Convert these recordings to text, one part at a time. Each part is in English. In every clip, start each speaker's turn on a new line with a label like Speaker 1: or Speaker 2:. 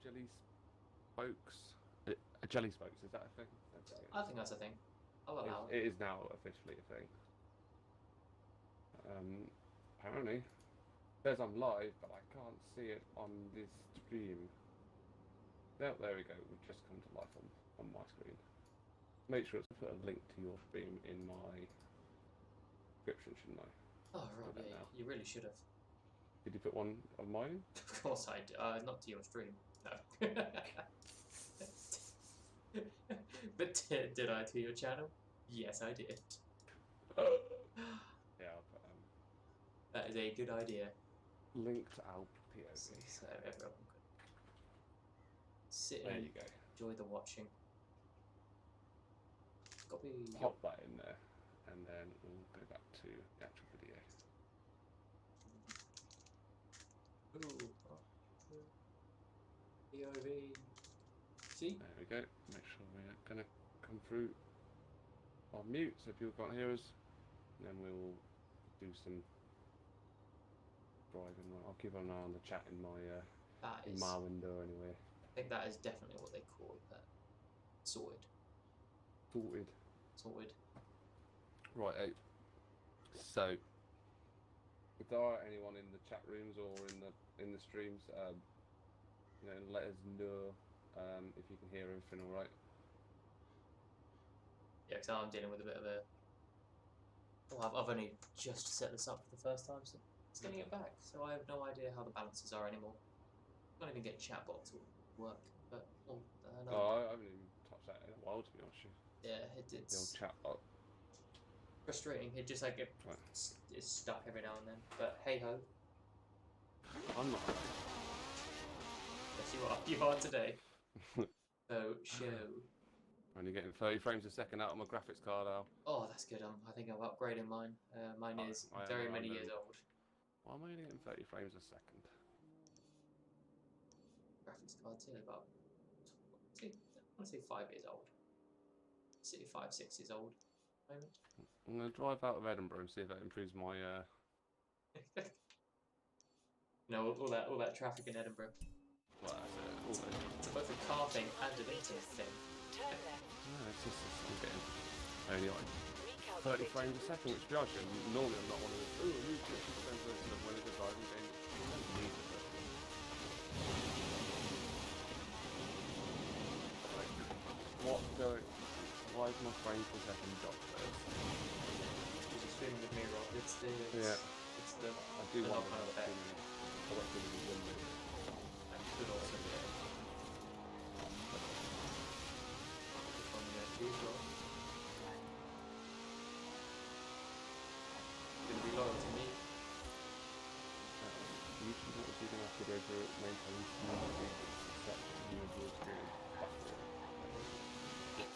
Speaker 1: jelly spokes. Jelly spokes, is that a thing?
Speaker 2: I think that's a thing. I'll allow it.
Speaker 1: It is now officially a thing. Apparently. It says I'm live, but I can't see it on this stream. There we go. We've just come to life on my screen. Make sure to put a link to your stream in my description, shouldn't I?
Speaker 2: Oh, right, yeah, you really should have.
Speaker 1: Did you put one of mine?
Speaker 2: Of course I did. Not to your stream, no. But did I to your channel? Yes, I did.
Speaker 1: Yeah, I'll put
Speaker 2: that is a good idea.
Speaker 1: Link to Alp POV.
Speaker 2: So everyone could sit
Speaker 1: There
Speaker 2: and
Speaker 1: you go.
Speaker 2: enjoy the watching. Copy.
Speaker 1: Pop that in there, and then we'll go back to the actual video.
Speaker 2: Ooh. POV. See?
Speaker 1: There we go. Make sure we're going to come through on mute so people can't hear us. And then we'll do some driving. I'll keep an eye on the chat in my window anyway.
Speaker 2: I think that is definitely what they call that. Sorted. Sorted.
Speaker 1: Right. So, if there are anyone in the chat rooms or in the streams, let us know if you can hear everything all right.
Speaker 2: Yeah, because I'm dealing with a bit of a. Well, I've only just set this up for the first time, so it's getting it back. So I have no idea how the balances are anymore. I can't even get chatbot to work. But no.
Speaker 1: I haven't even touched that in a while, to be honest with you.
Speaker 2: Yeah, it's
Speaker 1: the old chatbot.
Speaker 2: Frustrating. It just like it's stuck every now and then. But hey ho.
Speaker 1: I'm not.
Speaker 2: Yes, you are. You are today. Show.
Speaker 1: Only getting 30 frames a second out of my graphics card, Al.
Speaker 2: Oh, that's good. I think I've upgraded mine. Mine is very many years old.
Speaker 1: Why am I only getting 30 frames a second?
Speaker 2: Graphics card's here about, I want to say 5 years old. Say 5, 6 years old.
Speaker 1: I'm going to drive out of Edinburgh and see if that improves my.
Speaker 2: No, all that traffic in Edinburgh.
Speaker 1: Well, that's it.
Speaker 2: It's both a car thing and an internet thing.
Speaker 1: No, it's just I'm getting only like 30 frames a second, which to be honest, normally I'm not one of those. Oh, I need 60 frames a second when it's a driving game. I don't need it. Why is my frame per second dropped first?
Speaker 2: Because you're streaming with me, Rob. It's the
Speaker 1: I do want to
Speaker 2: effect.
Speaker 1: I won't give you 1 minute.
Speaker 2: And could also be it. Gonna be loyal to me.
Speaker 1: YouTube what was you gonna have to go through maintain community experience.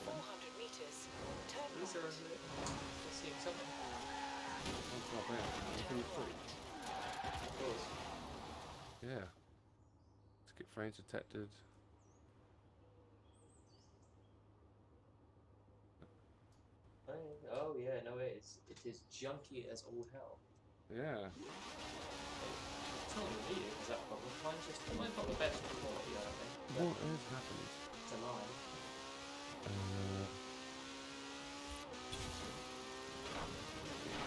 Speaker 3: 400 meters. Turn
Speaker 2: Is there Let's see something.
Speaker 1: That's not bad. Everything's free.
Speaker 2: Of course.
Speaker 1: Yeah. Skip frames detected.
Speaker 2: Oh yeah, no it is. It is junky as all hell.
Speaker 1: Yeah.
Speaker 2: It's not really needed, is that problem? Mine's not the best quality, I don't think.
Speaker 1: What has happened?
Speaker 2: It's alive.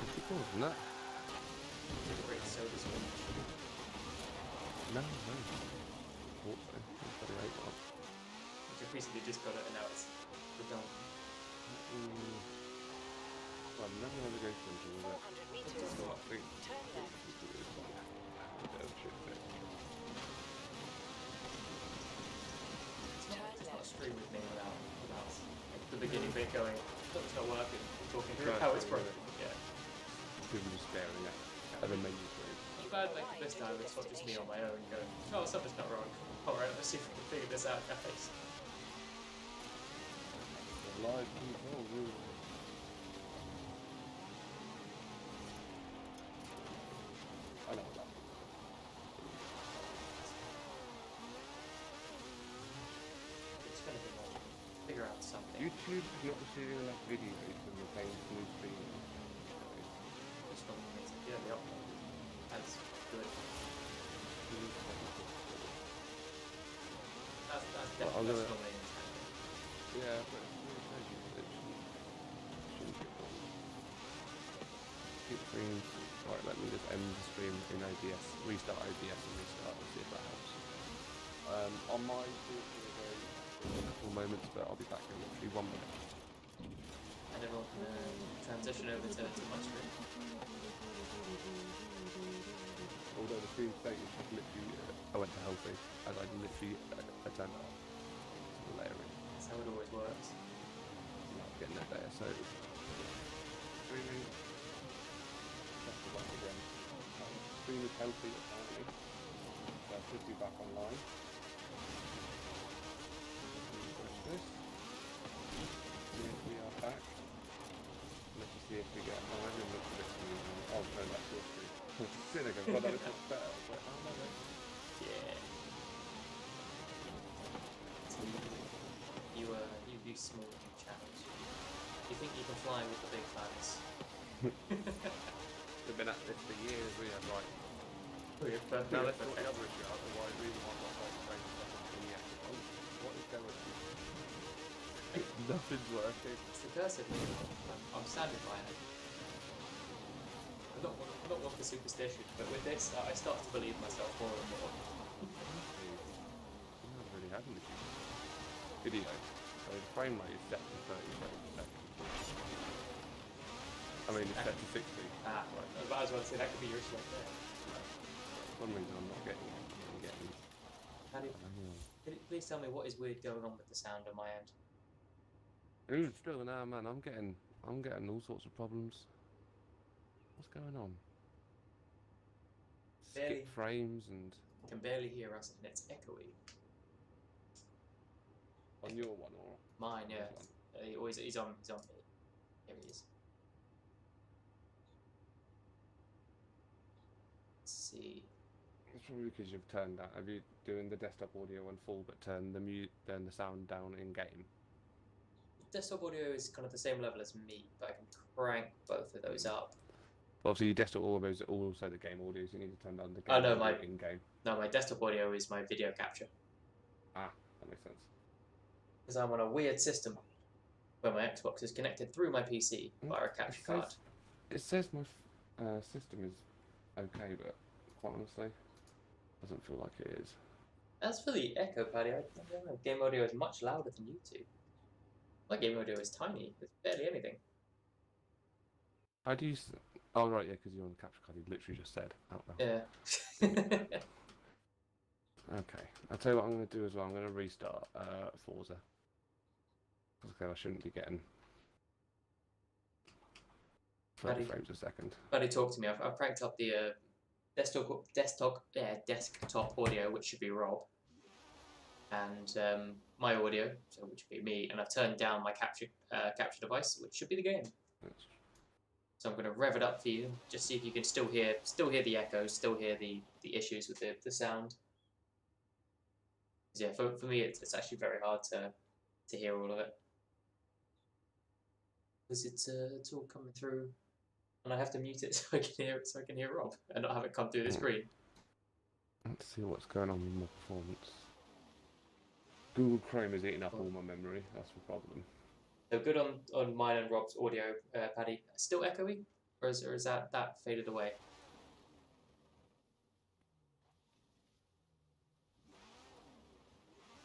Speaker 1: Pretty cool, isn't that?
Speaker 2: It's a great soda stream.
Speaker 1: No. Thought so. It's very late one.
Speaker 2: Which recently just got it and now it's redundant.
Speaker 1: Well, I'm never going to go through with it.
Speaker 3: 400 meters.
Speaker 1: So I think
Speaker 3: Turn left.
Speaker 2: It's not a stream with me without like, the beginning bit going, it's not working, talking through how it's broken. Yeah.
Speaker 1: People just staring at the menu screen.
Speaker 2: I'm glad like this time it's not just me on my own going, oh, something's not wrong. Alright, let's see if we can figure this out, guys.
Speaker 1: Live control room. I know that.
Speaker 2: It's gonna be more. Figure out something.
Speaker 1: YouTube is not receiving enough videos from the paying smooth stream.
Speaker 2: Just not amazing. Yeah, the upload. That's good.
Speaker 1: But I'm
Speaker 2: That's
Speaker 1: gonna,
Speaker 2: normally intended.
Speaker 1: yeah, but it's really crazy. It shouldn't be a problem. Keep streams. Right, let me just end the stream in OBS, restart OBS and restart and see if that helps. On my a couple moments, but I'll be back in literally 1 minute.
Speaker 2: And everyone can transition over to my screen.
Speaker 1: Although the stream status is literally, I went to healthy, and I literally turned it off. The layering.
Speaker 2: That's how it always works.
Speaker 1: I'm not getting it there, so streaming. That's the one again. Stream is healthy apparently, so I should be back online. Refresh this. Yes, we are back. Let's just see if we get. Oh, I didn't look at this one. Oh no, that's your screen. Cynical. Well, that looks better. I was like, oh no, no.
Speaker 2: Yeah. So you do small challenge. You think you can fly with the big fans?
Speaker 1: We've been at this for years. We have like.
Speaker 2: But
Speaker 1: Now let's sort the other issue out. Why the reason why I've got like strange stuff in the actual. What is going on? Nothing's working.
Speaker 2: it's the curse of me. I'm standing by it. I'm not one for superstition, but with this, I start to believe myself more and more.
Speaker 1: I'm not really having this video. So the frame rate is set to 30 frames per second. I mean, it's set to 60.
Speaker 2: Ah, right. I might as well say that could be your issue right there.
Speaker 1: For some reason I'm not getting it. I'm getting.
Speaker 2: Can you please tell me what is weird going on with the sound on my end?
Speaker 1: Ooh, still now, man. I'm getting all sorts of problems. What's going on?
Speaker 2: Barely.
Speaker 1: Skip frames and
Speaker 2: You can barely hear us and it's echoey.
Speaker 1: on your one or
Speaker 2: Mine, yeah.
Speaker 1: this one?
Speaker 2: He's on me. Here he is. Let's see.
Speaker 1: It's probably because you've turned that. Have you doing the desktop audio on full, but turn the sound down in game?
Speaker 2: Desktop audio is kind of the same level as me, but I can crank both of those up.
Speaker 1: Obviously, your desktop audio is also the game audio, so you need to turn down the game
Speaker 2: Oh, no,
Speaker 1: audio in game.
Speaker 2: No, my desktop audio is my video capture.
Speaker 1: Ah, that makes sense.
Speaker 2: Because I'm on a weird system where my Xbox is connected through my PC via a capture card.
Speaker 1: It says my system is okay, but quite honestly, doesn't feel like it is.
Speaker 2: As for the echo, Paddy, I don't know. Game audio is much louder than you two. My game audio is tiny. It's barely anything.
Speaker 1: How do you? Oh right, yeah, because you're on the capture card. You literally just said out loud.
Speaker 2: Yeah.
Speaker 1: Okay, I'll tell you what I'm going to do as well. I'm going to restart Forza. Okay, I shouldn't be getting 30 frames a second.
Speaker 2: Paddy, talk to me. I've cranked up the desktop audio, which should be Rob, and my audio, so which would be me, and I've turned down my capture device, which should be the game. So I'm going to rev it up for you, just see if you can still hear the echoes, still hear the issues with the sound. Yeah, for me, it's actually very hard to hear all of it, because it's all coming through, and I have to mute it so I can hear Rob and not have it come through the screen.
Speaker 1: Let's see what's going on with my performance. Google Chrome is eating up all my memory. That's the problem.
Speaker 2: So good on mine and Rob's audio, Paddy. Still echoey, or is that faded away?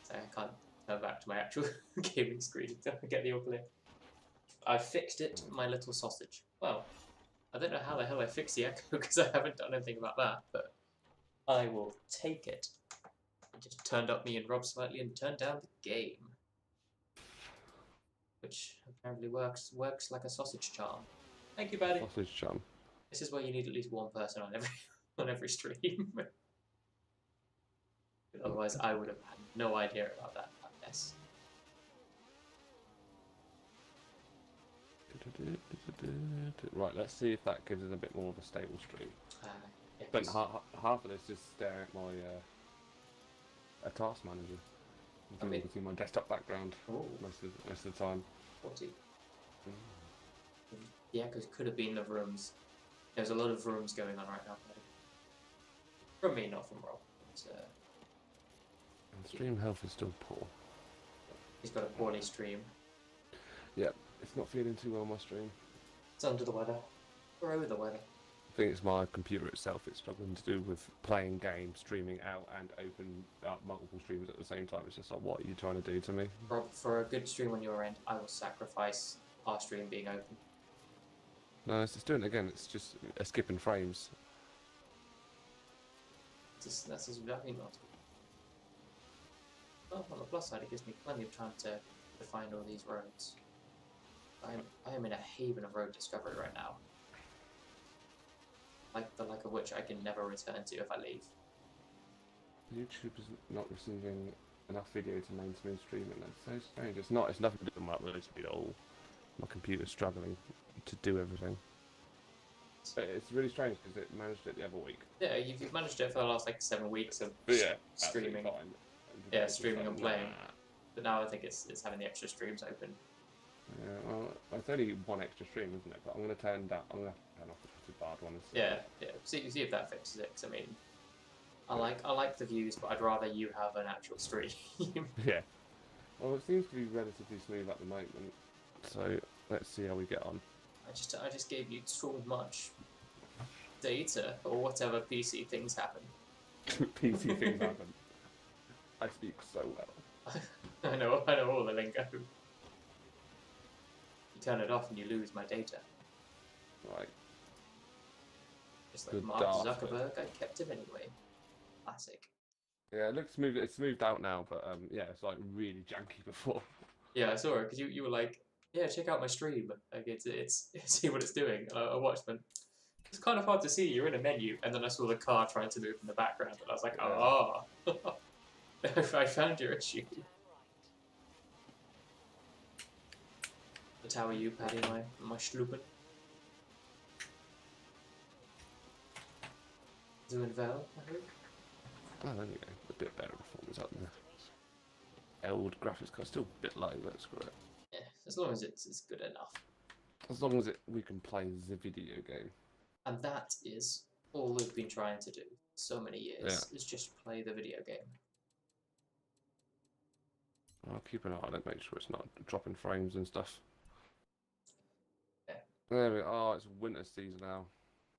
Speaker 2: So I can't turn back to my actual gaming screen to get the all clear. I fixed it, my little sausage. Well, I don't know how the hell I fixed the echo because I haven't done anything about that, but I will take it. I just turned up me and Rob slightly and turned down the game, which apparently works like a sausage charm. Thank you, Paddy.
Speaker 1: Sausage charm.
Speaker 2: This is why you need at least one person on every stream. Otherwise, I would have had no idea about that mess.
Speaker 1: Right, let's see if that gives us a bit more of a stable stream.
Speaker 2: Yeah,
Speaker 1: But half of this is staring at my a task manager. You can see my desktop background most of the time.
Speaker 2: 40. The echoes could have been the rooms. There's a lot of rooms going on right now. From me, not from Rob.
Speaker 1: And stream health is still poor.
Speaker 2: He's got a poorly stream.
Speaker 1: Yeah, it's not feeling too well on my stream.
Speaker 2: It's under the weather. Or over the weather.
Speaker 1: I think it's my computer itself. It's struggling to do with playing games, streaming out, and open up multiple streams at the same time. It's just like, what are you trying to do to me?
Speaker 2: Rob, for a good stream on your end, I will sacrifice our stream being open.
Speaker 1: No, it's doing it again. It's just skipping frames.
Speaker 2: That's exactly not. Well, on the plus side, it gives me plenty of time to find all these roads. I am in a haven of road discovery right now. The like of which I can never return to if I leave.
Speaker 1: YouTube is not receiving enough video to maintain streaming. That's so strange. It's not. It's nothing to do with my upload speed at all. My computer's struggling to do everything. But it's really strange because it managed it the other week.
Speaker 2: Yeah, you've managed it for the last like 7 weeks of streaming.
Speaker 1: Fine.
Speaker 2: Yeah, streaming and playing. But now I think it's having the extra streams open.
Speaker 1: Yeah, well, it's only one extra stream, isn't it? But I'm going to turn that. I'm going to turn off the bad one.
Speaker 2: Yeah. See if that fixes it. 'Cause I mean, I like the views, but I'd rather you have an actual stream.
Speaker 1: Yeah. Well, it seems to be relatively smooth at the moment. So let's see how we get on.
Speaker 2: I just gave you too much data or whatever PC things happen.
Speaker 1: PC things happen. I speak so well.
Speaker 2: I know all the lingo. You turn it off and you lose my data.
Speaker 1: Right.
Speaker 2: Just like
Speaker 1: Good
Speaker 2: Mark
Speaker 1: daft.
Speaker 2: Zuckerberg, I kept him anyway. Classic.
Speaker 1: Yeah, it looks smooth. It's smoothed out now, but yeah, it's like really janky before.
Speaker 2: Yeah, I saw it because you were like, yeah, check out my stream. Like it's see what it's doing. And I watched them. It's kind of hard to see. You're in a menu, and then I saw the car trying to move in the background, and I was like, oh, I found your issue. But how are you, Paddy? My schlupen? Doing well, I hope.
Speaker 1: Oh, there you go. A bit better performance up there. Old graphics card, still a bit low, but screw it.
Speaker 2: Yeah, as long as it's good enough.
Speaker 1: As long as we can play the video game.
Speaker 2: And that is all we've been trying to do so many years, is just play the video game.
Speaker 1: I'll keep an eye on it, make sure it's not dropping frames and stuff.
Speaker 2: Yeah.
Speaker 1: There we go. Oh, it's winter season now.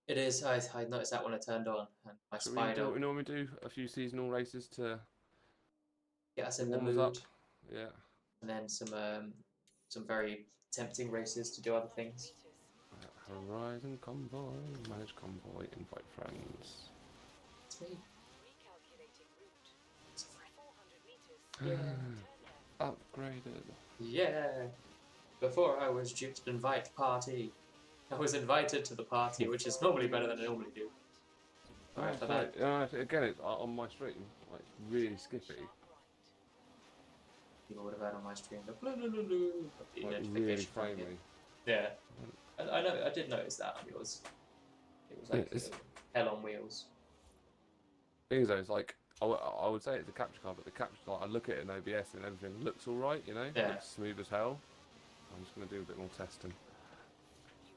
Speaker 2: It is. I noticed that when I turned on, and my
Speaker 1: So
Speaker 2: spider
Speaker 1: we normally do a few seasonal races to
Speaker 2: get us in the
Speaker 1: warm us
Speaker 2: mood,
Speaker 1: up. Yeah.
Speaker 2: and then some very tempting races to do other things.
Speaker 1: Horizon convoy, manage convoy, invite friends.
Speaker 2: It's me.
Speaker 3: Recalculating route.
Speaker 2: 400 meters.
Speaker 1: Upgraded.
Speaker 2: Yeah. Before I was just invite party. I was invited to the party, which is normally better than I normally do. Alright, for that.
Speaker 1: Again, it's on my stream. Like, really skippy.
Speaker 2: People would have had on my stream the blah, blah, blah, blah, the
Speaker 1: Like,
Speaker 2: notification
Speaker 1: really
Speaker 2: from it.
Speaker 1: framey.
Speaker 2: Yeah. I know. I did notice that on yours. It was like
Speaker 1: it's-
Speaker 2: hell on wheels.
Speaker 1: Thing is though, it's like, I would say it's a capture card, but the capture card, I look at it in OBS and everything looks alright, you know?
Speaker 2: Yeah.
Speaker 1: Looks smooth as hell. I'm just going to do a bit more testing.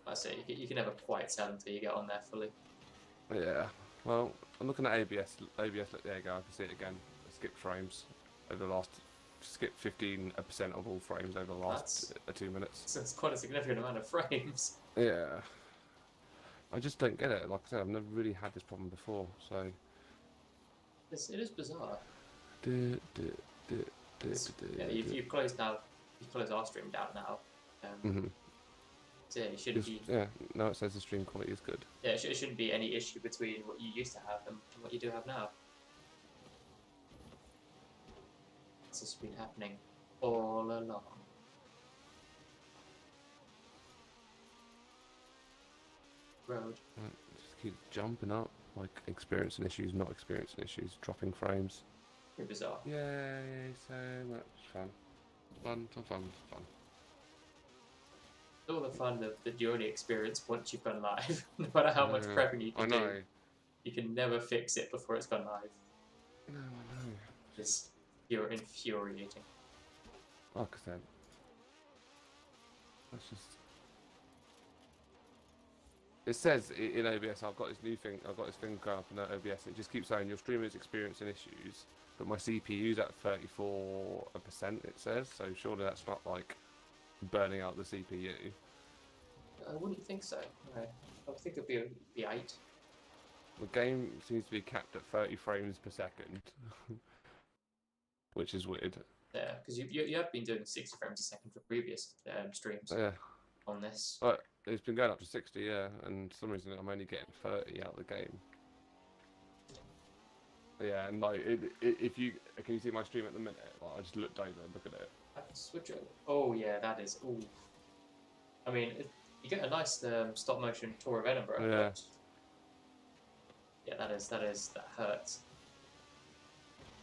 Speaker 2: I say you can never quite tell until you get on there fully.
Speaker 1: Yeah. Well, I'm looking at ABS. ABS, look, there you go, I can see it again. Skip frames over the last... Skip 15% of all frames over the last 2 minutes.
Speaker 2: So it's quite a significant amount of frames.
Speaker 1: Yeah. I just don't get it. Like I said, I've never really had this problem before, so...
Speaker 2: It is bizarre. Yeah, you've closed now. You've closed our stream down now. So yeah, you shouldn't be.
Speaker 1: Yeah, now it says the stream quality is good.
Speaker 2: Yeah, it shouldn't be any issue between what you used to have and what you do have now. This has been happening all along. Road.
Speaker 1: Right, just keep jumping up, like experiencing issues, not experiencing issues, dropping frames.
Speaker 2: Pretty bizarre.
Speaker 1: Yay, so much fun. Fun.
Speaker 2: All the fun that you only experience once you've gone live. No matter how much prepping you can do, you can never fix it before it's gone live.
Speaker 1: No, I know.
Speaker 2: You're infuriating.
Speaker 1: Like I said, that's just. It says in OBS, I've got this new thing. I've got this thing going up in OBS. It just keeps saying your streamer is experiencing issues. but my CPU's at 34%, it says, so surely that's not like burning out the CPU.
Speaker 2: I wouldn't think so. No. I would think it'd be 8.
Speaker 1: The game seems to be capped at 30 frames per second, which is weird.
Speaker 2: Yeah, because you have been doing 60 frames a second for previous streams
Speaker 1: Yeah.
Speaker 2: on this.
Speaker 1: But it's been going up to 60, yeah, and for some reason I'm only getting 30 out of the game. Yeah, and like, if you can you see my stream at the minute? Like, I just looked over and look at it.
Speaker 2: I can switch it. Oh yeah, that is. Ooh. I mean, you get a nice stop motion tour of Edinburgh.
Speaker 1: Yeah.
Speaker 2: But yeah, that hurts.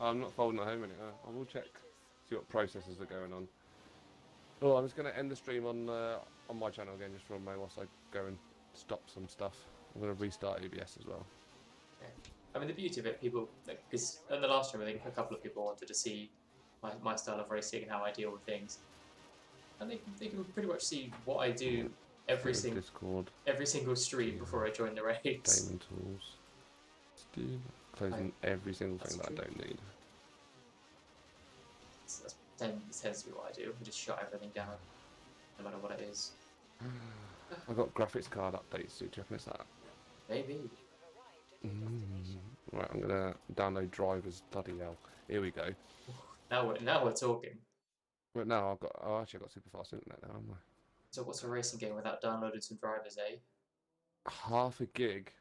Speaker 1: I'm not folding at home anymore. I will check, see what processes are going on. Oh, I'm just going to end the stream on my channel again, just for a moment whilst I go and stop some stuff. I'm going to restart OBS as well.
Speaker 2: Yeah. I mean, the beauty of it, people, because in the last stream, I think a couple of people wanted to see my style of racing and how I deal with things, and they can pretty much see what I do every single stream before I join the race.
Speaker 1: Gaming tools. Steam. Closing every single thing that I don't need.
Speaker 2: That tends to be what I do. I just shut everything down, no matter what it is.
Speaker 1: I got graphics card updates. Do you reckon it's that?
Speaker 2: Maybe.
Speaker 1: Right, I'm gonna download drivers. Bloody hell! Here we go.
Speaker 2: Now we're talking.
Speaker 1: But now I've got. Oh, actually, I've got super fast internet now, haven't I?
Speaker 2: So what's a racing game without downloading some drivers, eh?
Speaker 1: Half a gig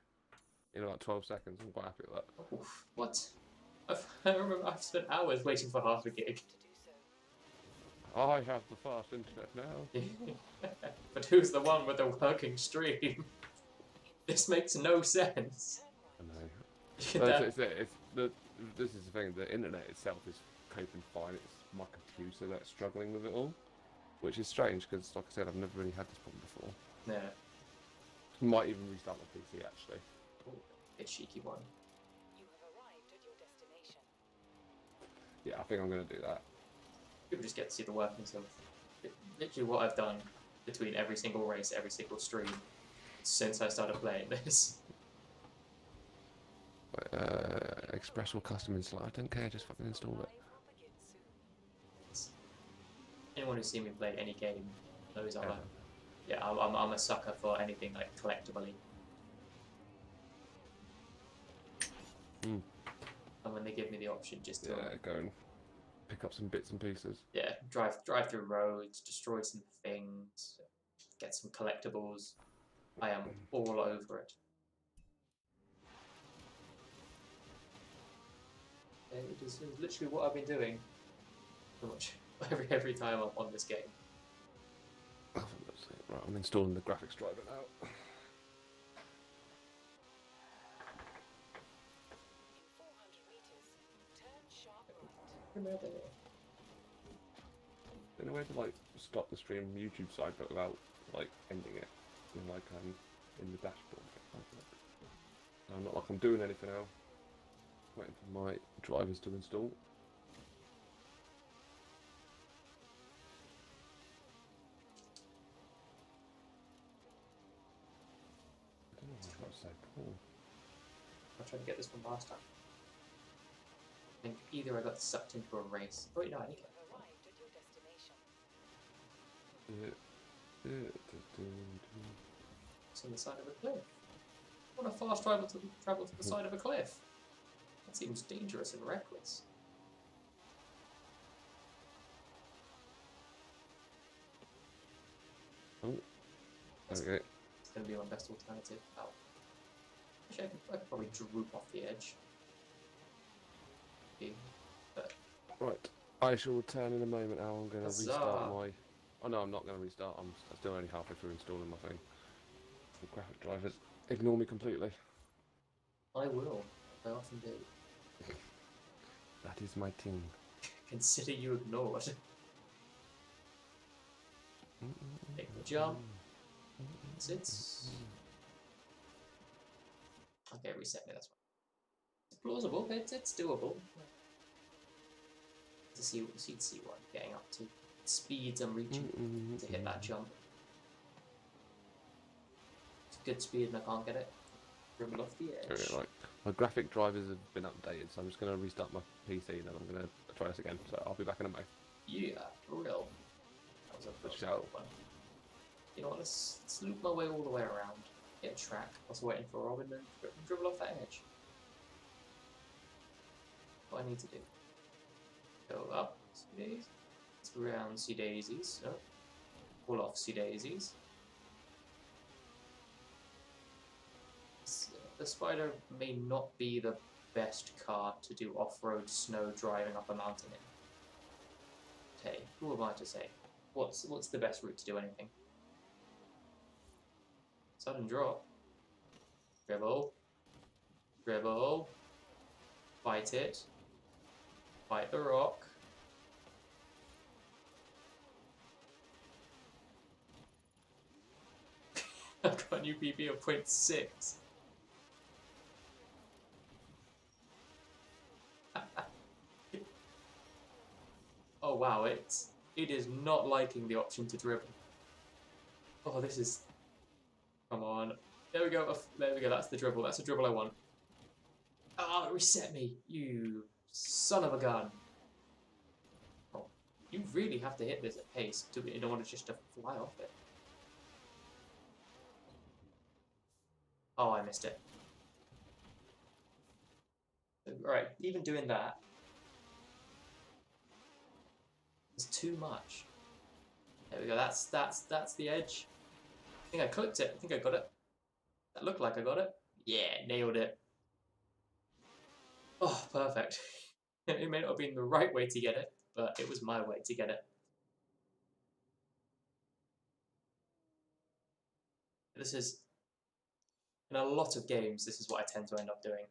Speaker 1: in about 12 seconds. I'm quite happy with that.
Speaker 2: Oof, what? I remember I've spent hours waiting for half a gig.
Speaker 1: I have the fast internet now.
Speaker 2: But who's the one with the working stream? This makes no sense.
Speaker 1: I know. This is the thing. The internet itself is coping fine. It's my computer that's struggling with it all, which is strange because, like I said, I've never really had this problem before.
Speaker 2: Yeah.
Speaker 1: Might even restart my PC actually.
Speaker 2: Ooh, a cheeky one.
Speaker 3: You have arrived at your destination.
Speaker 1: Yeah, I think I'm going to do that.
Speaker 2: People just get to see the workings of literally what I've done between every single race, every single stream since I started playing this.
Speaker 1: Express or custom install. I don't care. Just fucking install it.
Speaker 2: Anyone who's seen me play any game knows I'm a sucker for anything like collectible-y. And when they give me the option, just to
Speaker 1: go and pick up some bits and pieces.
Speaker 2: Yeah, drive through roads, destroy some things, get some collectibles. I am all over it. It is literally what I've been doing pretty much every time I'm on this game.
Speaker 1: Right, I'm installing the graphics driver now.
Speaker 3: In 400 meters, turn sharp right.
Speaker 1: In a way to like stop the stream YouTube side, but without like ending it in the dashboard. I'm not like I'm doing anything else. Waiting for my drivers to install. I don't know why that was so cool.
Speaker 2: I tried to get this one last time. I think either I got sucked into a race. Oh, wait, no, I think
Speaker 3: You have arrived at your destination.
Speaker 2: it's on the side of a cliff. What a fast travel to the side of a cliff. That seems dangerous and reckless.
Speaker 1: Oh, okay.
Speaker 2: It's going to be my best alternative. Oh. Actually, I could probably droop off the edge. But
Speaker 1: Right, I shall return in a moment. Now I'm going to
Speaker 2: Huzzah.
Speaker 1: restart my. Oh no, I'm not going to restart. I'm still only halfway through installing my thing. The graphic drivers ignore me completely.
Speaker 2: I will. I often do.
Speaker 1: That is my thing.
Speaker 2: Consider you ignored. Make the jump. It's okay. Reset me. That's fine. It's plausible. It's doable. To see what I'm getting up to. Speeds I'm reaching to hit that jump. It's good speed and I can't get it. Dribble off the edge.
Speaker 1: Okay, right. My graphic drivers have been updated, so I'm just going to restart my PC and then I'm going to try this again. So I'll be back in a moment.
Speaker 2: Yeah, for real. That was a
Speaker 1: Shout.
Speaker 2: one. You know what, let's loop my way all the way around. Get a track. I was waiting for Robin and dribble off that edge. What I need to do. Go up, see daisies. Round, see daisies. Oh. Pull off, see daisies. The Spider may not be the best car to do off-road snow driving up a mountain in. Hey, who am I to say? What's the best route to do anything? Sudden drop. Dribble. Dribble. Fight it. Fight the rock. I've got a new PB of 0.6. Oh wow, it is not liking the option to dribble. Oh, this is... Come on. There we go, there we go, that's the dribble. That's the dribble I want. Ah, oh, reset me, you son of a gun. Oh, you really have to hit this at pace in order just to fly off it. Oh, I missed it. Alright, even doing that is too much. There we go, that's the edge. I think I clipped it, I think I got it. That looked like I got it. Yeah, nailed it. Oh, perfect. It may not have been the right way to get it, but it was my way to get it. This is, in a lot of games, this is what I tend to end up doing.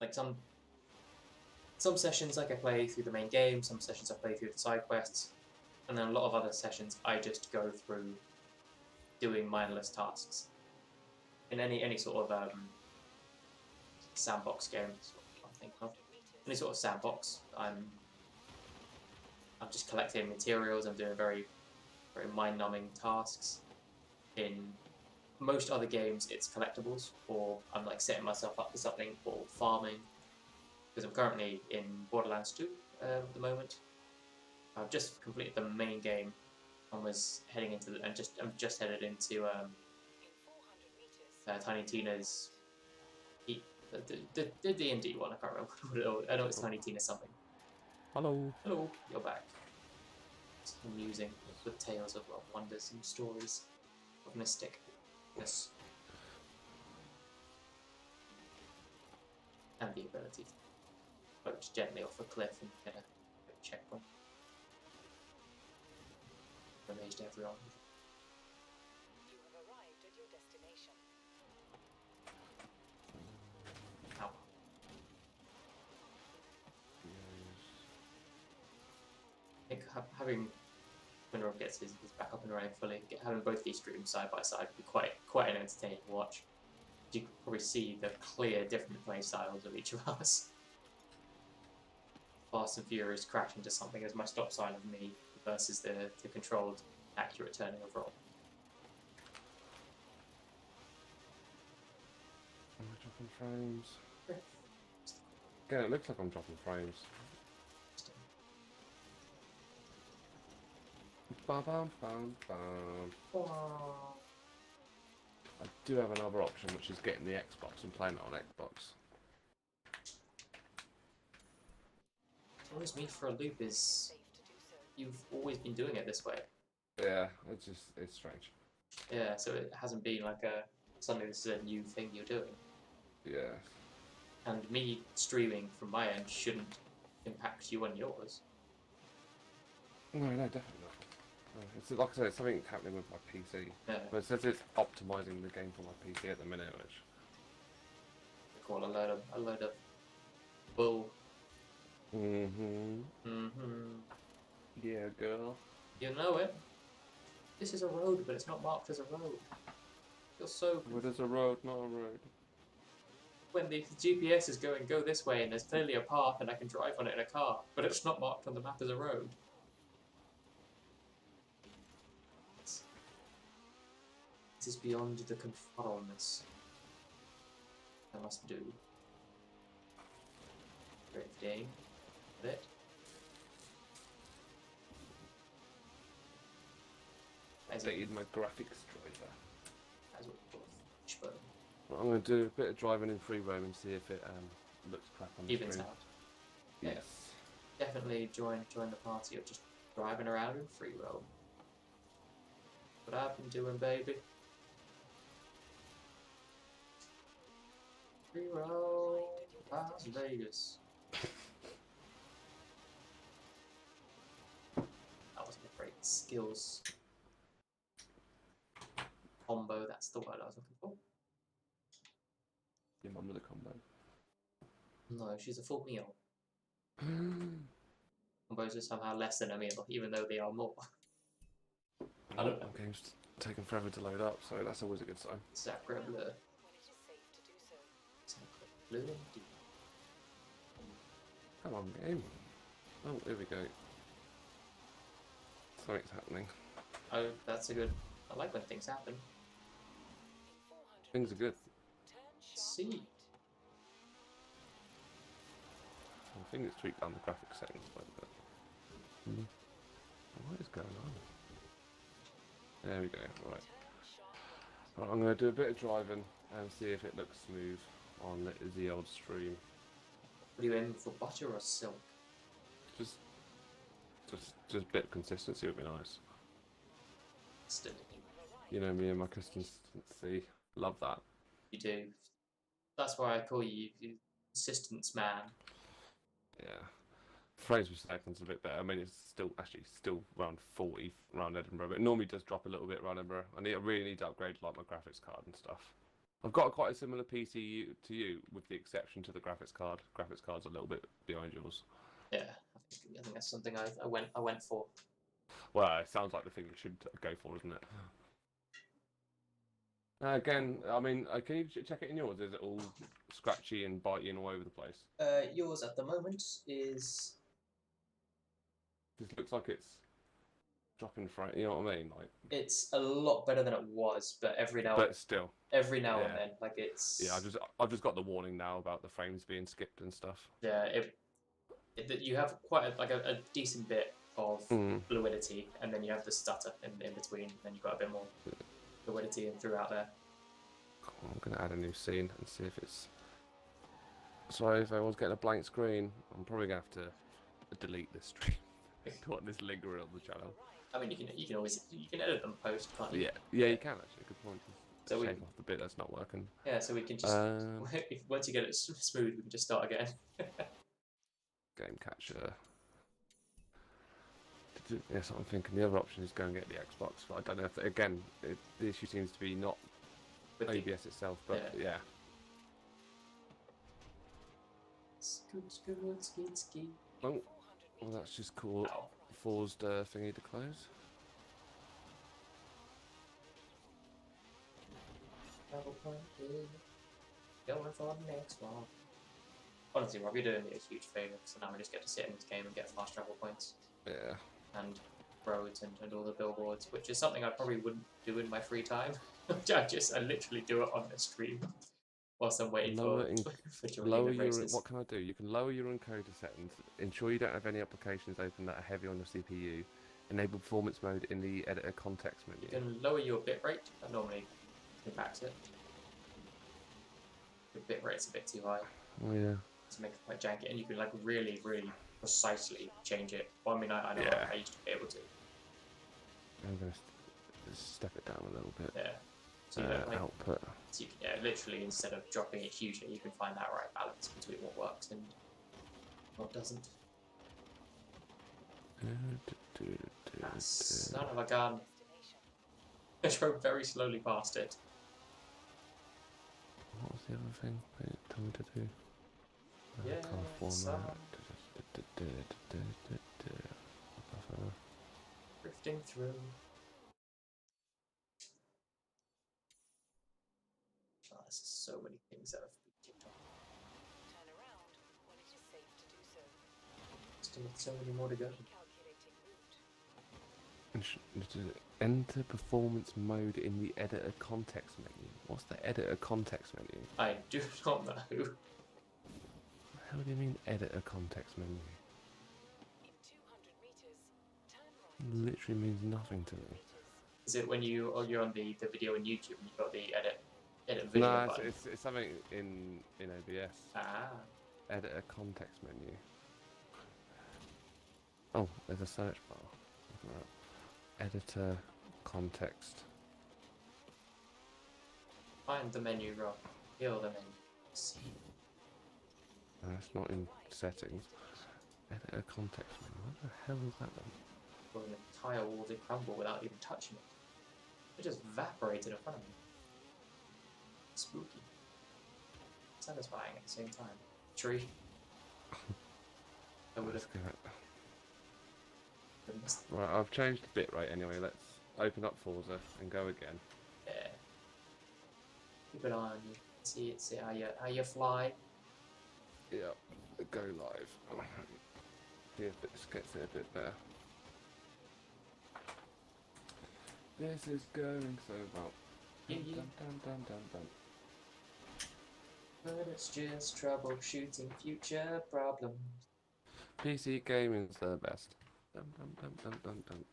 Speaker 2: Like some sessions like I play through the main game, some sessions I play through the side quests, and then a lot of other sessions I just go through doing mindless tasks. In any sort of sandbox game, that's what I think of. Any sort of sandbox, I'm just collecting materials. I'm doing very, very mind-numbing tasks. In most other games, it's collectibles, or I'm like setting myself up for something, or farming. Because I'm currently in Borderlands 2 at the moment. I've just completed the main game and was heading into I'm just headed into Tiny Tina's the D&D one. I can't remember what it is. I know it's Tiny Tina something.
Speaker 1: Hello.
Speaker 2: Hello, you're back. It's amusing with tales of wonders and stories of mysticness and the ability to float gently off a cliff and get a checkpoint. Amazed everyone.
Speaker 3: You have arrived at your destination.
Speaker 2: Ow. I think having, when Rob gets his back up and running fully, having both these streams side by side would be quite an entertaining watch. You can probably see the clear different play styles of each of us. Fast and Furious crash into something as my stop sign of me versus the controlled, accurate turning of Rob.
Speaker 1: Am I dropping frames? Again, it looks like I'm dropping frames. Bum, bum, bum, bum. I do have another option, which is getting the Xbox and playing it on Xbox.
Speaker 2: What throws me for a loop is you've always been doing it this way.
Speaker 1: Yeah, it's strange.
Speaker 2: Yeah, so it hasn't been like suddenly this is a new thing you're doing.
Speaker 1: Yeah.
Speaker 2: And me streaming from my end shouldn't impact you on yours.
Speaker 1: No, definitely not. No, it's like I said, it's something happening with my PC.
Speaker 2: Yeah.
Speaker 1: But it says it's optimizing the game for my PC at the minute, which
Speaker 2: I call a load of bull.
Speaker 1: Yeah, girl.
Speaker 2: You know it. This is a road, but it's not marked as a road. You're so.
Speaker 1: What is a road, not a road?
Speaker 2: When the GPS is going, go this way, and there's clearly a path, and I can drive on it in a car, but it's not marked on the map as a road. This is beyond the conformness. I must do. Drifting. A bit.
Speaker 1: Updated my graphics driver.
Speaker 2: As well, ASHBROOK.
Speaker 1: Well, I'm going to do a bit of driving in free roam and see if it looks crap on the
Speaker 2: Evens
Speaker 1: screen.
Speaker 2: out.
Speaker 1: Yes.
Speaker 2: Definitely join the party of just driving around in free roam. What I've been doing, baby. Free roam, Las Vegas. That wasn't a great skills combo. That's the word I was looking for.
Speaker 1: Your mum with a combo.
Speaker 2: No, she's a full meal. Combos are somehow less than a meal, even though they are more. I don't know.
Speaker 1: The game's taking forever to load up, so that's always a good sign.
Speaker 2: Sacre bleu.
Speaker 3: When it is safe to do so.
Speaker 2: Sacre bleu indeed.
Speaker 1: Come on, game. Oh, here we go. Something's happening.
Speaker 2: Oh, that's a good. I like when things happen.
Speaker 3: In 400
Speaker 1: Things are good.
Speaker 3: turn sharp
Speaker 2: See.
Speaker 3: right.
Speaker 1: I think it's tweaked down the graphics settings a little bit. What is going on? There we go. Right.
Speaker 3: Turn sharp right.
Speaker 1: Right, I'm going to do a bit of driving and see if it looks smooth on the old stream.
Speaker 2: What are you aiming for, butter or silk?
Speaker 1: Just a bit of consistency would be nice.
Speaker 2: Still,
Speaker 1: You know me and my consistency. Love that.
Speaker 2: you do. That's why I call you consistence man.
Speaker 1: Yeah. Frames per second's a bit better. I mean, it's still around 40 around Edinburgh, but it normally does drop a little bit around Edinburgh. I really need to upgrade like my graphics card and stuff. I've got quite a similar PC to you, with the exception to the graphics card. Graphics card's a little bit behind yours.
Speaker 2: Yeah, I think that's something I went for.
Speaker 1: Well, it sounds like the thing you should go for, doesn't it? Again, I mean, can you check it in yours? Is it all scratchy and bitey and all over the place?
Speaker 2: Yours at the moment is.
Speaker 1: It looks like it's dropping frame. You know what I mean? Like,
Speaker 2: It's a lot better than it was, but every now
Speaker 1: but still,
Speaker 2: and
Speaker 1: yeah.
Speaker 2: then, like it's.
Speaker 1: Yeah, I've just got the warning now about the frames being skipped and stuff.
Speaker 2: Yeah, you have quite a decent bit of fluidity, and then you have the stutter in between, and then you've got a bit more fluidity in throughout there.
Speaker 1: Cool, I'm gonna add a new scene and see if it's. Sorry if I was getting a blank screen. I'm probably gonna have to delete this stream. Don't want this lingering on the channel.
Speaker 2: I mean, you can always edit them post, can't you?
Speaker 1: Yeah, you can actually. Good point.
Speaker 2: So
Speaker 1: shave off the bit that's not working.
Speaker 2: Yeah, so we can just once you get it smooth, we can just start again.
Speaker 1: Game catcher. Yes, I'm thinking the other option is go and get the Xbox, but I don't know if the issue seems to be not
Speaker 2: With
Speaker 1: OBS itself, but yeah.
Speaker 2: Ski.
Speaker 1: Oh, well, that's just cool.
Speaker 2: Ow.
Speaker 1: Forced thingy to close.
Speaker 2: Travel point is going for the next one. Honestly, Rob, you're doing me a huge favour, so now I just get to sit in this game and get fast travel points.
Speaker 1: Yeah.
Speaker 2: And roads and all the billboards, which is something I probably wouldn't do in my free time. I literally do it on the stream whilst I'm waiting for races.
Speaker 1: What can I do? You can lower your encoder settings, ensure you don't have any applications open that are heavy on your CPU, enable performance mode in the editor context menu.
Speaker 2: You can lower your bitrate. That normally impacts it. Your bitrate's a bit too high.
Speaker 1: Oh yeah.
Speaker 2: To make it quite janky, and you can like really precisely change it. Well, I mean, I know I used to be able to.
Speaker 1: I'm gonna step it down a little bit.
Speaker 2: Yeah. So you don't, like,
Speaker 1: output.
Speaker 2: so you can, literally, instead of dropping it hugely, you can find that right balance between what works and what doesn't. Son of a gun. I drove very slowly past it.
Speaker 1: What was the other thing they told me to do?
Speaker 2: Yeah,
Speaker 1: format.
Speaker 2: Drifting through. Oh, there's so many things that have been ticked off.
Speaker 3: Turn around when it is safe to do so.
Speaker 2: Still so many more to go.
Speaker 3: Calculating route.
Speaker 1: Enter performance mode in the editor context menu. What's the editor context menu?
Speaker 2: I do not know.
Speaker 1: What the hell do you mean editor context menu?
Speaker 3: In 200 meters, turn right.
Speaker 1: Literally means nothing to me.
Speaker 2: Is it when you're on the video on YouTube and you've got the edit video
Speaker 1: No,
Speaker 2: button?
Speaker 1: it's something in OBS.
Speaker 2: Ah.
Speaker 1: Editor context menu. Oh, there's a search bar. Look at that. Editor context.
Speaker 2: Find the menu, Rob. Heal the menu. See.
Speaker 1: No, it's not in settings. Editor context menu. What the hell is that then?
Speaker 2: Well, an entire wall did crumble without even touching it. It just evaporated in front of me. Spooky. Satisfying at the same time. Tree. I would have.
Speaker 1: Right, I've changed the bitrate anyway. Let's open up Forza and go again.
Speaker 2: Yeah. Keep an eye on you. See how you fly.
Speaker 1: Yeah, go live. See if this gets it a bit better. This is going so well.
Speaker 2: Yeah.
Speaker 1: Dun, dun, dun, dun, dun.
Speaker 2: But it's just troubleshooting future problems.
Speaker 1: PC gaming's the best. Dun, dun, dun, dun, dun, dun.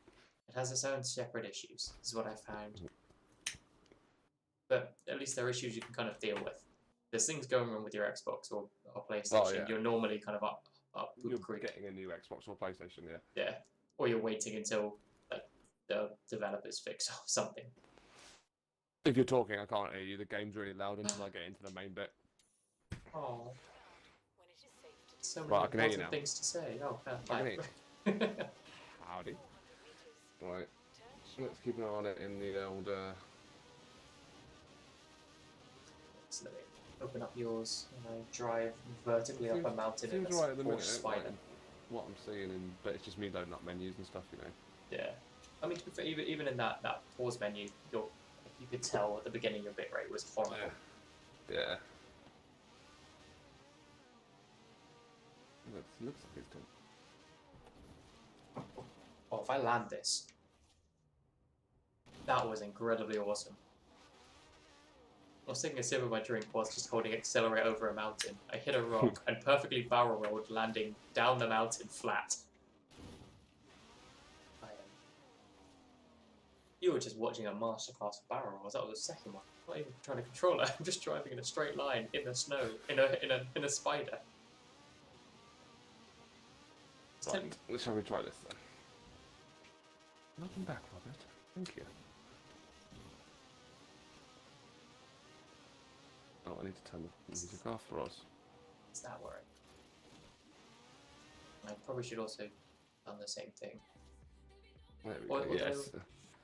Speaker 2: It has its own separate issues, is what I found. But at least there are issues you can kind of deal with. There's things going wrong with your Xbox or PlayStation.
Speaker 1: Oh, yeah.
Speaker 2: You're normally kind of up
Speaker 1: You're
Speaker 2: creek.
Speaker 1: getting a new Xbox or PlayStation, yeah.
Speaker 2: Yeah. Or you're waiting until like the developers fix something.
Speaker 1: If you're talking, I can't hear you. The game's really loud until I get into the main bit.
Speaker 2: Oh.
Speaker 3: When it is safe to
Speaker 2: So many
Speaker 1: Right, I can hear you
Speaker 2: important
Speaker 1: now.
Speaker 2: things to say. Oh,
Speaker 1: I can hear
Speaker 2: you.
Speaker 1: Howdy.
Speaker 3: 100 meters,
Speaker 1: Right,
Speaker 3: turn
Speaker 1: let's keep an eye on it in the old...
Speaker 2: So let me open up yours and I drive vertically up a mountain in
Speaker 1: Seems
Speaker 2: a
Speaker 1: right at the minute,
Speaker 2: spider.
Speaker 1: like, what I'm seeing, but it's just me loading up menus and stuff, you know.
Speaker 2: Yeah. I mean, to be fair, even in that pause menu, you could tell at the beginning your bitrate was horrible.
Speaker 1: Yeah. Looks like it's done.
Speaker 2: Oh, if I land this, that was incredibly awesome. I was taking a sip of my drink whilst just holding accelerate over a mountain. I hit a rock and perfectly barrel rolled, landing down the mountain flat. You were just watching a masterclass of barrel rolls. That was the second one. I'm not even trying to control it. I'm just driving in a straight line in the snow in a spider.
Speaker 1: Right, shall we try this then? Welcome back, Robert. Thank you. Oh, I need to turn the music off for us.
Speaker 2: It's that worrying. I probably should also done the same thing.
Speaker 1: There we
Speaker 2: Or-
Speaker 1: go,
Speaker 2: or-
Speaker 1: yes.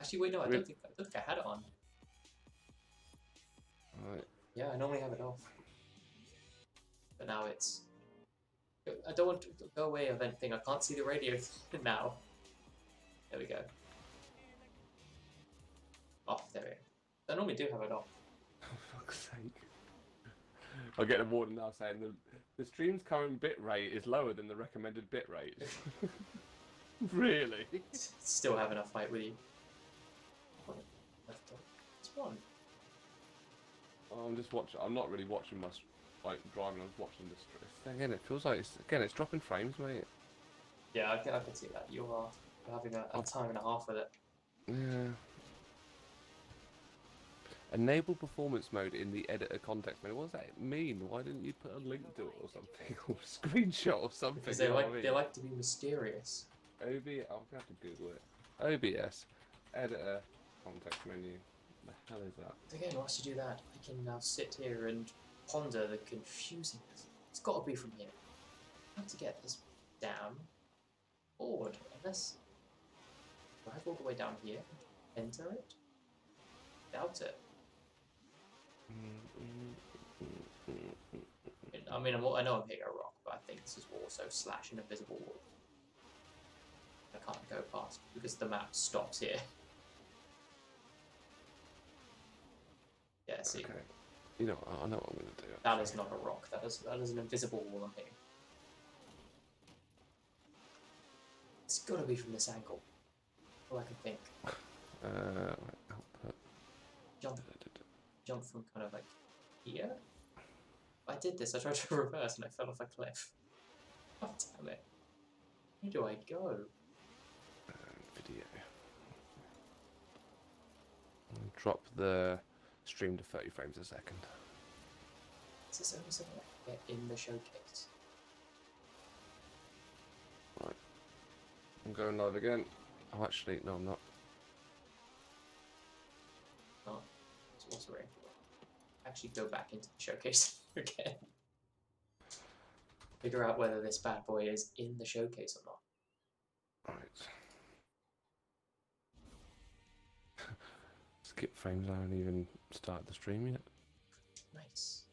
Speaker 2: Actually, wait, no, I don't think I had it on.
Speaker 1: Right.
Speaker 2: Yeah, I normally have it off. But now it's... I don't want to go away event thing. I can't see the radio now. There we go. Off, there we go. I normally do have it off.
Speaker 1: For fuck's sake. I get a warning now saying the stream's current bit rate is lower than the recommended bit rate. Really?
Speaker 2: Still having a fight with you. It's one.
Speaker 1: I'm just watching. I'm not really watching my driving. I'm watching this thing. It feels like it's dropping frames, mate.
Speaker 2: Yeah, I can see that. You're having a time and a half with it.
Speaker 1: Yeah. Enable performance mode in the editor context menu. What does that mean? Why didn't you put a link to it or something, or a screenshot or something?
Speaker 2: Because
Speaker 1: you know what I mean?
Speaker 2: they like to be mysterious.
Speaker 1: I'll have to Google it. OBS editor context menu. The hell is that?
Speaker 2: Again, whilst you do that, I can now sit here and ponder the confusingness. It's got to be from here. I have to get this damn board. Unless drive all the way down here, enter it. Doubt it. I mean, I know I'm hitting a rock, but I think this is also / an invisible wall. I can't go past because the map stops here. Yeah, see.
Speaker 1: Okay. You know, I know what I'm gonna do.
Speaker 2: That is not a rock. That is an invisible wall I'm hitting. It's got to be from this angle. All I can think.
Speaker 1: Right, output.
Speaker 2: Jump. jump from kind of like here. I did this, I tried to reverse and I fell off a cliff. Oh, damn it. Where do I go?
Speaker 1: Video. Drop the stream to 30 frames a second.
Speaker 2: Is this only something I can get in the showcase?
Speaker 1: Right. I'm going live again. Oh, actually, no, I'm not.
Speaker 2: Oh, so what's the range? Actually go back into the showcase again. Figure out whether this bad boy is in the showcase or not.
Speaker 1: Right. Skip frames, I haven't even started the stream yet.
Speaker 2: Nice.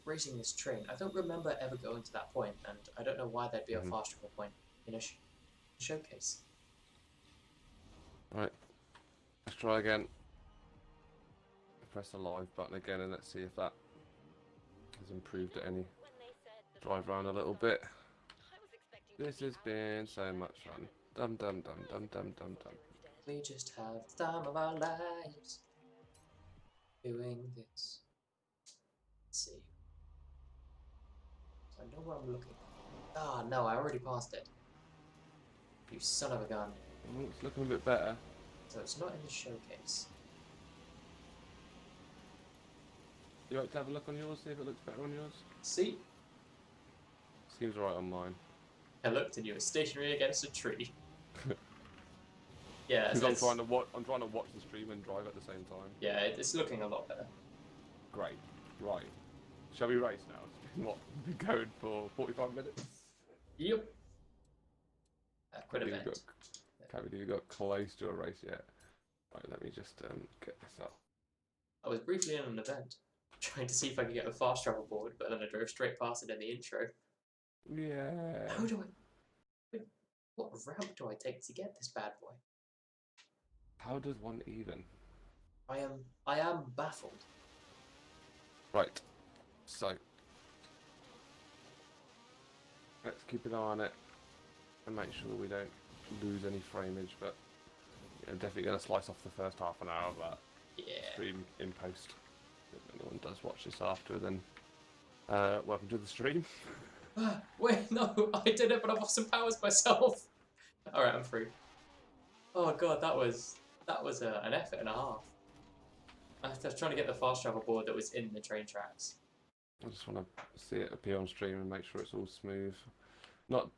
Speaker 2: Racing this train. I don't remember ever going to that point, and I don't know why there'd be a fast travel point in a showcase.
Speaker 1: Right. Let's try again. Press the live button again and let's see if that has improved it any. Drive around a little bit. This has been so much fun. Dum dum dum dum dum dum dum.
Speaker 2: We just have the time of our lives doing this. Let's see. So I know where I'm looking. Ah, no, I already passed it. You son of a gun.
Speaker 1: Oh, it's looking a bit better.
Speaker 2: So it's not in the showcase.
Speaker 1: You like to have a look on yours, see if it looks better on yours?
Speaker 2: See?
Speaker 1: Seems right on mine.
Speaker 2: I looked and you were stationary against a tree. Yeah,
Speaker 1: Because I'm trying to watch the stream and drive at the same time.
Speaker 2: Yeah, it's looking a lot better.
Speaker 1: Great. Right. Shall we race now? It's been what? We've been going for 45 minutes.
Speaker 2: Yep. Quit event.
Speaker 1: Can't believe we got close to a race yet. Right, let me just get this up.
Speaker 2: I was briefly in an event, trying to see if I could get a fast travel board, but then I drove straight past it in the intro.
Speaker 1: Yeah.
Speaker 2: How do I... What route do I take to get this bad boy?
Speaker 1: How does one even?
Speaker 2: I am baffled.
Speaker 1: Right. So let's keep an eye on it and make sure we don't lose any frameage, but I'm definitely going to slice off the first half an hour of that stream in post. If anyone does watch this after, then welcome to the stream.
Speaker 2: Wait, no, I did it, but I've lost some powers myself. Alright, I'm free. Oh god, that was an effort and a half. I was trying to get the fast travel board that was in the train tracks.
Speaker 1: I just want to see it appear on stream and make sure it's all smooth.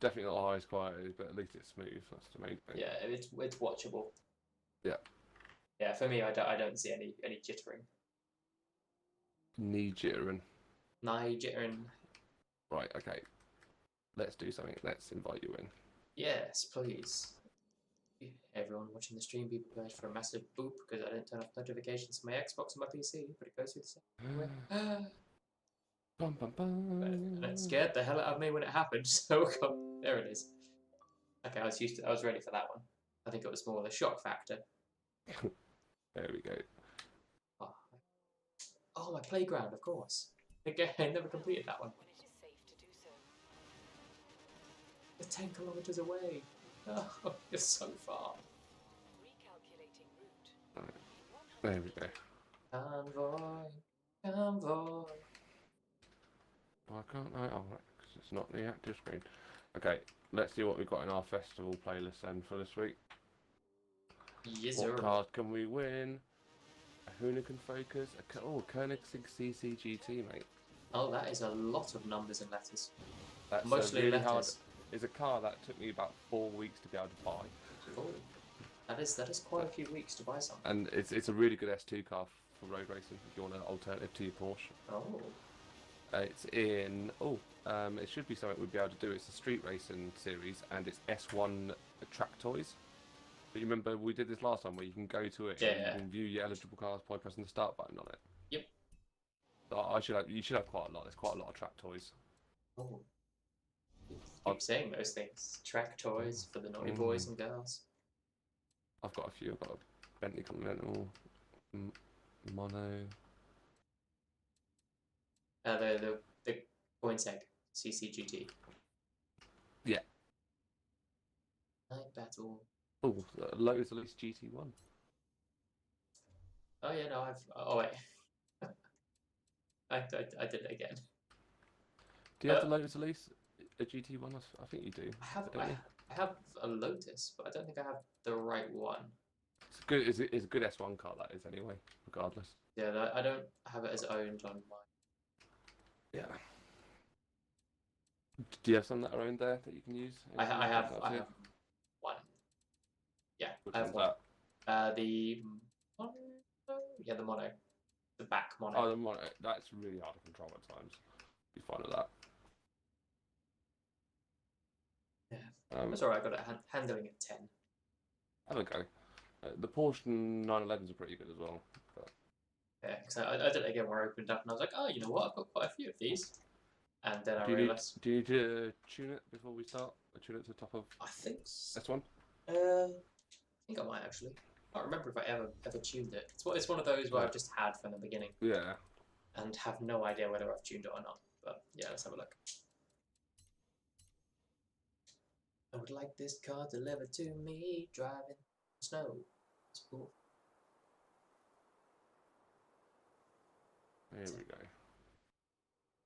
Speaker 1: Definitely not the highest quality, but at least it's smooth. That's the main thing.
Speaker 2: Yeah, it's watchable.
Speaker 1: Yeah.
Speaker 2: Yeah, for me, I don't see any jittering.
Speaker 1: Knee jittering.
Speaker 2: Knee jittering.
Speaker 1: Right. Okay. Let's do something. Let's invite you in.
Speaker 2: Yes, please. Everyone watching the stream, be prepared for a massive boop because I didn't turn off notifications to my Xbox and my PC, but it goes through the same.
Speaker 1: Bum, bum, bum.
Speaker 2: And it scared the hell out of me when it happened. So there it is. Okay, I was ready for that one. I think it was more the shock factor.
Speaker 1: There we go.
Speaker 2: Oh, my playground, of course. Again, I never completed that one. We're 10 kilometers away. Oh, you're so far.
Speaker 1: Right. There we go.
Speaker 2: Convoy.
Speaker 1: Why can't I? Oh, because it's not the active screen. Okay, let's see what we've got in our festival playlist then for this week.
Speaker 2: Yes,
Speaker 1: What
Speaker 2: sir.
Speaker 1: card can we win? A Hoonigan Focus? Koenigsegg CCGT, mate.
Speaker 2: Oh, that is a lot of numbers and letters.
Speaker 1: That's
Speaker 2: Mostly
Speaker 1: really
Speaker 2: letters.
Speaker 1: hard. It's a car that took me about 4 weeks to be able to buy.
Speaker 2: Cool. That is quite a few weeks to buy something.
Speaker 1: And it's a really good S2 car for road racing if you want an alternative to your Porsche.
Speaker 2: Oh.
Speaker 1: It's in. It should be something we'd be able to do. It's a street racing series, and it's S1 track toys. But you remember we did this last time where you can go to it and you can view your eligible cars by pressing the start button on it.
Speaker 2: Yep.
Speaker 1: So you should have quite a lot. There's quite a lot of track toys.
Speaker 2: Oh. Keep saying those things. Track toys for the naughty boys and girls.
Speaker 1: I've got a few. I've got a Bentley Continental, Mono.
Speaker 2: The KOENIGSEGG CCGT.
Speaker 1: Yeah.
Speaker 2: Night Battle.
Speaker 1: Oh, Lotus Elise GT1.
Speaker 2: Oh yeah, no, I've. Oh wait, I did it again.
Speaker 1: Do you have the Lotus Elise, a GT1? I think you do.
Speaker 2: I have
Speaker 1: don't you?
Speaker 2: I have a Lotus, but I don't think I have the right one.
Speaker 1: It's good. It's a good S1 car that is anyway. Regardless.
Speaker 2: Yeah, I don't have it as owned on mine.
Speaker 1: Yeah. Do you have some that are owned there that you can use?
Speaker 2: I have one. Yeah,
Speaker 1: Which
Speaker 2: I have
Speaker 1: one's
Speaker 2: one.
Speaker 1: that?
Speaker 2: The mono. Yeah, the mono. The back mono.
Speaker 1: Oh, the mono. That's really hard to control at times. Be fine with that.
Speaker 2: Yeah, that's alright. I got it handling at 10.
Speaker 1: Have a go. The Porsche 911s are pretty good as well. But...
Speaker 2: Yeah, because I did it again where I opened up and I was like, oh, you know what? I've got quite a few of these. And then I realised.
Speaker 1: Do you need to tune it before we start? Tune it to the top of
Speaker 2: I think so.
Speaker 1: S1?
Speaker 2: I think I might actually. I can't remember if I ever tuned it. It's one of those where I've just had from the beginning.
Speaker 1: Yeah.
Speaker 2: And have no idea whether I've tuned it or not. But yeah, let's have a look. I would like this car delivered to me, driving snow. It's cool.
Speaker 1: Here we go.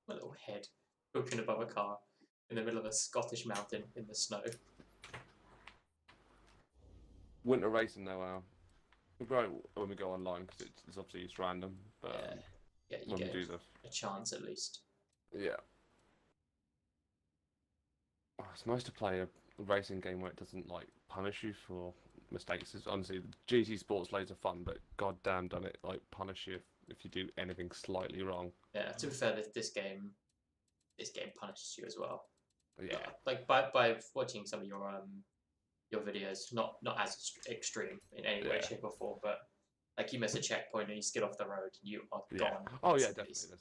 Speaker 2: My little head poking above a car in the middle of a Scottish mountain in the snow.
Speaker 1: Winter racing though, when we go online, because it's obviously it's random, but
Speaker 2: yeah, you
Speaker 1: when
Speaker 2: get
Speaker 1: we do
Speaker 2: a chance at least.
Speaker 1: Yeah. Oh, it's nice to play a racing game where it doesn't like punish you for mistakes. It's, honestly, GT Sport's loads of fun, but goddamn, done it like punish you if you do anything slightly wrong.
Speaker 2: Yeah, to be fair, this game punishes you as well.
Speaker 1: Yeah.
Speaker 2: Like by watching some of your videos, not as extreme in any way, shape or form, but like you miss a checkpoint and you skid off the road, you are gone.
Speaker 1: Oh yeah, definitely.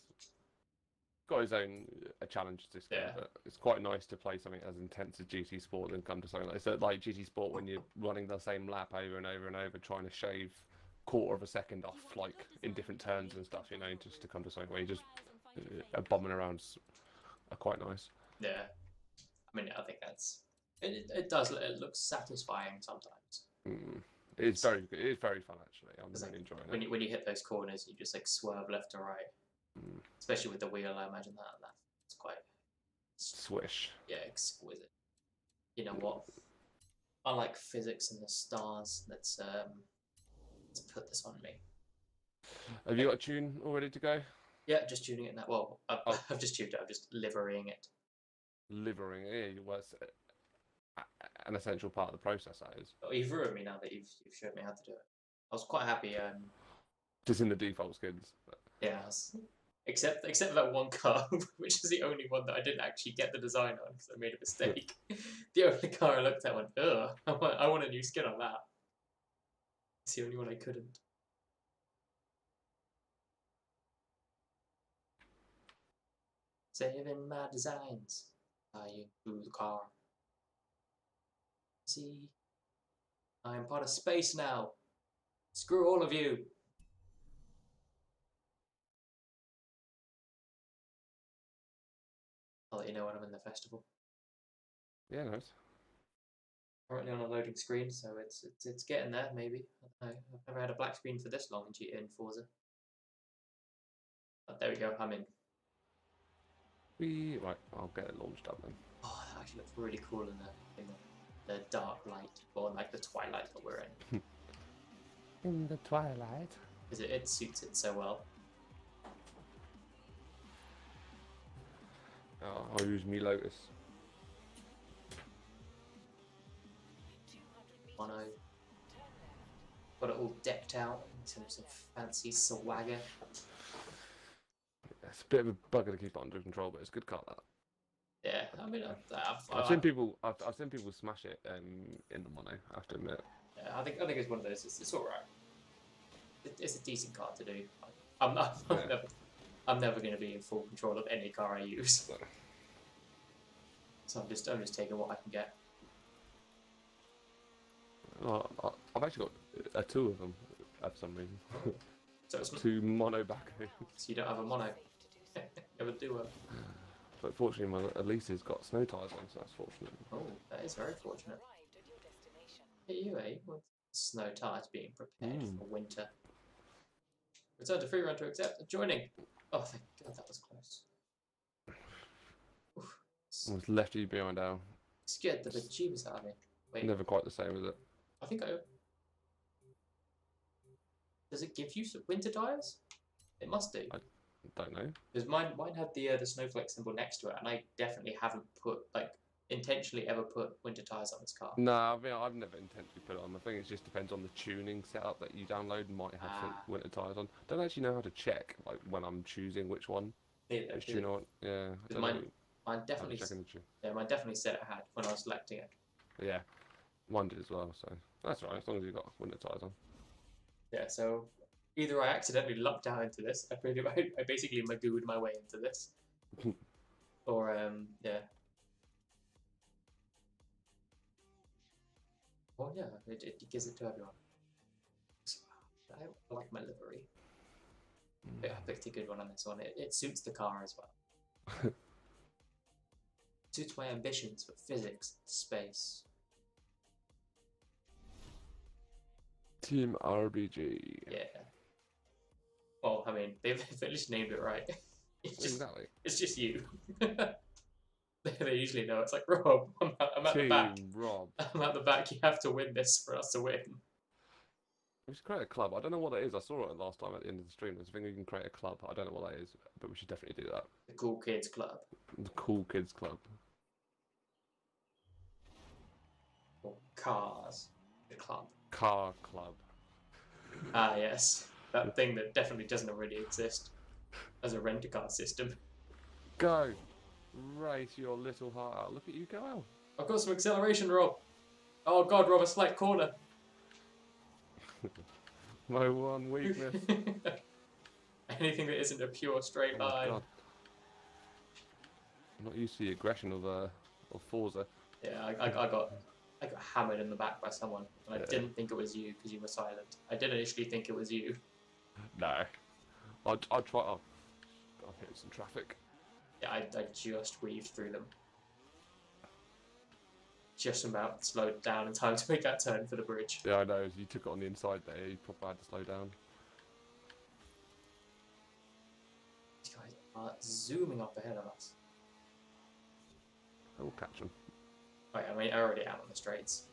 Speaker 1: Got his own challenges this game, but it's quite nice to play something as intense as GT Sport than come to something like so like GT Sport when you're running the same lap over and over and over, trying to shave quarter of a second off, like in different turns and stuff, you know, just to come to something where you just bombing around are quite nice.
Speaker 2: Yeah, I mean, I think that's it. Does it looks satisfying sometimes?
Speaker 1: It's very good. It's very fun actually. I'm really enjoying it.
Speaker 2: When you hit those corners, you just like swerve left to right. Especially with the wheel, I imagine that's quite
Speaker 1: swish.
Speaker 2: Yeah, exquisite. You know what? Unlike physics and the stars, let's put this on me.
Speaker 1: Have you got a tune all ready to go?
Speaker 2: Yeah, just tuning it now. Well, I've just tuned it. I'm just liverying it.
Speaker 1: Liverying it? Well, it's an essential part of the process, that is.
Speaker 2: Oh, you've ruined me now that you've showed me how to do it. I was quite happy.
Speaker 1: Just in the default skins. But...
Speaker 2: Yeah. Except for that one car, which is the only one that I didn't actually get the design on because I made a mistake. The only car I looked at went, ugh, I want a new skin on that. It's the only one I couldn't. Saving my designs. You through the car. See, I am part of space now. Screw all of you. I'll let you know when I'm in the festival.
Speaker 1: Yeah, nice.
Speaker 2: Currently on a loading screen, so it's getting there. Maybe I don't know. I've never had a black screen for this long in Forza. But there we go. I'm in.
Speaker 1: Right, I'll get it launched up then.
Speaker 2: Oh, that actually looks really cool in the dark light, or like the twilight that we're in.
Speaker 1: In the twilight.
Speaker 2: Because it suits it so well.
Speaker 1: Oh, I'll use me Lotus.
Speaker 2: Mono. Got it all decked out in terms of fancy swagger.
Speaker 1: It's a bit of a bugger to keep it under control, but it's a good car. That.
Speaker 2: Yeah, I mean,
Speaker 1: I've seen people. I've seen people smash it in the mono. I have to admit.
Speaker 2: Yeah, I think it's one of those. It's all right. It's a decent car to do. I'm never going to be in full control of any car I use. So I'm just taking what I can get.
Speaker 1: Well, I've actually got two of them for some reason.
Speaker 2: So it's
Speaker 1: two mono backhoes.
Speaker 2: So you don't have a mono. You have a duo.
Speaker 1: But fortunately, my Elise's got snow tyres on, so that's fortunate.
Speaker 2: Oh, that is very fortunate. Hey, you, eh? With snow tyres being prepared for winter. Return to free run to accept. Joining. Oh, thank God, that was close. Oof.
Speaker 1: Almost left you behind now.
Speaker 2: Scared the bejeebus out of me. Wait,
Speaker 1: Never quite the same, is it?
Speaker 2: I think I. Does it give you winter tires? It must do.
Speaker 1: I don't know.
Speaker 2: Because mine had the snowflake symbol next to it, and I definitely haven't put intentionally ever put winter tires on this car.
Speaker 1: No, I mean, I've never intentionally put it on. I think it just depends on the tuning setup that you download. Might have some winter tires on. Don't actually know how to check like when I'm choosing which one. Which tune I want. Yeah.
Speaker 2: Mine definitely. Yeah, mine definitely said it had when I was selecting it.
Speaker 1: Yeah, mine did as well. So that's all right, as long as you've got winter tires on.
Speaker 2: Yeah. So either I accidentally lucked out into this, I basically magooed my way into this, or yeah. Oh yeah, it gives it to everyone. I like my livery. I picked a good one on this one. It suits the car as well. Suits my ambitions for physics, space.
Speaker 1: Team RBG.
Speaker 2: Yeah. Well, I mean, they've at least named it right.
Speaker 1: Exactly.
Speaker 2: It's just you. They usually know. It's like, Rob, I'm at the back.
Speaker 1: Rob.
Speaker 2: I'm at the back. You have to win this for us to win.
Speaker 1: We should create a club. I don't know what that is. I saw it last time at the end of the stream. There's a thing we can create a club. I don't know what that is, but we should definitely do that.
Speaker 2: The Cool Kids Club.
Speaker 1: The Cool Kids Club.
Speaker 2: Or Cars. The club.
Speaker 1: Car Club.
Speaker 2: Ah, yes. That thing that definitely doesn't already exist as a rent-a-car system.
Speaker 1: Go! Race your little heart out. Look at you go out.
Speaker 2: I've got some acceleration, Rob. Oh, God, Rob, a slight corner.
Speaker 1: My one weakness.
Speaker 2: Anything that isn't a pure straight line.
Speaker 1: God. I'm not used to the aggression of Forza.
Speaker 2: Yeah, I got hammered in the back by someone, and I didn't think it was you because you were silent. I did initially think it was you.
Speaker 1: No. I'd try. I'll hit some traffic.
Speaker 2: Yeah, I just weaved through them. Just about slowed down in time to make that turn for the bridge.
Speaker 1: Yeah, I know. You took it on the inside there. You probably had to slow down.
Speaker 2: These guys are zooming up ahead of us.
Speaker 1: I will catch them.
Speaker 2: Right, I mean, I already am on the straights.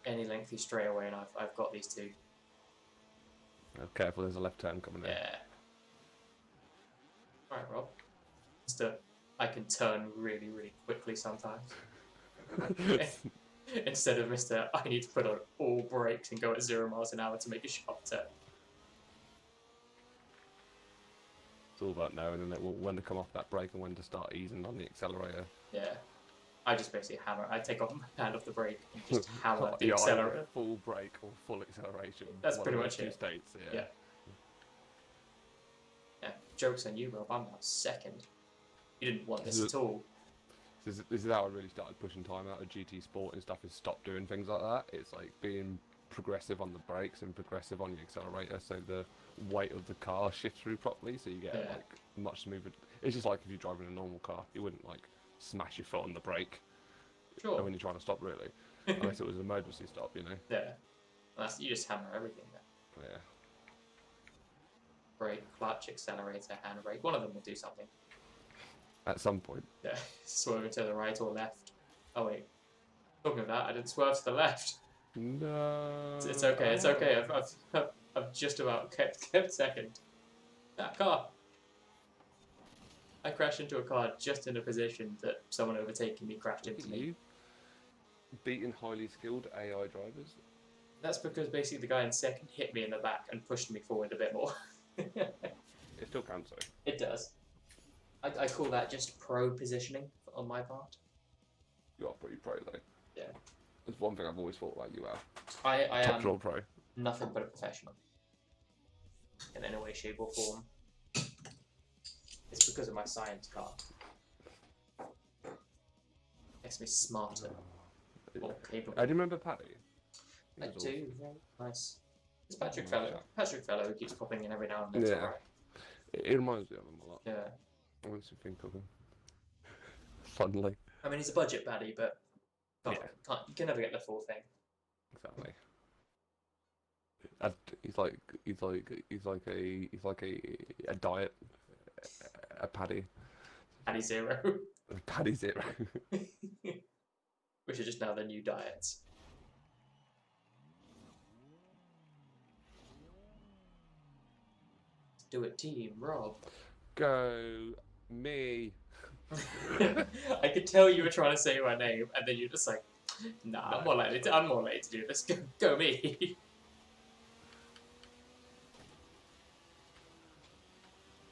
Speaker 2: Any lengthy straightaway, and I've got these two.
Speaker 1: Oh, careful, there's a left turn coming in.
Speaker 2: Yeah. Alright, Rob. I can turn really, really quickly sometimes. Instead of Mr. I need to put on all brakes and go at 0 miles an hour to make a sharp turn.
Speaker 1: It's all about knowing, isn't it, when to come off that brake and when to start easing on the accelerator.
Speaker 2: Yeah. I just basically hammer. I take off my hand off the brake and just hammer the accelerator.
Speaker 1: Full brake or full acceleration.
Speaker 2: That's pretty much it.
Speaker 1: States, yeah.
Speaker 2: Yeah. Joke's on you, Rob. I'm now second. You didn't want this at all.
Speaker 1: This is how I really started pushing time out of GT Sport and stuff, is stop doing things like that. It's like being progressive on the brakes and progressive on the accelerator, so the weight of the car shifts through properly, so you get like much smoother. It's just like if you're driving a normal car, you wouldn't like smash your foot on the brake when you're trying to stop, really, unless it was an emergency stop, you know.
Speaker 2: Yeah, you just hammer everything there.
Speaker 1: Yeah.
Speaker 2: Brake, clutch, accelerator, handbrake. One of them will do something.
Speaker 1: At some point.
Speaker 2: Yeah, swerving to the right or left. Oh wait, talking of that, I didn't swerve to the left.
Speaker 1: No.
Speaker 2: It's okay. It's okay. I've just about kept second. That car. I crashed into a car just in a position that someone overtaking me crashed into me.
Speaker 1: You beating highly skilled AI drivers?
Speaker 2: That's because basically the guy in second hit me in the back and pushed me forward a bit more.
Speaker 1: It still counts though.
Speaker 2: It does. I call that just pro positioning on my part.
Speaker 1: You are pretty pro though.
Speaker 2: Yeah.
Speaker 1: There's one thing I've always thought about you, Al.
Speaker 2: I
Speaker 1: Top
Speaker 2: am
Speaker 1: draw pro.
Speaker 2: nothing but a professional. In any way, shape or form. It's because of my science card. Makes me smarter. More capable.
Speaker 1: I do remember Paddy.
Speaker 2: I do, yeah. Nice. It's Patrick Fellow. Patrick Fellow who keeps popping in every now and then.
Speaker 1: Yeah. Right. It reminds me of him a lot.
Speaker 2: Yeah.
Speaker 1: I want to think of him. Funnily.
Speaker 2: I mean, he's a budget baddie, but you can never get the full thing.
Speaker 1: Exactly. He's like a diet, a paddy,
Speaker 2: Paddy Zero.
Speaker 1: a paddy zero.
Speaker 2: Which are just now the new diets. Let's do it, team, Rob.
Speaker 1: Go me.
Speaker 2: I could tell you were trying to say my name, and then you're just like, nah,
Speaker 1: No.
Speaker 2: I'm more likely to do this. Go me.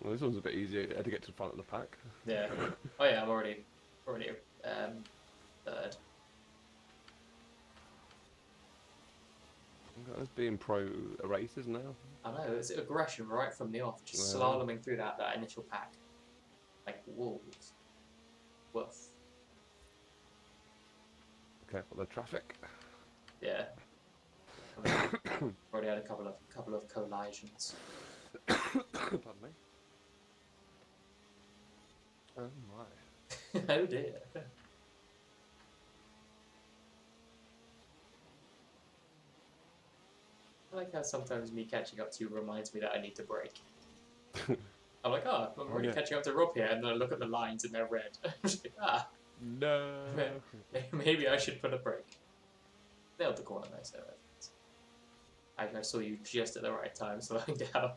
Speaker 1: Well, this one's a bit easier to get to the front of the pack.
Speaker 2: Yeah. Oh yeah, I'm already third.
Speaker 1: Us being pro racers now.
Speaker 2: I know, it's aggression right from the off, just
Speaker 1: Yeah.
Speaker 2: slaloming through that initial pack. Like wolves. Woof.
Speaker 1: Careful the traffic.
Speaker 2: Yeah. I mean, already had a couple of collisions.
Speaker 1: Pardon me. Oh my.
Speaker 2: Oh dear. I like how sometimes me catching up to you reminds me that I need to brake. I'm like, oh, I'm already catching up to Rob here, and then I look at the lines and they're red. I'm just like, ah,
Speaker 1: No.
Speaker 2: maybe I should put a brake. Nailed the corner nice there. I saw you just at the right time, slowing down.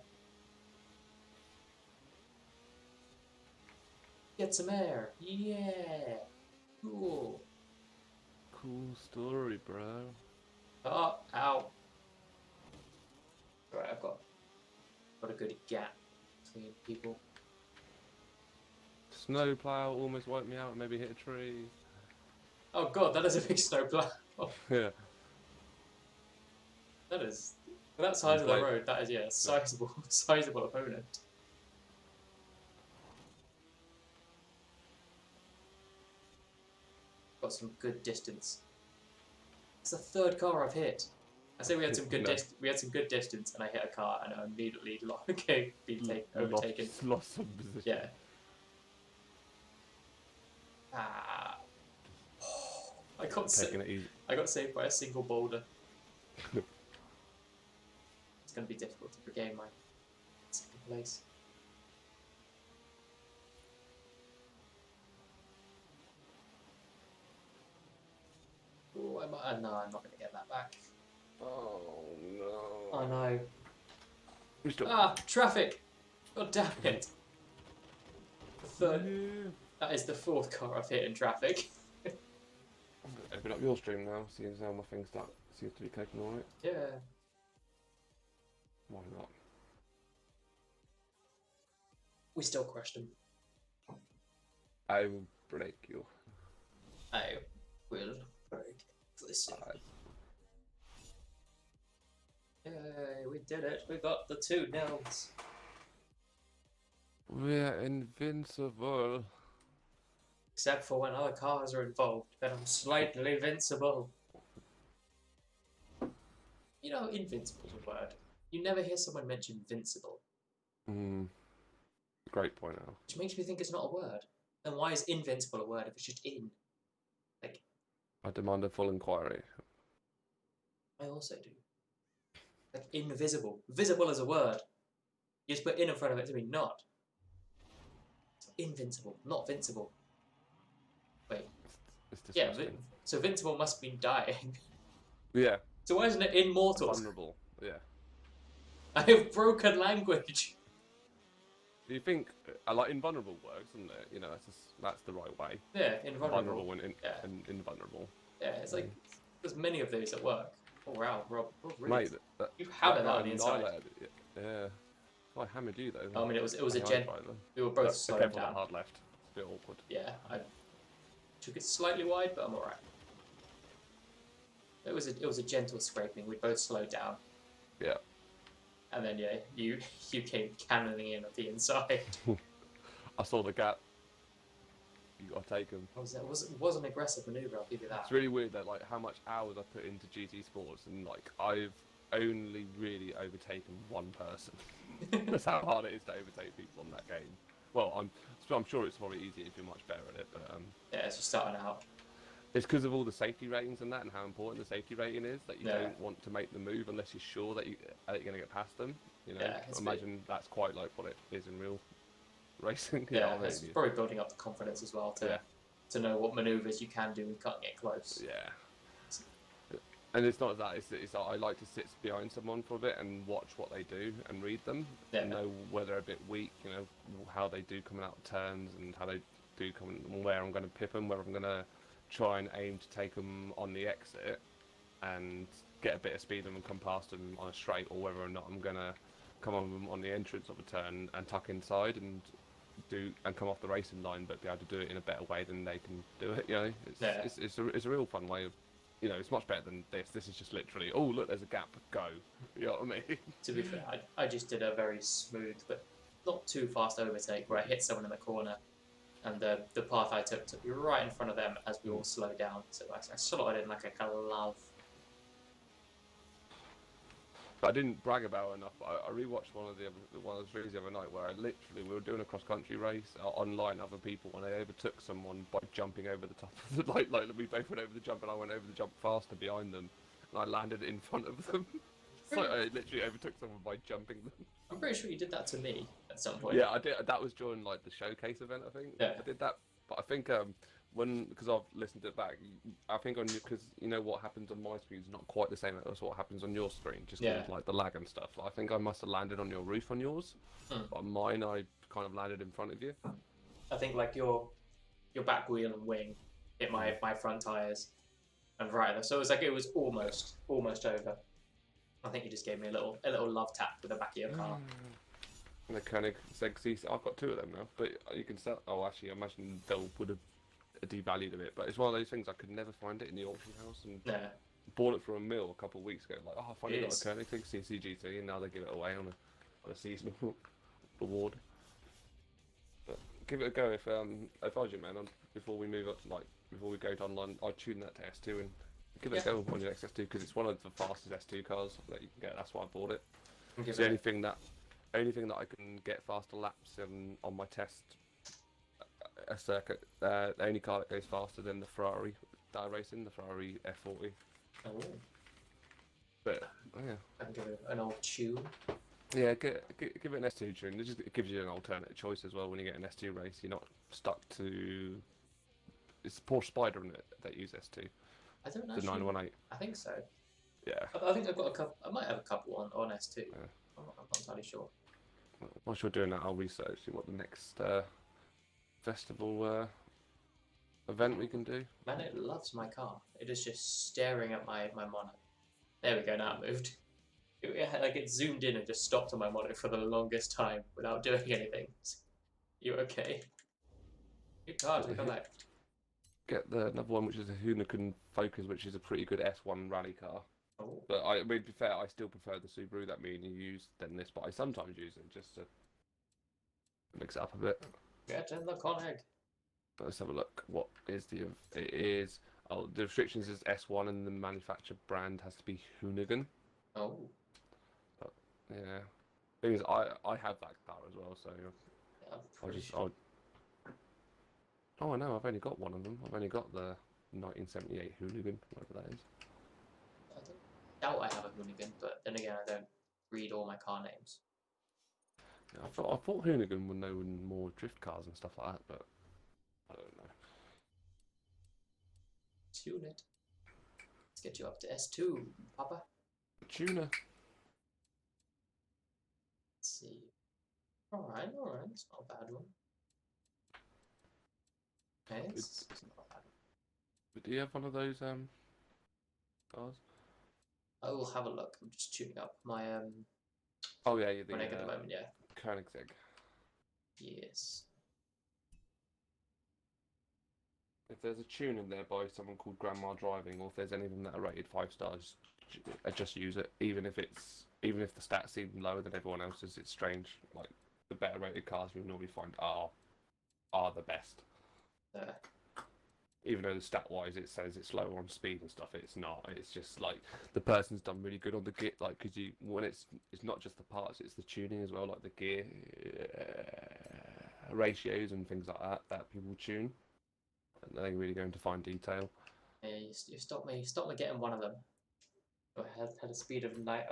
Speaker 2: Get some air. Yeah. Cool.
Speaker 1: Cool story, bro.
Speaker 2: Oh, ow. Right, I've got a good gap between people.
Speaker 1: Snowplow almost wiped me out. Maybe hit a tree.
Speaker 2: Oh god, that is a big snowplow.
Speaker 1: Yeah.
Speaker 2: That is, for that size of the
Speaker 1: Like-
Speaker 2: road, that is, yeah, sizable opponent. Got some good distance. It's the third car I've hit. I say we had some good good distance, and I hit a overtaken.
Speaker 1: Lost some position.
Speaker 2: Yeah. Ah. I got
Speaker 1: Taking it easy.
Speaker 2: I got saved by a single boulder. It's going to be difficult to regain my second place. Ooh, no, I'm not going to get that back.
Speaker 1: Oh no.
Speaker 2: Oh no.
Speaker 1: We still-
Speaker 2: Ah, traffic! God damn it. The third.
Speaker 1: Yeah.
Speaker 2: That is the fourth car I've hit in traffic.
Speaker 1: I'm gonna open up your stream now, see as how my thing seems to be clicking alright.
Speaker 2: Yeah.
Speaker 1: Why not?
Speaker 2: We still crushed him.
Speaker 1: I will break you.
Speaker 2: I will break this. Yay, we did it. We got the 2 nils.
Speaker 1: We're invincible.
Speaker 2: Except for when other cars are involved, then I'm slightly invincible. You know, invincible's a word. You never hear someone mention invincible.
Speaker 1: Great point, Al.
Speaker 2: Which makes me think it's not a word. Then why is invincible a word if it's just in? Like,
Speaker 1: I demand a full inquiry.
Speaker 2: I also do. Like, invisible. Visible is a word. You just put in front of it to mean not. So invincible, not vincible. Wait.
Speaker 1: It's
Speaker 2: Yeah,
Speaker 1: disgusting.
Speaker 2: so vincible must mean dying.
Speaker 1: Yeah.
Speaker 2: So why isn't it immortal?
Speaker 1: Vulnerable. Yeah.
Speaker 2: I have broken language.
Speaker 1: Do you think like invulnerable works, isn't it? You know, that's the right way.
Speaker 2: Yeah, invulnerable.
Speaker 1: Vulnerable and,
Speaker 2: Yeah.
Speaker 1: and invulnerable.
Speaker 2: Yeah, it's like there's many of those at work. Oh wow, Rob really,
Speaker 1: Mate,
Speaker 2: you hammered that on the inside.
Speaker 1: Yeah. I hammered you though.
Speaker 2: I mean, it was a
Speaker 1: Hard
Speaker 2: gent.
Speaker 1: driver.
Speaker 2: We were both
Speaker 1: Look,
Speaker 2: slowing
Speaker 1: careful that
Speaker 2: down.
Speaker 1: hard left. It's a bit awkward.
Speaker 2: Yeah, I took it slightly wide, but I'm alright. It was a gentle scraping. We both slowed down.
Speaker 1: Yeah.
Speaker 2: And then yeah, you came cannoning in at the inside.
Speaker 1: I saw the gap. You got taken.
Speaker 2: It was an aggressive maneuver. I'll give you that.
Speaker 1: It's really weird that like how much hours I put into GT Sports and like I've only really overtaken one person. That's how hard it is to overtake people on that game. Well, I'm sure it's probably easier if you're much better at it, but
Speaker 2: Yeah, it's just starting out.
Speaker 1: It's because of all the safety ratings and that, and how important the safety rating is, that you
Speaker 2: Yeah.
Speaker 1: don't want to make the move unless you're sure that you're going to get past them. You know,
Speaker 2: Yeah, it's
Speaker 1: I imagine that's quite like what it is in real racing. You know
Speaker 2: Yeah,
Speaker 1: what I mean?
Speaker 2: it's probably building up the confidence as well to know what maneuvers you can do and can't get close.
Speaker 1: Yeah. And it's not that, it's I like to sit behind someone for a bit and watch what they do and read them, and know where they're a bit weak, you know, how they do coming out of turns and how they do come, where I'm going to pip them, where I'm going to try and aim to take them on the exit and get a bit of speed and come past them on a straight, or whether or not I'm going to come on them on the entrance of a turn and tuck inside and come off the racing line, but be able to do it in a better way than they can do it. You know, it's a real fun way of, you know, it's much better than this. This is just literally, oh look, there's a gap, go. You know what I mean?
Speaker 2: To be fair, I just did a very smooth but not too fast overtake where I hit someone in the corner, and the path I took me right in front of them as we all slowed down. So I slotted in like a glove.
Speaker 1: But I didn't brag about it enough. I rewatched one of the videos the other night where we were doing a cross country race online, other people, and I overtook someone by jumping over the top of the like we both went over the jump, and I went over the jump faster behind them, and I landed in front of them. So I literally overtook someone by jumping them.
Speaker 2: I'm pretty sure you did that to me at some point.
Speaker 1: Yeah, I did. That was during like the showcase event, I think.
Speaker 2: Yeah.
Speaker 1: I did that, but I think because I've listened to it back, I think because you know what happens on my screen is not quite the same as what happens on your screen, just with like the lag and stuff. I think I must have landed on your roof on yours, but on mine I kind of landed in front of you.
Speaker 2: I think like your back wheel and wing hit my front tires and right there, so it was almost over. I think you just gave me a little love tap with the back of your car.
Speaker 1: And the KOENIGSEGG CC, I've got 2 of them now, but you can sell. Oh, actually, I imagine they would have devalued a bit, but it's one of those things I could never find it in the auction house, and bought it from a mill a couple of weeks ago. Like, oh, I finally got a KOENIGSEGG CCGT, and now they give it away on a seasonal reward. But give it a go if I was you, man. Before we move up, before we go to online, I'd tune that to S2 and give it a go on your next S2, because it's one of the fastest S2 cars that you can get. That's why I bought it. It's the only thing that I can get faster laps on my test circuit. The only car that goes faster than the Ferrari that I race in, the Ferrari F40.
Speaker 2: Oh.
Speaker 1: But yeah,
Speaker 2: I can give it an old tune.
Speaker 1: Yeah, give it an S2 tune. It gives you an alternate choice as well when you get an S2 race. You're not stuck to. It's Porsche Spider, isn't it, that use S2?
Speaker 2: I don't know.
Speaker 1: The 918.
Speaker 2: I think so.
Speaker 1: Yeah.
Speaker 2: I think I've got a couple. I might have a couple on S2.
Speaker 1: Yeah.
Speaker 2: I'm not entirely sure.
Speaker 1: Whilst you're doing that, I'll research, see what the next festival event we can do.
Speaker 2: Man, it loves my car. It is just staring at my monitor. There we go. Now it moved. It zoomed in and just stopped on my monitor for the longest time without doing anything. You okay? Good car, take a left.
Speaker 1: Get another one, which is a Hunican Focus, which is a pretty good S1 rally car.
Speaker 2: Oh.
Speaker 1: But I mean, to be fair, I still prefer the Subaru that me and you use than this, but I sometimes use it just to mix it up a bit.
Speaker 2: Get in the Koenig.
Speaker 1: But let's have a look. What is the restrictions is S1 and the manufacturer brand has to be Hoonigan.
Speaker 2: Oh.
Speaker 1: But, yeah. Thing is, I have that car as well, so
Speaker 2: Yeah,
Speaker 1: Oh, I know. I've only got one of them. I've only got the 1978 Hoonigan, whatever that is.
Speaker 2: I doubt I have a Hoonigan, but then again, I don't read all my car names.
Speaker 1: Yeah, I thought Hoonigan would know more drift cars and stuff like that, but I don't know.
Speaker 2: Tune it. Let's get you up to S2, Papa.
Speaker 1: Tuner.
Speaker 2: Let's see. Alright, it's not a bad one. Okay, it's not bad.
Speaker 1: But do you have one of those cars?
Speaker 2: I will have a look. I'm just tuning up my
Speaker 1: Oh yeah, the
Speaker 2: Koenig at the moment, yeah.
Speaker 1: KOENIGSEGG.
Speaker 2: Yes.
Speaker 1: If there's a tune in there by someone called Grandma Driving, or if there's any of them that are rated 5 stars, just use it. Even if the stats seem lower than everyone else's, it's strange. Like the better rated cars we normally find are the best. Even though the stat-wise it says it's lower on speed and stuff, it's not. It's just like the person's done really good on the gear. Like, because when it's not just the parts, it's the tuning as well, like the gear ratios and things like that people tune, and they really go into fine detail.
Speaker 2: Yeah, you stopped me. Stop me getting one of them. I had a speed of 9.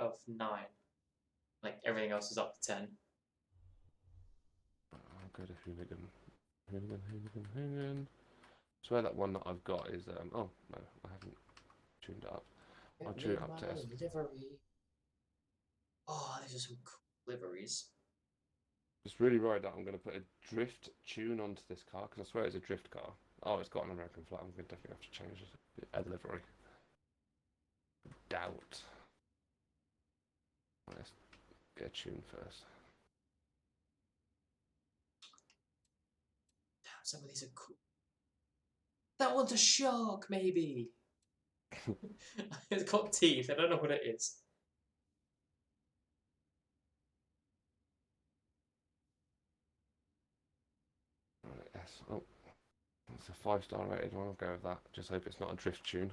Speaker 2: Like everything else is up to 10.
Speaker 1: I'll go to Hoonigan. Hoonigan. I swear that one that I've got is oh no, I haven't tuned it up. I'll tune it up to S.
Speaker 2: Livery. Oh, these are some cool liveries.
Speaker 1: Just really worried that I'm going to put a drift tune onto this car because I swear it's a drift car. Oh, it's got an American flag. I'm going to definitely have to change the livery. Doubt. Let's get a tune first.
Speaker 2: Damn, some of these are cool. That one's a shark, maybe. It's got teeth. I don't know what it is.
Speaker 1: Right, yes. Oh, it's a 5-star rated one. I'll go with that. Just hope it's not a drift tune.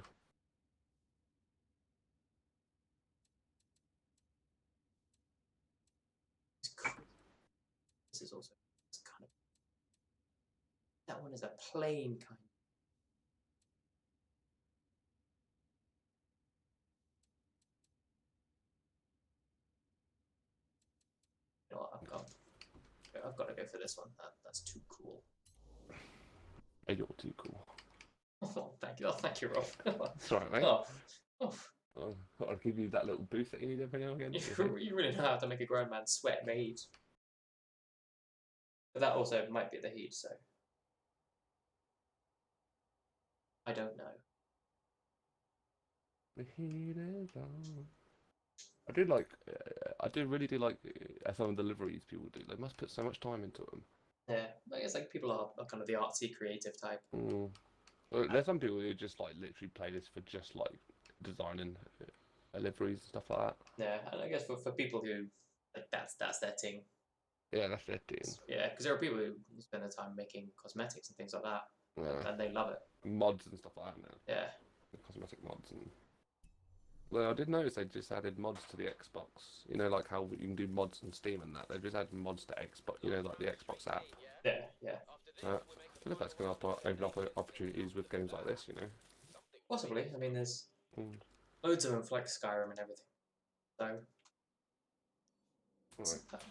Speaker 2: It's cool. This is also it's kind of. That one is a plain kind. You know what? I've got to go for this one. That's too cool.
Speaker 1: Hey, you're too cool.
Speaker 2: Oh, thank you. Oh, thank you, Rob.
Speaker 1: That's right, mate.
Speaker 2: Oh.
Speaker 1: I'll give you that little boost that you need every now and again.
Speaker 2: You really know how to make a grown man sweat in the heat. But that also might be the heat, so. I don't know.
Speaker 1: The heat is on. I really do like some of the liveries people do. They must put so much time into them.
Speaker 2: Yeah, I guess like people are kind of the artsy, creative type.
Speaker 1: Well, there's some people who just like literally play this for just like designing liveries and stuff like that.
Speaker 2: Yeah, and I guess for people who like that's their thing.
Speaker 1: Yeah, that's their thing.
Speaker 2: Yeah, because there are people who spend their time making cosmetics and things like that, and they love it.
Speaker 1: Mods and stuff like that now.
Speaker 2: Yeah.
Speaker 1: The cosmetic mods and. Well, I did notice they just added mods to the Xbox. You know, like how you can do mods on Steam and that. They've just added mods to Xbox. You know, like the Xbox app.
Speaker 2: Yeah, yeah.
Speaker 1: I feel like that's going to open up opportunities with games like this. You know.
Speaker 2: Possibly. I mean, there's loads of them for like Skyrim and everything. So.
Speaker 1: Right.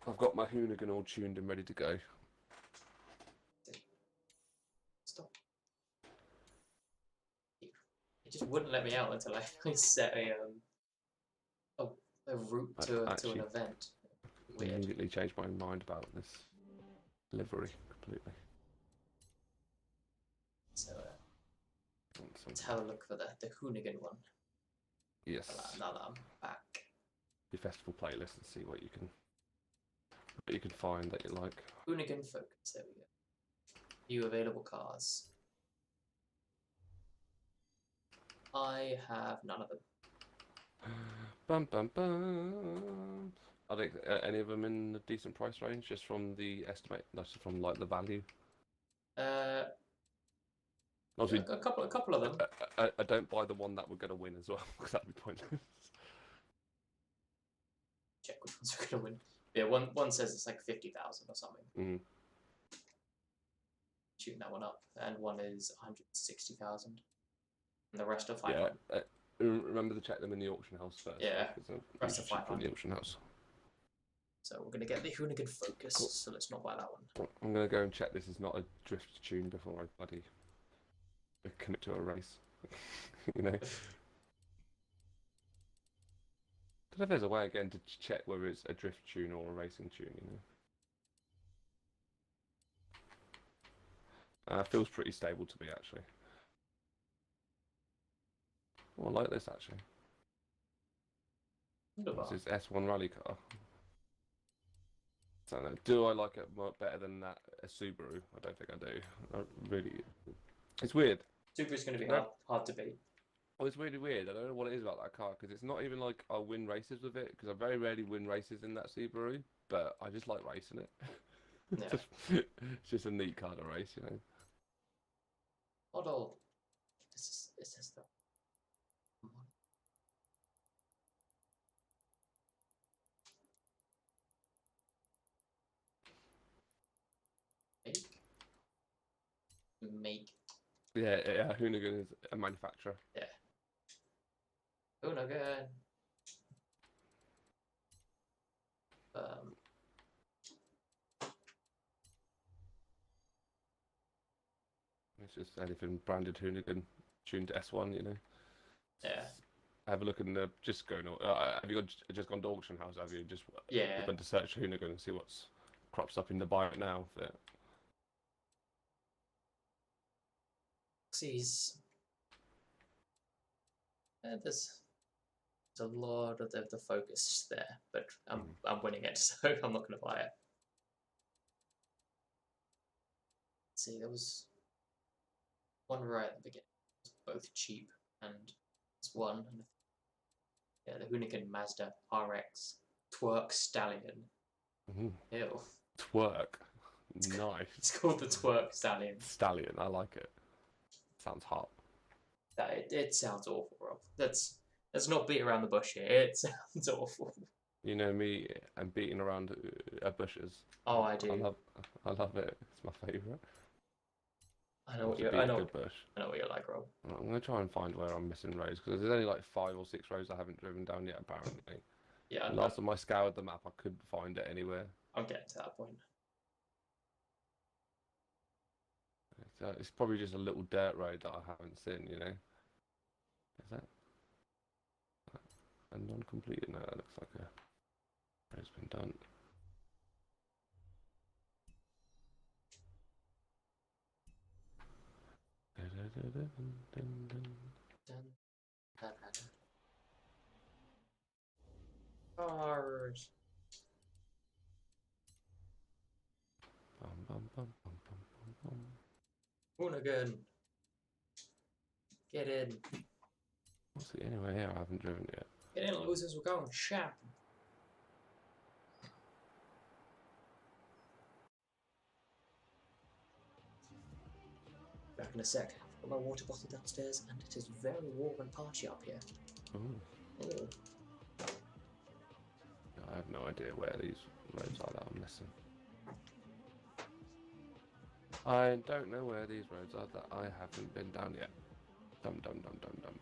Speaker 1: I've got my Hoonigan all tuned and ready to go.
Speaker 2: Stop. It just wouldn't let me out until I set a route to an event. Weird.
Speaker 1: I immediately changed my mind about this livery completely.
Speaker 2: So let's have a look for the Hoonigan one.
Speaker 1: Yes.
Speaker 2: Now that I'm back.
Speaker 1: Your festival playlist and see what you can find that you like.
Speaker 2: Hoonigan Focus. There we go. New available cars. I have none of them.
Speaker 1: Bum bum bum. Are they any of them in a decent price range, just from the estimate, not just from like the value? Obviously,
Speaker 2: a couple of them.
Speaker 1: I don't buy the one that we're going to win as well, because that'd be pointless.
Speaker 2: Check which ones are going to win. Yeah, one says it's like 50,000 or something. Shooting that one up, and one is 160,000, and the rest are 500.
Speaker 1: Yeah, remember to check them in the auction house first.
Speaker 2: Yeah, rest are 500
Speaker 1: in the auction house.
Speaker 2: So we're going to get the Hoonigan Focus, so let's not buy that one.
Speaker 1: I'm going to go and check this is not a drift tune before I bloody commit to a race. You know? I don't know if there's a way again to check whether it's a drift tune or a racing tune, you know? Feels pretty stable to me, actually. Oh, I like this, actually. This is S1 rally car. I don't know. Do I like it better than that a Subaru? I don't think I do. Really, it's weird.
Speaker 2: Subaru's going to be hard to beat.
Speaker 1: Oh, it's really weird. I don't know what it is about that car, because it's not even like I'll win races with it, because I very rarely win races in that Subaru, but I just like racing it.
Speaker 2: Yeah.
Speaker 1: It's just a neat car to race, you know.
Speaker 2: Model. This is the. Make.
Speaker 1: Yeah, Hoonigan is a manufacturer.
Speaker 2: Yeah. Hoonigan.
Speaker 1: It's just anything branded Hoonigan tuned to S1, you know.
Speaker 2: Yeah.
Speaker 1: Have a look in the just going. Have you just gone to auction house? Have you just
Speaker 2: Yeah.
Speaker 1: went to search Hoonigan and see what's crops up in the bio now?
Speaker 2: There's a lot of the focus there, but I'm winning it, so I'm not going to buy it. Let's see, there was one right at the beginning. It was both cheap and it's one. And yeah, the Hoonigan Mazda RX Twerk Stallion. Ew.
Speaker 1: Twerk. Nice.
Speaker 2: It's called the Twerk Stallion.
Speaker 1: Stallion, I like it. Sounds hot.
Speaker 2: It sounds awful, Rob. Let's not beat around the bush here. It sounds awful.
Speaker 1: You know me and beating around bushes.
Speaker 2: Oh, I do.
Speaker 1: I love it. It's my favourite.
Speaker 2: I know what you're like, Rob.
Speaker 1: I'm gonna try and find where I'm missing roads because there's only like 5 or 6 roads I haven't driven down yet. Apparently.
Speaker 2: Yeah.
Speaker 1: Last time I scoured the map, I couldn't find it anywhere.
Speaker 2: I'm getting to that point.
Speaker 1: It's probably just a little dirt road that I haven't seen, you know. Is that a non-completed? No, that looks like a road's been done.
Speaker 2: Cars. Hoonigan. Get in.
Speaker 1: What's the anywhere here I haven't driven yet?
Speaker 2: Get in, losers. We're going shap. Back in a sec. I've got my water bottle downstairs, and it is very warm and parchy up here.
Speaker 1: Ooh.
Speaker 2: Ooh.
Speaker 1: I have no idea where these roads are that I'm missing. I don't know where these roads are that I haven't been down yet. Dum dum dum dum dum.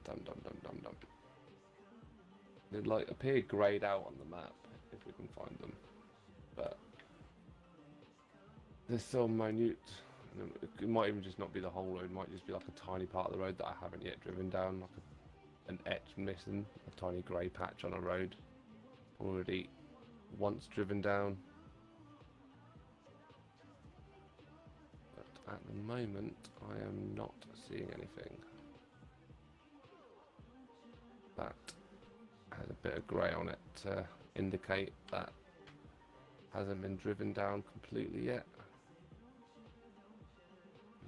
Speaker 1: Dum dum dum dum dum. They'd like appear greyed out on the map if we can find them, but they're so minute. It might even just not be the whole road. It might just be like a tiny part of the road that I haven't yet driven down, like an etch missing, a tiny grey patch on a road already once driven down. But at the moment, I am not seeing anything that has a bit of grey on it to indicate that hasn't been driven down completely yet.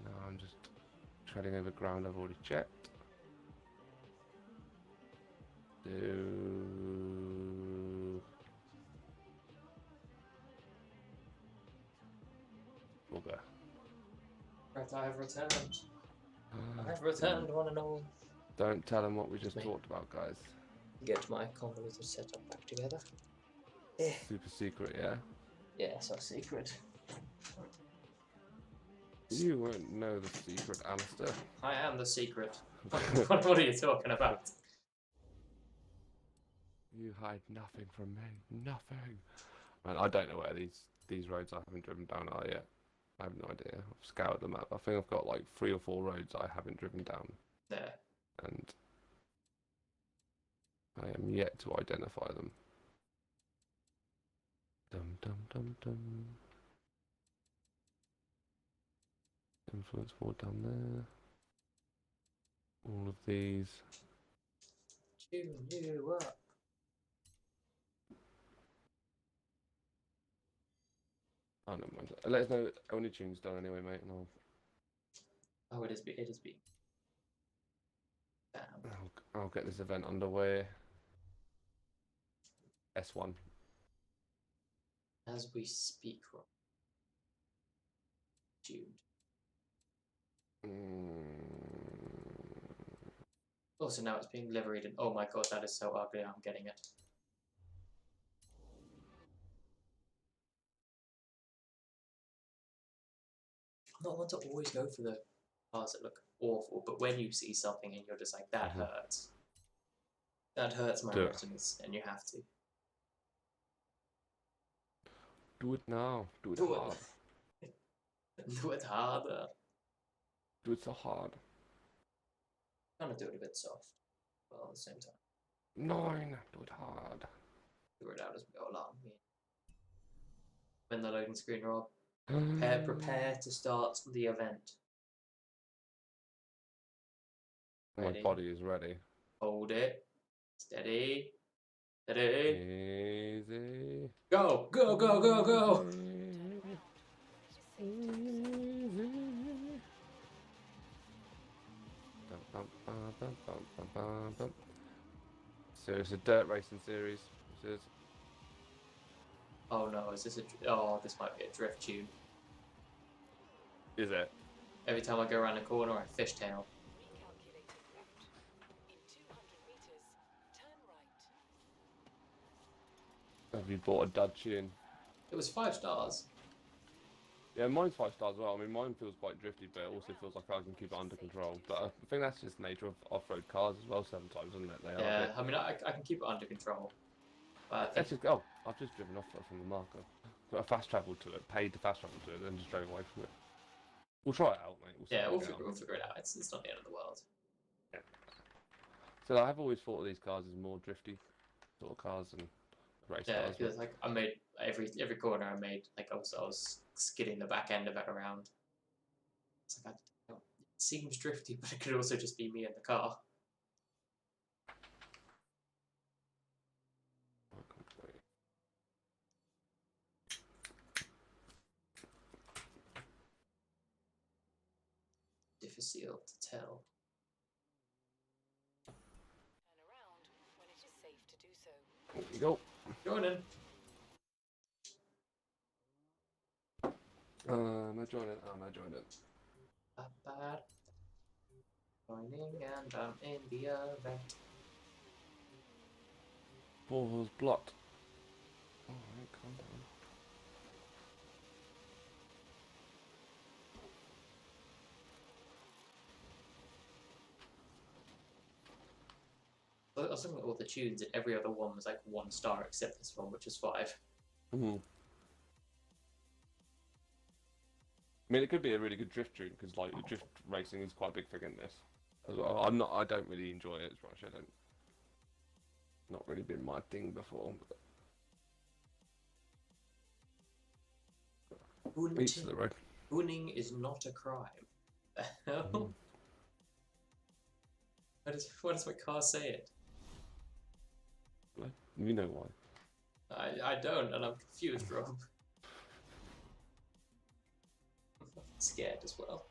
Speaker 1: No, I'm just treading over ground I've already checked. Bugger.
Speaker 2: Right, I have returned. I have returned, one and all.
Speaker 1: Don't tell them what we just talked about, guys.
Speaker 2: Get my convoluted setup back together. Yeah.
Speaker 1: Super secret, yeah?
Speaker 2: Yeah, so secret.
Speaker 1: You won't know the secret, Alistair.
Speaker 2: I am the secret. What are you talking about?
Speaker 1: You hide nothing from me. Nothing. Man, I don't know where these roads I haven't driven down are yet. I have no idea. I've scoured the map. I think I've got like 3 or 4 roads I haven't driven down.
Speaker 2: There.
Speaker 1: And I am yet to identify them. Dum dum dum dum. Influence 4 down there. All of these.
Speaker 2: Tune you up.
Speaker 1: Oh, never mind. Let us know only tune's done anyway, mate, and
Speaker 2: Oh, it is being.
Speaker 1: I'll get this event underway. S1.
Speaker 2: As we speak, Rob. Tuned. Also, now it's being liveried, and oh my god, that is so ugly. I'm getting it. I'm not one to always go for the cars that look awful, but when you see something and you're just like, that hurts. That hurts my
Speaker 1: Do it.
Speaker 2: retinas, and you have to.
Speaker 1: Do it now. Do it
Speaker 2: Do
Speaker 1: hard.
Speaker 2: it. Do it harder.
Speaker 1: Do it so hard.
Speaker 2: Kind of do it a bit soft, but at the same time.
Speaker 1: 9. Do it hard.
Speaker 2: Figure it out as we go along. Yeah. When the loading screen, Rob. Prepare to start the event.
Speaker 1: My
Speaker 2: Ready.
Speaker 1: body is ready.
Speaker 2: Hold it. Steady. Steady.
Speaker 1: Easy.
Speaker 2: Go! Go, go, go, go!
Speaker 1: So it's a dirt racing series. This is.
Speaker 2: Oh no, is this a... Oh, this might be a drift tune.
Speaker 1: Is it?
Speaker 2: Every time I go around the corner, I fishtail.
Speaker 3: Recalculated route. In 200 meters, turn right.
Speaker 1: Have you bought a dud tune?
Speaker 2: It was 5 stars.
Speaker 1: Yeah, mine's 5 stars as well. I mean, mine feels quite drifty, but it also feels like I can keep it under control. But I think that's just the nature of off-road cars as well sometimes, isn't it? They are a
Speaker 2: Yeah,
Speaker 1: bit...
Speaker 2: I mean, I can keep it under control. But I think...
Speaker 1: Let's just go. I've just driven off from the marker. I fast travelled to it, paid to fast travel to it, then just drove away from it. We'll try it out, mate.
Speaker 2: Yeah,
Speaker 1: see
Speaker 2: we'll
Speaker 1: how we get on.
Speaker 2: figure it out. It's not the end of the world.
Speaker 1: Yeah. So I've always thought of these cars as more drifty sort of cars and race
Speaker 2: Yeah,
Speaker 1: cars.
Speaker 2: because like I made every corner I made, like I was skidding the back end of it around. It's like it seems drifty, but it could also just be me in the car. Difficult to tell.
Speaker 3: Turn around when it is safe to do so.
Speaker 1: There you go.
Speaker 2: Joining.
Speaker 1: Am I joining? Am I joining?
Speaker 2: Not bad. Joining and I'm in the event.
Speaker 1: Balls blocked. Alright, calm down.
Speaker 2: I was looking at all the tunes, and every other one was like 1 star except this one, which is 5.
Speaker 1: Mm-hmm. I mean, it could be a really good drift tune because, like, drift racing is quite a big thing in this as well. I don't really enjoy it as much. Not really been my thing before. But each to the road.
Speaker 2: Booning is not a crime. The hell? Why does my car say it?
Speaker 1: You know why.
Speaker 2: I don't, and I'm confused, Rob. I'm scared as well.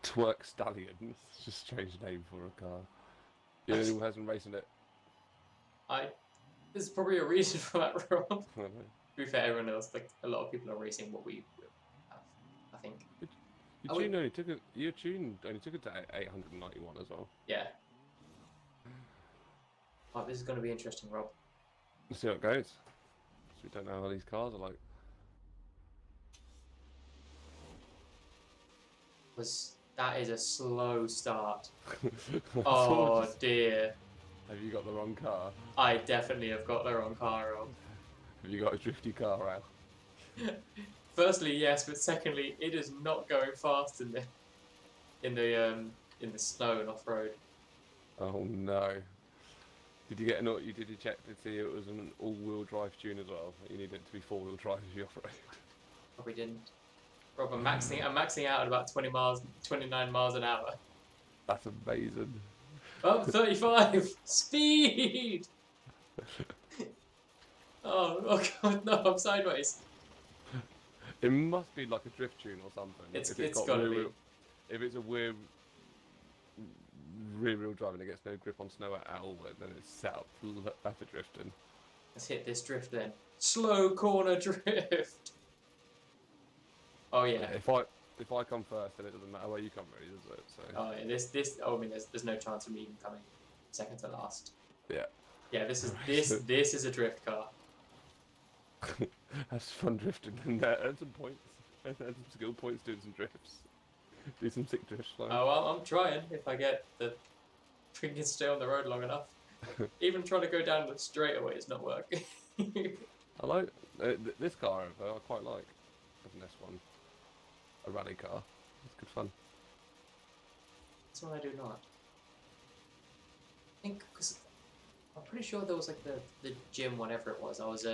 Speaker 1: Twerk Stallion. It's just a strange name for a car. The only one who hasn't racing it.
Speaker 2: There's probably a reason for that, Rob.
Speaker 1: I don't know.
Speaker 2: To be fair, everyone else, like a lot of people are racing what we have, I think.
Speaker 1: Your tune only took it. Your tune only took it to 891 as well.
Speaker 2: Yeah. Oh, this is going to be interesting, Rob.
Speaker 1: Let's see how it goes. So we don't know how these cars are like.
Speaker 2: That is a slow start. Oh dear.
Speaker 1: Have you got the wrong car?
Speaker 2: I definitely have got the wrong car, Rob.
Speaker 1: Have you got a drifty car out?
Speaker 2: Firstly, yes, but secondly, it is not going fast in the snow and off road.
Speaker 1: Oh no! Did you get did you check to see it was an all-wheel drive tune as well? You need it to be 4-wheel drive if you off-road.
Speaker 2: Probably didn't. Rob, I'm maxing out at about 29 miles an hour.
Speaker 1: That's amazing.
Speaker 2: Oh, 35! Speed! Oh god, no, I'm sideways.
Speaker 1: It must be like a drift tune or something.
Speaker 2: It's
Speaker 1: got
Speaker 2: gotta be.
Speaker 1: If it's a rear wheel drive and it gets no grip on snow at all, then it's set up for drifting.
Speaker 2: Let's hit this drift then. Slow corner drift! Oh yeah.
Speaker 1: If I come first, then it doesn't matter where you come, really, does it? So.
Speaker 2: Oh yeah, I mean, there's no chance of me even coming second to last.
Speaker 1: Yeah.
Speaker 2: Yeah, this is a drift car.
Speaker 1: That's fun drifting, and earn some points, and some skill points doing some drifts. Do some sick drift slow.
Speaker 2: Oh, well, I'm trying. If I get the thing can stay on the road long enough. Even trying to go down the straightaway is not working.
Speaker 1: I like this car. Though I quite like this one. A rally car. It's good fun.
Speaker 2: That's what I do not. I think because I'm pretty sure there was like the gym, whatever it was. I was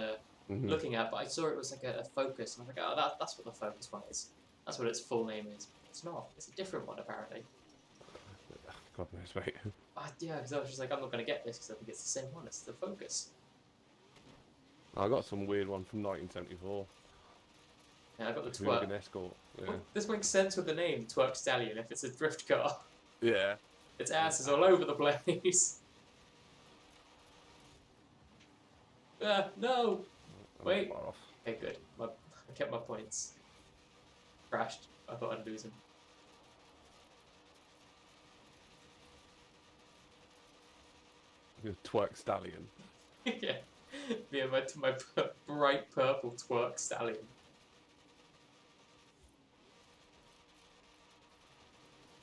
Speaker 2: looking at, but I saw it was like a Focus, and I was like, oh, that's what the Focus one is. That's what its full name is. It's not. It's a different one apparently.
Speaker 1: God knows, mate.
Speaker 2: Yeah, because I was just like, I'm not going to get this because I think it's the same one. It's the Focus.
Speaker 1: I got some weird one from 1974.
Speaker 2: Yeah, I got the
Speaker 1: Hooligan
Speaker 2: Twerk.
Speaker 1: Escort. Yeah.
Speaker 2: Well, this makes sense with the name Twerk Stallion if it's a drift car.
Speaker 1: Yeah.
Speaker 2: Its ass is all over the place. No! Wait.
Speaker 1: Far off.
Speaker 2: Okay, good. I kept my points. Crashed. I thought I'd lose him.
Speaker 1: You're a Twerk Stallion.
Speaker 2: Yeah. Me and my bright purple Twerk Stallion.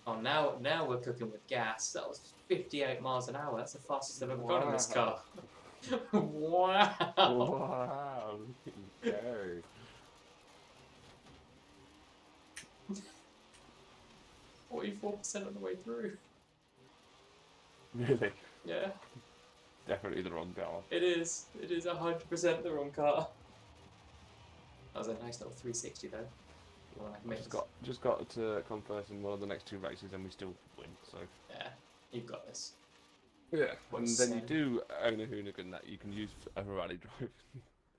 Speaker 2: Oh, now we're cooking with gas. That was 58 miles an hour. That's the fastest I've ever gone in this car. Wow.
Speaker 1: Wow. Okay.
Speaker 2: 44% on the way through.
Speaker 1: Really?
Speaker 2: Yeah,
Speaker 1: Definitely the wrong car.
Speaker 2: it is. It is 100% the wrong car. That was a nice little 360 though. Well, I can make
Speaker 1: Just got to come first in one of the next two races and we still win, so...
Speaker 2: Yeah, you've got this.
Speaker 1: Yeah, and then you
Speaker 2: Seven.
Speaker 1: do own a Hoonigan that you can use for a rally drive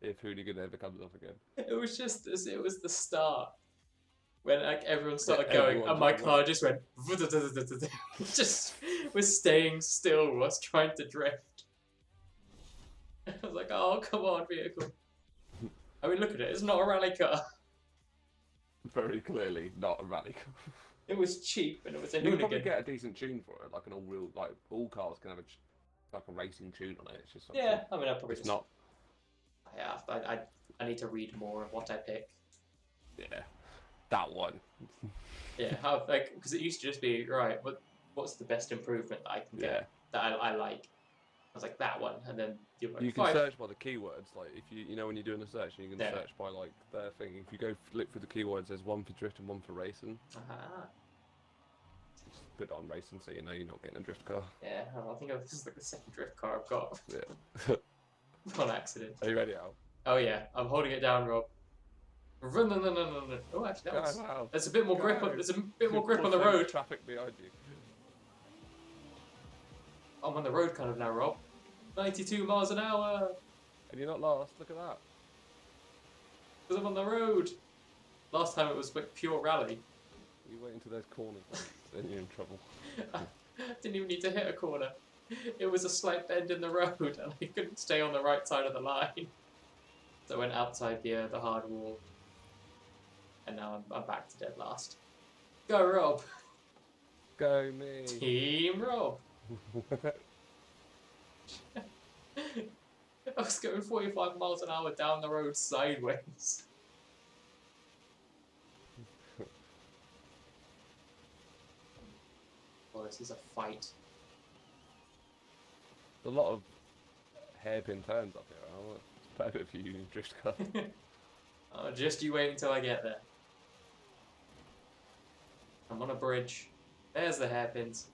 Speaker 1: if Hoonigan ever comes off again.
Speaker 2: It was just this. It was the start when like everyone started
Speaker 1: Yeah,
Speaker 2: going,
Speaker 1: everyone
Speaker 2: and my
Speaker 1: just
Speaker 2: car just went. Just was staying still whilst trying to drift. I was like, "Oh, come on, vehicle." I mean, look at it. It's not a rally car.
Speaker 1: Very clearly not a rally car.
Speaker 2: It was cheap and it was a
Speaker 1: You can probably
Speaker 2: Hoonigan.
Speaker 1: get a decent tune for it, like an all-wheel, like all cars can have like a racing tune on it. It's just
Speaker 2: Yeah, I mean, I probably
Speaker 1: it's
Speaker 2: just.
Speaker 1: not.
Speaker 2: Yeah, I need to read more of what I pick.
Speaker 1: Yeah, that one.
Speaker 2: Yeah, how like because it used to just be right. What's the best improvement that I can
Speaker 1: Yeah.
Speaker 2: get that I like? I was like that one, and then you're like,
Speaker 1: You can
Speaker 2: five.
Speaker 1: search by the keywords, like if you know when you're doing a search, you can
Speaker 2: Yeah.
Speaker 1: search by like their thing. If you go look for the keywords, there's one for drift and one for racing. Just put it on racing so you know you're not getting a drift car.
Speaker 2: Yeah, I think this is like the second drift car I've got
Speaker 1: Yeah.
Speaker 2: on accident.
Speaker 1: Are you ready, Al?
Speaker 2: Oh yeah, I'm holding it down, Rob. No. Oh, actually,
Speaker 1: Go,
Speaker 2: that was.
Speaker 1: Al.
Speaker 2: There's a bit more grip.
Speaker 1: Go.
Speaker 2: There's a bit more grip on
Speaker 1: Plus
Speaker 2: the
Speaker 1: there's
Speaker 2: road.
Speaker 1: Traffic behind you.
Speaker 2: I'm on the road kind of now, Rob. 92 miles an hour.
Speaker 1: And you're not lost. Look at that.
Speaker 2: Because I'm on the road. Last time it was like pure rally.
Speaker 1: You wait until there's corners, then you're in trouble.
Speaker 2: I didn't even need to hit a corner. It was a slight bend in the road, and I couldn't stay on the right side of the line. So I went outside the hard wall, and now I'm back to dead last. Go, Rob!
Speaker 1: Go me.
Speaker 2: Team Rob! I was going 45 miles an hour down the road sideways. Well, this is a fight.
Speaker 1: A lot of hairpin turns up here. Al. It's perfect for you in drift car.
Speaker 2: Oh, just you wait until I get there. I'm on a bridge. There's the hairpins.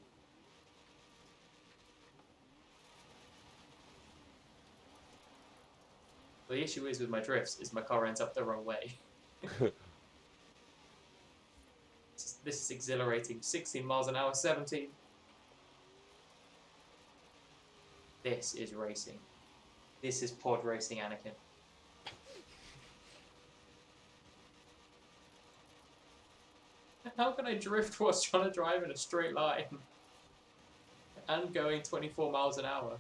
Speaker 2: The issue is with my drifts is my car ends up the wrong way. This is exhilarating. 16 miles an hour, 17. This is racing. This is pod racing, Anakin. How can I drift whilst trying to drive in a straight line? And going 24 miles an hour?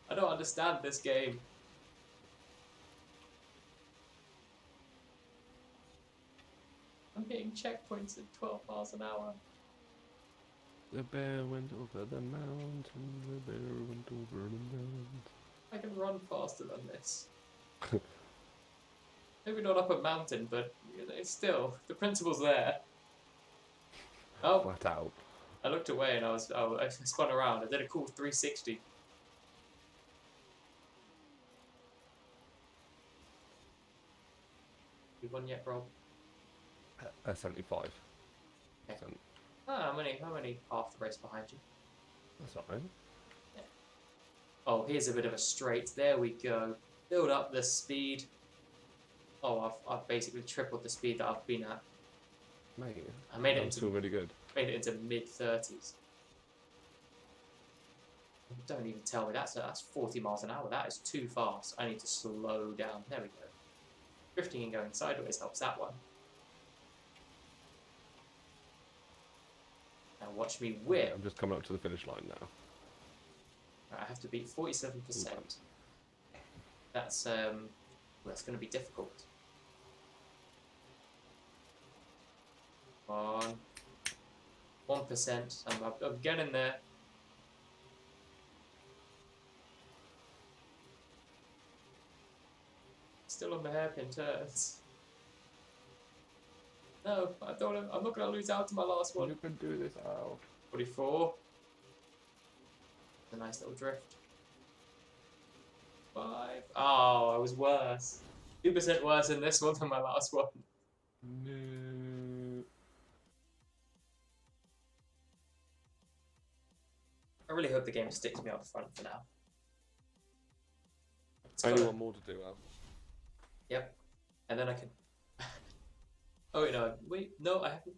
Speaker 2: I don't understand this game. I'm hitting checkpoints at 12 miles an hour.
Speaker 1: The bear went over the mountain, the bear went over the mountain.
Speaker 2: I can run faster than this. Maybe not up a mountain, but you know, still, the principle's there. Oh,
Speaker 1: flat out.
Speaker 2: I looked away and I spun around. I did a cool 360. You won yet, Rob?
Speaker 1: 75.
Speaker 2: Okay.
Speaker 1: So
Speaker 2: Oh, how many half the race behind you?
Speaker 1: that's all right.
Speaker 2: Yeah. Oh, here's a bit of a straight. There we go. Build up the speed. Oh, I've basically tripled the speed that I've been at.
Speaker 1: Mate,
Speaker 2: I made it
Speaker 1: that's
Speaker 2: into
Speaker 1: still really good.
Speaker 2: into mid-30s. Don't even tell me that's 40 miles an hour. That is too fast. I need to slow down. There we go. Drifting and going sideways helps that one. Now watch me whip.
Speaker 1: I'm just coming up to the finish line now.
Speaker 2: I have to beat 47%. That's going to be difficult. Come on. 1%. I'm getting there. Still on the hairpin turns. No, I'm not going to lose out to my last one.
Speaker 1: You can do this, Al.
Speaker 2: 44. A nice little drift. 5. Oh, I was worse. 2% worse in this one than my last one.
Speaker 1: No.
Speaker 2: I really hope the game sticks me up front for now.
Speaker 1: Only one more to do, Al.
Speaker 2: Yep. And then I can... Oh, wait, no, I haven't...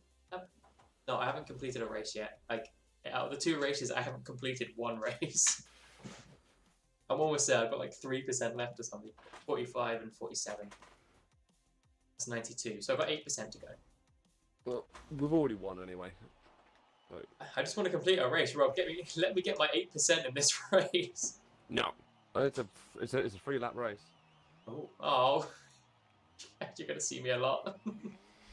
Speaker 2: No, I haven't completed a race yet. Like, out of the 2 races, I haven't completed 1 race. I'm almost there. I've got like 3% left or something. 45 and 47. That's 92. So I've got 8% to go.
Speaker 1: Well, we've already won anyway. So.
Speaker 2: I just want to complete a race, Rob. Let me get my 8% in this race.
Speaker 1: No. It's a 3 lap race.
Speaker 2: Oh. You're going to see me a lot.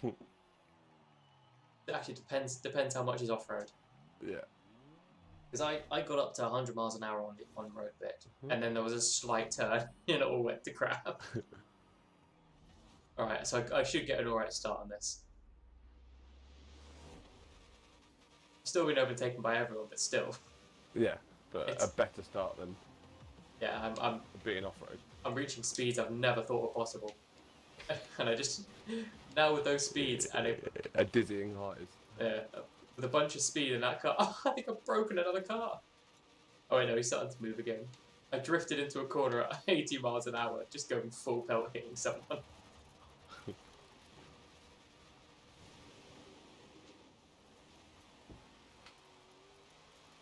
Speaker 2: It actually depends how much is off-road.
Speaker 1: Yeah.
Speaker 2: Because I got up to 100 miles an hour on the on-road bit, and then there was a slight turn, and it all went to crap. Alright, so I should get an alright start on this. Still been overtaken by everyone, but still.
Speaker 1: Yeah, but a better start than
Speaker 2: I'm
Speaker 1: being off-road.
Speaker 2: I'm reaching speeds I've never thought were possible. And I just... Now with those speeds, and
Speaker 1: a dizzying highs.
Speaker 2: with a bunch of speed in that car. Oh, I think I've broken another car. Oh, I know, he's starting to move again. I drifted into a corner at 80 miles an hour, just going full pelt hitting someone.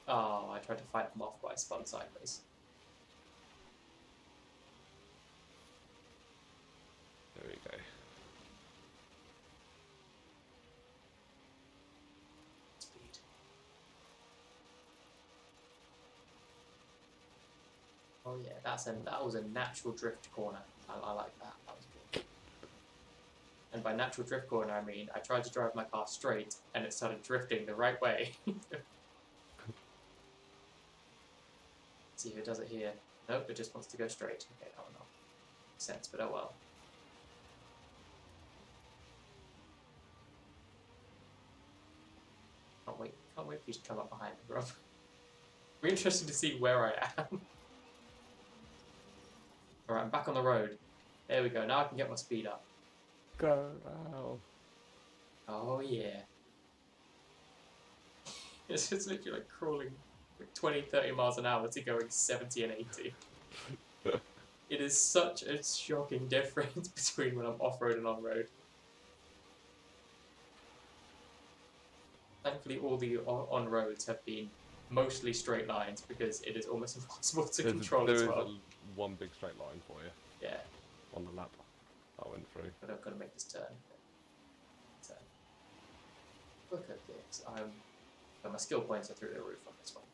Speaker 2: Oh, I tried to fight them off, but I spun sideways.
Speaker 1: There we go.
Speaker 2: Speed. Oh yeah, that was a natural drift corner. I like that. That was good. And by natural drift corner, I mean I tried to drive my car straight, and it started drifting the right way. See who does it here. Nope, it just wants to go straight. Okay, that one not makes sense, but oh well. Can't wait for you to come up behind me, Rob. We're interested to see where I am. Alright, I'm back on the road. There we go, now I can get my speed up.
Speaker 1: Go, Al.
Speaker 2: Oh yeah. It's just literally like crawling like 20, 30 miles an hour to going 70 and 80. It is such a shocking difference between when I'm off-road and on-road. Thankfully, all the on-roads have been mostly straight lines because it is almost impossible to control as well.
Speaker 1: There is one big straight line for you.
Speaker 2: Yeah.
Speaker 1: On the lap I went through.
Speaker 2: But I've got to make this turn. So, look at this. My skill points are through the roof on this one.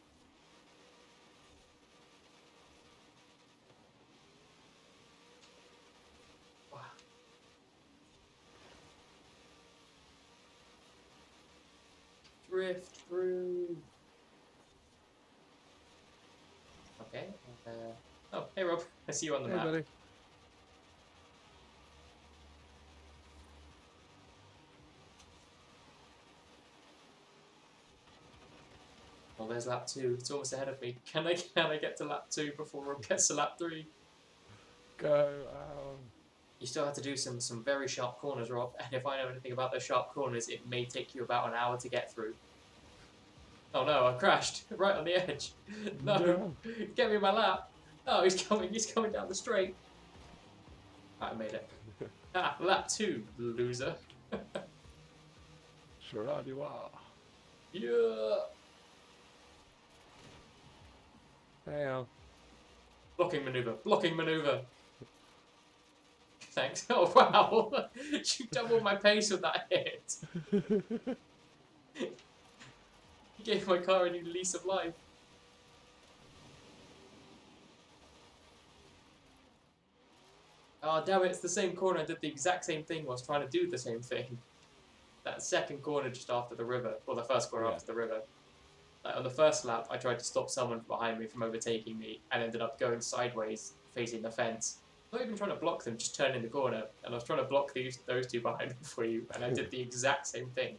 Speaker 2: Wow. Drift through. Okay. Oh, hey Rob. I see you on the map.
Speaker 1: Buddy.
Speaker 2: Well, there's lap 2. It's almost ahead of me. Can I get to lap 2 before Rob gets to lap 3?
Speaker 1: Go.
Speaker 2: You still have to do some very sharp corners, Rob. And if I know anything about those sharp corners, it may take you about an hour to get through. Oh no, I crashed right on the edge. No, get me my lap. Oh, he's coming down the straight. I made it. Ah, lap 2, loser.
Speaker 1: Sure you are.
Speaker 2: Yeah.
Speaker 1: Hell.
Speaker 2: Blocking maneuver. Thanks. Oh wow, you doubled my pace with that hit. You gave my car a new lease of life. Oh damn it, it's the same corner. I did the exact same thing whilst trying to do the same thing. That second corner just after the river, or the first corner after the river. Like on the first lap, I tried to stop someone behind me from overtaking me and ended up going sideways, facing the fence. Not even trying to block them, just turning the corner. And I was trying to block those two behind me for you, and I did the exact same thing.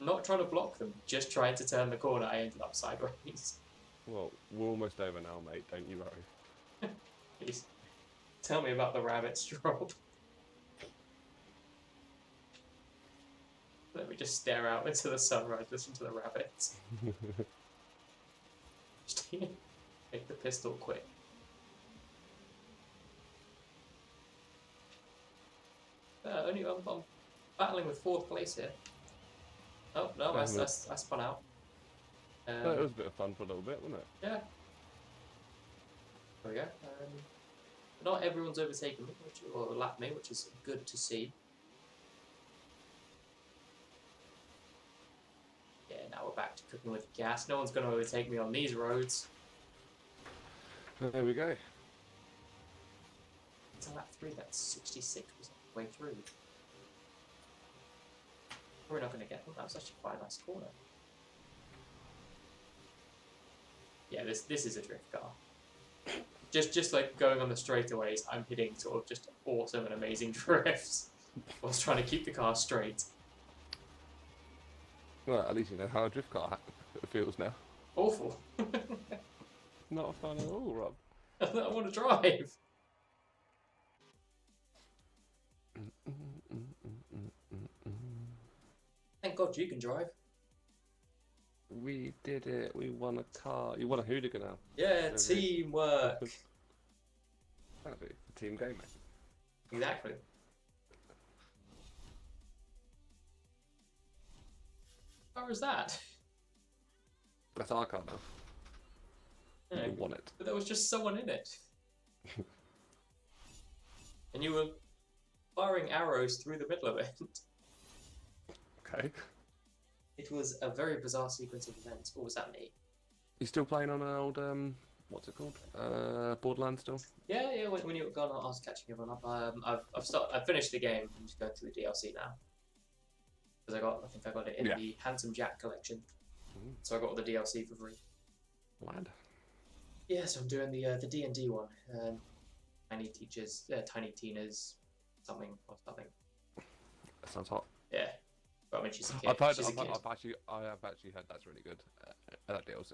Speaker 2: Not trying to block them, just trying to turn the corner, I ended up sideways.
Speaker 1: Well, we're almost over now, mate. Don't you worry.
Speaker 2: Please, tell me about the rabbits, Rob. Let me just stare out into the sunrise, listen to the rabbits. Just make the pistol quick. I'm battling with 4th place here. Oh no, I spun out.
Speaker 1: It was a bit of fun for a little bit, wasn't it?
Speaker 2: Yeah. There we go. Not everyone's overtaken me, or lapped me, which is good to see. Yeah, now we're back to cooking with gas. No one's going to overtake me on these roads.
Speaker 1: There we go.
Speaker 2: It's on lap 3, that's 66% way through. We're not going to get them. That was actually quite a nice corner. Yeah, this is a drift car. Just like going on the straightaways, I'm hitting sort of just awesome and amazing drifts whilst trying to keep the car straight.
Speaker 1: Well, at least you know how a drift car feels now.
Speaker 2: Awful.
Speaker 1: Not fun at all, Rob.
Speaker 2: I want to drive. Thank God you can drive.
Speaker 1: We did it. We won a car. You won a hooligan now.
Speaker 2: Yeah, teamwork.
Speaker 1: Exactly. Team game, mate.
Speaker 2: Exactly. How was that?
Speaker 1: That's our car now.
Speaker 2: Yeah,
Speaker 1: You won it.
Speaker 2: but there was just someone in it. And you were firing arrows through the middle of it.
Speaker 1: Okay.
Speaker 2: It was a very bizarre sequence of events. Or was that me?
Speaker 1: You still playing on an old, what's it called? Borderlands still?
Speaker 2: Yeah, when you were gone, I was catching everyone up. I've finished the game. I'm just going through the DLC now. Because I think I got it in the Handsome Jack collection. So I got all the DLC for free.
Speaker 1: Lad.
Speaker 2: Yeah, so I'm doing the D&D one. Tiny Teachers, Tiny Tina's something or something.
Speaker 1: That sounds hot.
Speaker 2: Yeah. But I mean, she's a kid.
Speaker 1: I have actually heard that's really good. That DLC.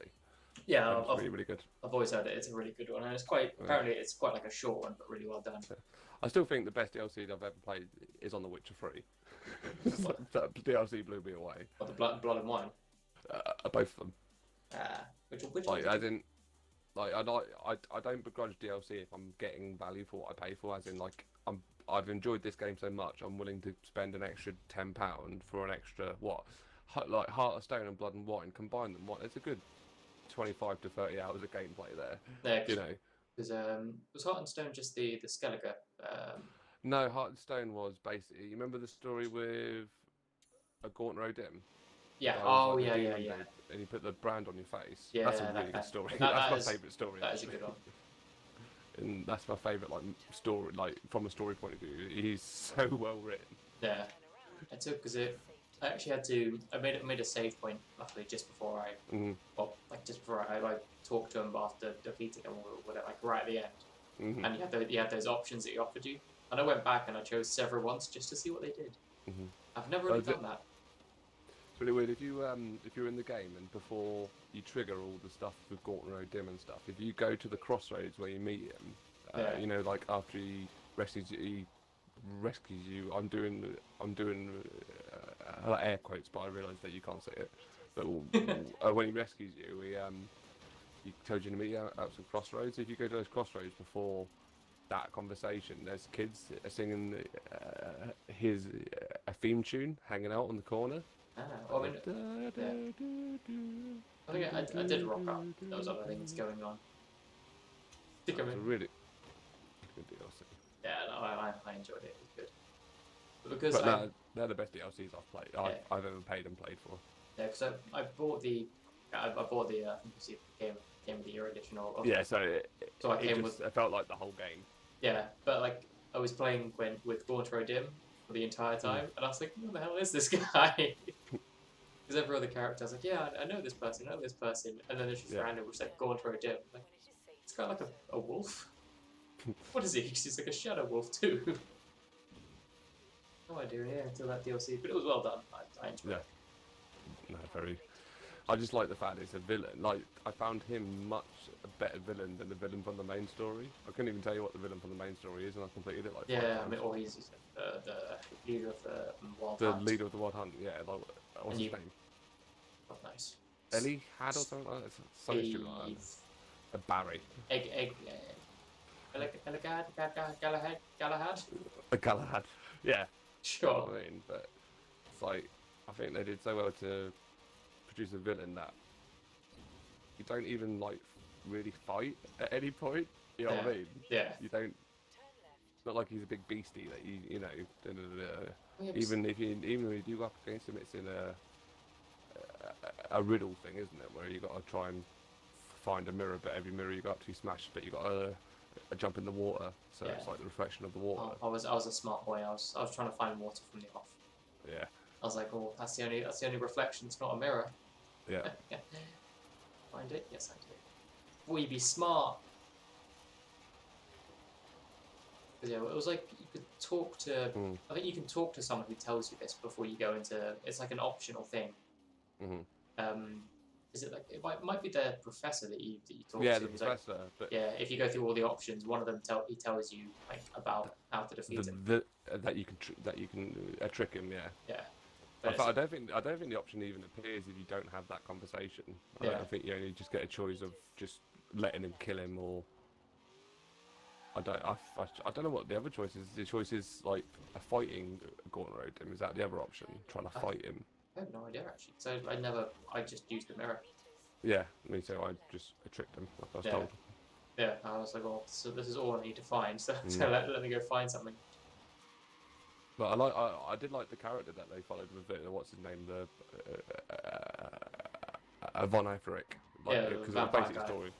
Speaker 2: Yeah,
Speaker 1: it's really good.
Speaker 2: I've always heard it. It's a really good one, and it's quite apparently it's quite like a short one, but really well done.
Speaker 1: Yeah. I still think the best DLC I've ever played is on The Witcher 3. That DLC blew me away.
Speaker 2: What, the Blood and Wine?
Speaker 1: Both of them.
Speaker 2: Which
Speaker 1: like,
Speaker 2: one?
Speaker 1: as in, like I don't begrudge DLC if I'm getting value for what I pay for. As in, like I've enjoyed this game so much, I'm willing to spend an extra £10 for an extra like Heart of Stone and Blood and Wine. Combine them, it's a good 25 to 30 hours of gameplay there.
Speaker 2: Yeah,
Speaker 1: you know.
Speaker 2: Because was Heart and Stone just the Skellige?
Speaker 1: No, Heart and Stone was basically. You remember the story with a Gaunt Rodim?
Speaker 2: Yeah.
Speaker 1: Like
Speaker 2: yeah.
Speaker 1: And you put the brand on your face.
Speaker 2: Yeah,
Speaker 1: that's a really good story.
Speaker 2: That
Speaker 1: that's my favourite story.
Speaker 2: That is a good one.
Speaker 1: And that's my favourite story, from a story point of view. He's so well written.
Speaker 2: Yeah. I actually had to. I made a save point luckily just before I talked to him after defeating him or whatever, like right at the end. And you had those options that he offered you. And I went back and I chose several ones just to see what they did. I've never really done that.
Speaker 1: Really weird if you're in the game and before you trigger all the stuff with Gauntlet Road Dim and stuff, if you go to the crossroads where you meet him, you know, like after he rescues you, I'm doing air quotes, but I realise that you can't say it. But when he rescues you, he tells you to meet out some crossroads. If you go to those crossroads before that conversation, there's kids singing a theme tune hanging out on the corner.
Speaker 2: Well, I think I did rock up. There was other things going on.
Speaker 1: It's a really good DLC.
Speaker 2: Yeah, no, I enjoyed it. It was good. Because
Speaker 1: they're the best DLCs I've played. I've ever paid and played for.
Speaker 2: Yeah, because I bought the I think you see the game of the year edition of
Speaker 1: yeah, so it felt like the whole game.
Speaker 2: Yeah, but like I was playing with Gauntlet Road Dim for the entire time, and I was like, who the hell is this guy? Because every other character, I was like, yeah, I know this person, and then it's just random, which is like Gauntlet Road Dim. Like, it's kind of like a wolf. What is he? He's like a shadow wolf too. No idea, until that DLC, but it was well done. I enjoyed it.
Speaker 1: No, very. I just like the fact it's a villain. Like, I found him much a better villain than the villain from the main story. I couldn't even tell you what the villain from the main story is, and I completed it like 5 times.
Speaker 2: I mean, or he's the leader of the Wild
Speaker 1: Hunt.
Speaker 2: Hunt.
Speaker 1: The leader of the Wild Hunt, yeah. Like, what's his name?
Speaker 2: Oh, nice.
Speaker 1: Ellie Had or something like that? Something stupid like that. A Barry.
Speaker 2: Galahad?
Speaker 1: A Galahad. Yeah.
Speaker 2: Sure.
Speaker 1: You know what I mean, but it's like, I think they did so well to produce a villain that you don't even like really fight at any point. You know what I mean?
Speaker 2: Yeah.
Speaker 1: You don't. It's not like he's a big beastie that you know.
Speaker 2: Even
Speaker 1: Even when you do go up against him, it's in a riddle thing, isn't it? Where you got to try and find a mirror, but every mirror you got to smash, but you got to jump in the water, so it's like the reflection of the water.
Speaker 2: I was a smart boy. I was trying to find water from the off.
Speaker 1: Yeah.
Speaker 2: I was like, oh, that's the only reflection. It's not a mirror.
Speaker 1: Yeah.
Speaker 2: Find it? Yes, I did. We be smart. Yeah, it was like you could talk to. I think you can talk to someone who tells you this before you go into. It's like an optional thing. Is it like it might be the professor that you talk to?
Speaker 1: Yeah, the professor.
Speaker 2: Like,
Speaker 1: but
Speaker 2: yeah, if you go through all the options, one of them he tells you like about how to defeat him.
Speaker 1: That you can trick him. Yeah.
Speaker 2: Yeah.
Speaker 1: I don't think the option even appears if you don't have that conversation. I think you only just get a choice of just letting him kill him, or I don't know what the other choice is. The choice is like a fighting Gauntlet Road Dim. Is that the other option? Trying to fight him.
Speaker 2: I have no idea actually. So I just used the mirror.
Speaker 1: Yeah, me too. I tricked him, like I was told.
Speaker 2: Yeah, I was like, well, so this is all I need to find. So let me go find something.
Speaker 1: But I did like the character that they followed with it. What's his name? The Von Everett. Like, because the basic story.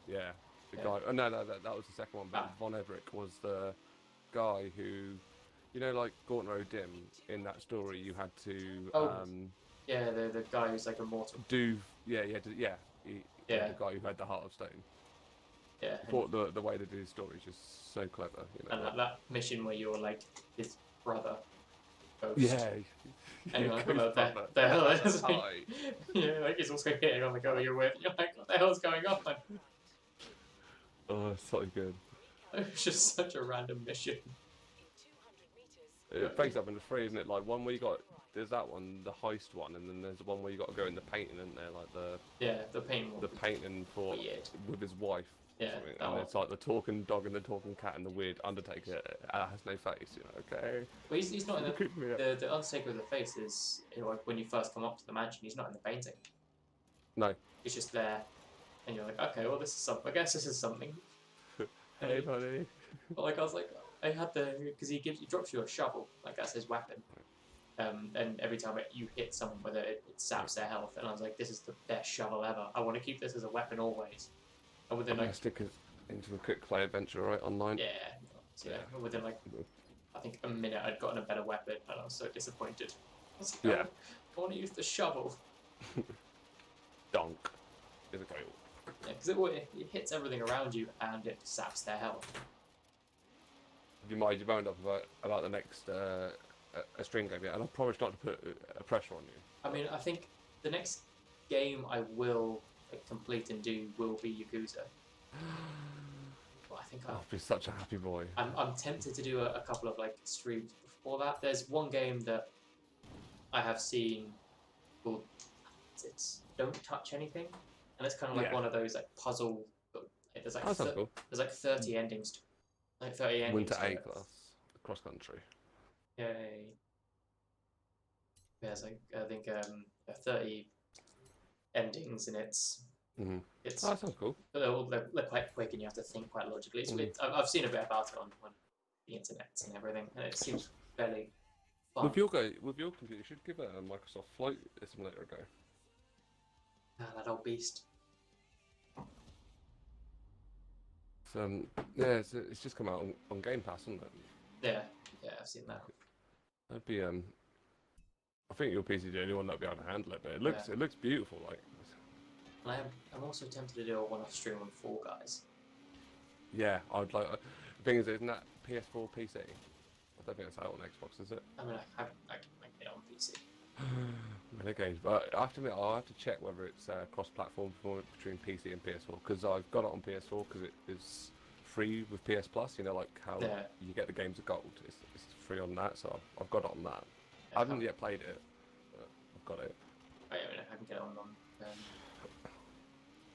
Speaker 1: Yeah, the guy. Oh, no, that was the second one. But Von Everett was the guy who, you know, like Gauntlet Road Dim. In that story, you had to.
Speaker 2: The guy who's like immortal.
Speaker 1: The guy who had the Heart of Stone.
Speaker 2: Yeah.
Speaker 1: I thought the way they do the story is just so clever. You know,
Speaker 2: and that mission where you're like his brother. Ghost.
Speaker 1: Yeah.
Speaker 2: And you're like, what the hell is it? Yeah, like he's also hitting on the girl you're with. You're like, what the hell's going on?
Speaker 1: Oh, it's so good.
Speaker 2: It was just such a random mission.
Speaker 1: It breaks up into 3, isn't it? Like one where you got there's that one, the heist one, and then there's the one where you got to go in the painting, isn't there? Like
Speaker 2: the painting.
Speaker 1: The painting for with his wife.
Speaker 2: Yeah.
Speaker 1: And it's like the talking dog and the talking cat and the weird Undertaker has no face. You know, okay.
Speaker 2: Well, he's not in the Undertaker with the face is like when you first come up to the mansion. He's not in the painting.
Speaker 1: No.
Speaker 2: He's just there, and you're like, okay, well, this is something. I guess this is something.
Speaker 1: Hey, buddy.
Speaker 2: But like I was like, I had because he drops you a shovel, like that's his weapon. And every time you hit someone with it, it saps their health. And I was like, this is the best shovel ever. I want to keep this as a weapon always. And within like
Speaker 1: stick it into a quick play adventure, right, online.
Speaker 2: Yeah. So within like I think a minute, I'd gotten a better weapon, and I was so disappointed. I was like, I want to use the shovel.
Speaker 1: Donk. Is a go.
Speaker 2: Yeah, because it hits everything around you, and it saps their health.
Speaker 1: You mind up about the next a stream game yet, and I promise not to put a pressure on you.
Speaker 2: I mean, I think the next game I will complete and do will be Yakuza. But I think
Speaker 1: I'll be such a happy boy.
Speaker 2: I'm tempted to do a couple of like streams before that. There's one game that I have seen called it's Don't Touch Anything, and it's kind of like one of those like puzzle. There's like
Speaker 1: cool.
Speaker 2: There's like 30 endings. Like 30 endings.
Speaker 1: Winter A class, cross country.
Speaker 2: Yay. Yeah, it's like I think 30 endings, and it's it's.
Speaker 1: Oh, that sounds cool.
Speaker 2: They're quite quick, and you have to think quite logically. I've seen a bit about it on the internet and everything, and it seems fairly fun.
Speaker 1: With your computer, you should give a Microsoft Flight Simulator a go.
Speaker 2: That old beast.
Speaker 1: Yeah, it's just come out on Game Pass, hasn't it?
Speaker 2: Yeah, I've seen that.
Speaker 1: That'd be I think your PC the only one that'd be able to handle it, but it looks beautiful. Like,
Speaker 2: and I'm also tempted to do a one-off stream on Fall Guys.
Speaker 1: Yeah, I'd like. The thing is, isn't that PS4 PC? I don't think it's out on Xbox, is it?
Speaker 2: I mean, I can get it on PC.
Speaker 1: Many games, but I have to admit, I'll have to check whether it's cross-platform between PC and PS4, because I've got it on PS4 because it is free with PS Plus. You know, like how you get the games of gold. It's free on that, so I've got it on that. I haven't yet played it, but I've got it.
Speaker 2: I can get it on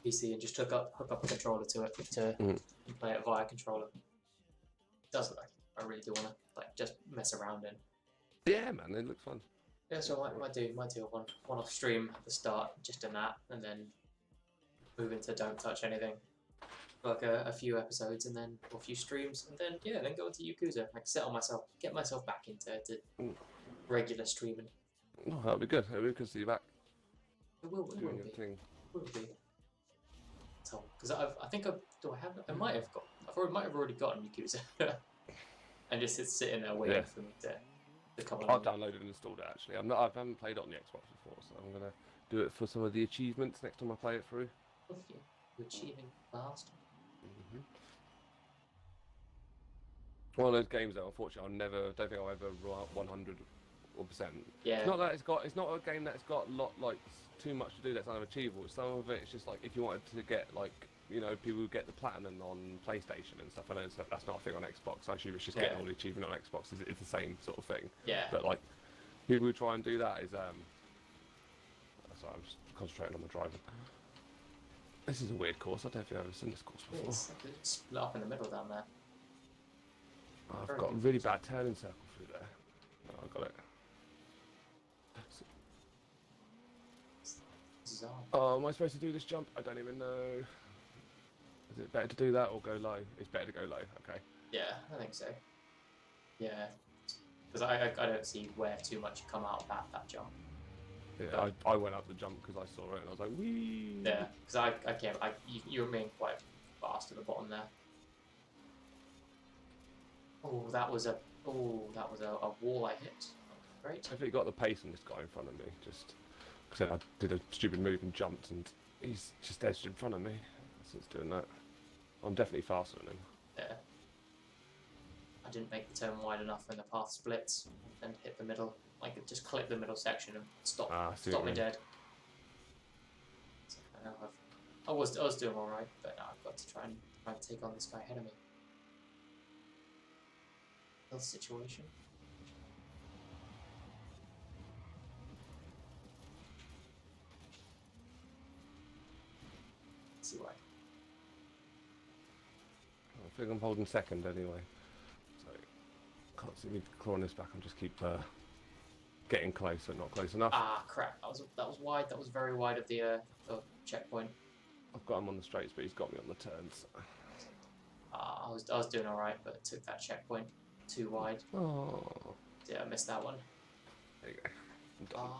Speaker 2: PC and just hook up a controller to it to play it via controller. It does look like I really do want to like just mess around in.
Speaker 1: Yeah, man, it looks fun.
Speaker 2: Yeah, so I might do a one-off stream at the start, just in that, and then move into Don't Touch Anything, like a few episodes, and then or a few streams, and then go into Yakuza, like get myself back into regular streaming.
Speaker 1: Oh, that'll be good. It'll be good to see you back.
Speaker 2: It will be. It will be. So, because I might have already gotten Yakuza, and just it's sitting there waiting for me to come along.
Speaker 1: I've downloaded and installed it actually. I haven't played it on the Xbox before, so I'm gonna do it for some of the achievements next time I play it through.
Speaker 2: You're achieving fast.
Speaker 1: One of those games that unfortunately don't think I'll ever roll out 100%.
Speaker 2: Yeah.
Speaker 1: It's not that it's not a game that's got too much to do that's unachievable. Some of it's just like if you wanted to get people who get the platinum on PlayStation and stuff. I know that's not a thing on Xbox. I assume it's just getting all the achievement on Xbox. It's the same sort of thing.
Speaker 2: Yeah.
Speaker 1: But like people who try and do that is sorry, I'm just concentrating on the driving. This is a weird course. I don't think I've ever seen this course before.
Speaker 2: It's split up in the middle down there.
Speaker 1: I've got a really bad turning circle through there. Oh, I got it.
Speaker 2: Bizarre.
Speaker 1: Oh, am I supposed to do this jump? I don't even know. Is it better to do that or go low? It's better to go low, okay.
Speaker 2: Yeah, I think so. Yeah. Because I don't see where too much come out of that jump.
Speaker 1: Yeah, I went up the jump because I saw it and I was like, wee!
Speaker 2: Yeah, because I can't, you remain quite fast at the bottom there. Oh, that was a wall I hit. Great.
Speaker 1: I think he got the pace on this guy in front of me, just because I did a stupid move and jumped and he's just edged in front of me since doing that. I'm definitely faster than him.
Speaker 2: Yeah. I didn't make the turn wide enough when the path splits and hit the middle. Like it just clipped the middle section and stop me dead. So I was doing all right, but now I've got to try and take on this guy ahead of me. Health situation. Let's see why.
Speaker 1: I think I'm holding second anyway, so can't see me clawing this back. I'll just keep getting close, but not close enough.
Speaker 2: Ah, crap! That was wide. That was very wide of the checkpoint.
Speaker 1: I've got him on the straights, but he's got me on the turns.
Speaker 2: I was doing all right, but took that checkpoint too wide.
Speaker 1: Oh.
Speaker 2: Yeah, I missed that one.
Speaker 1: There you go. I'm done.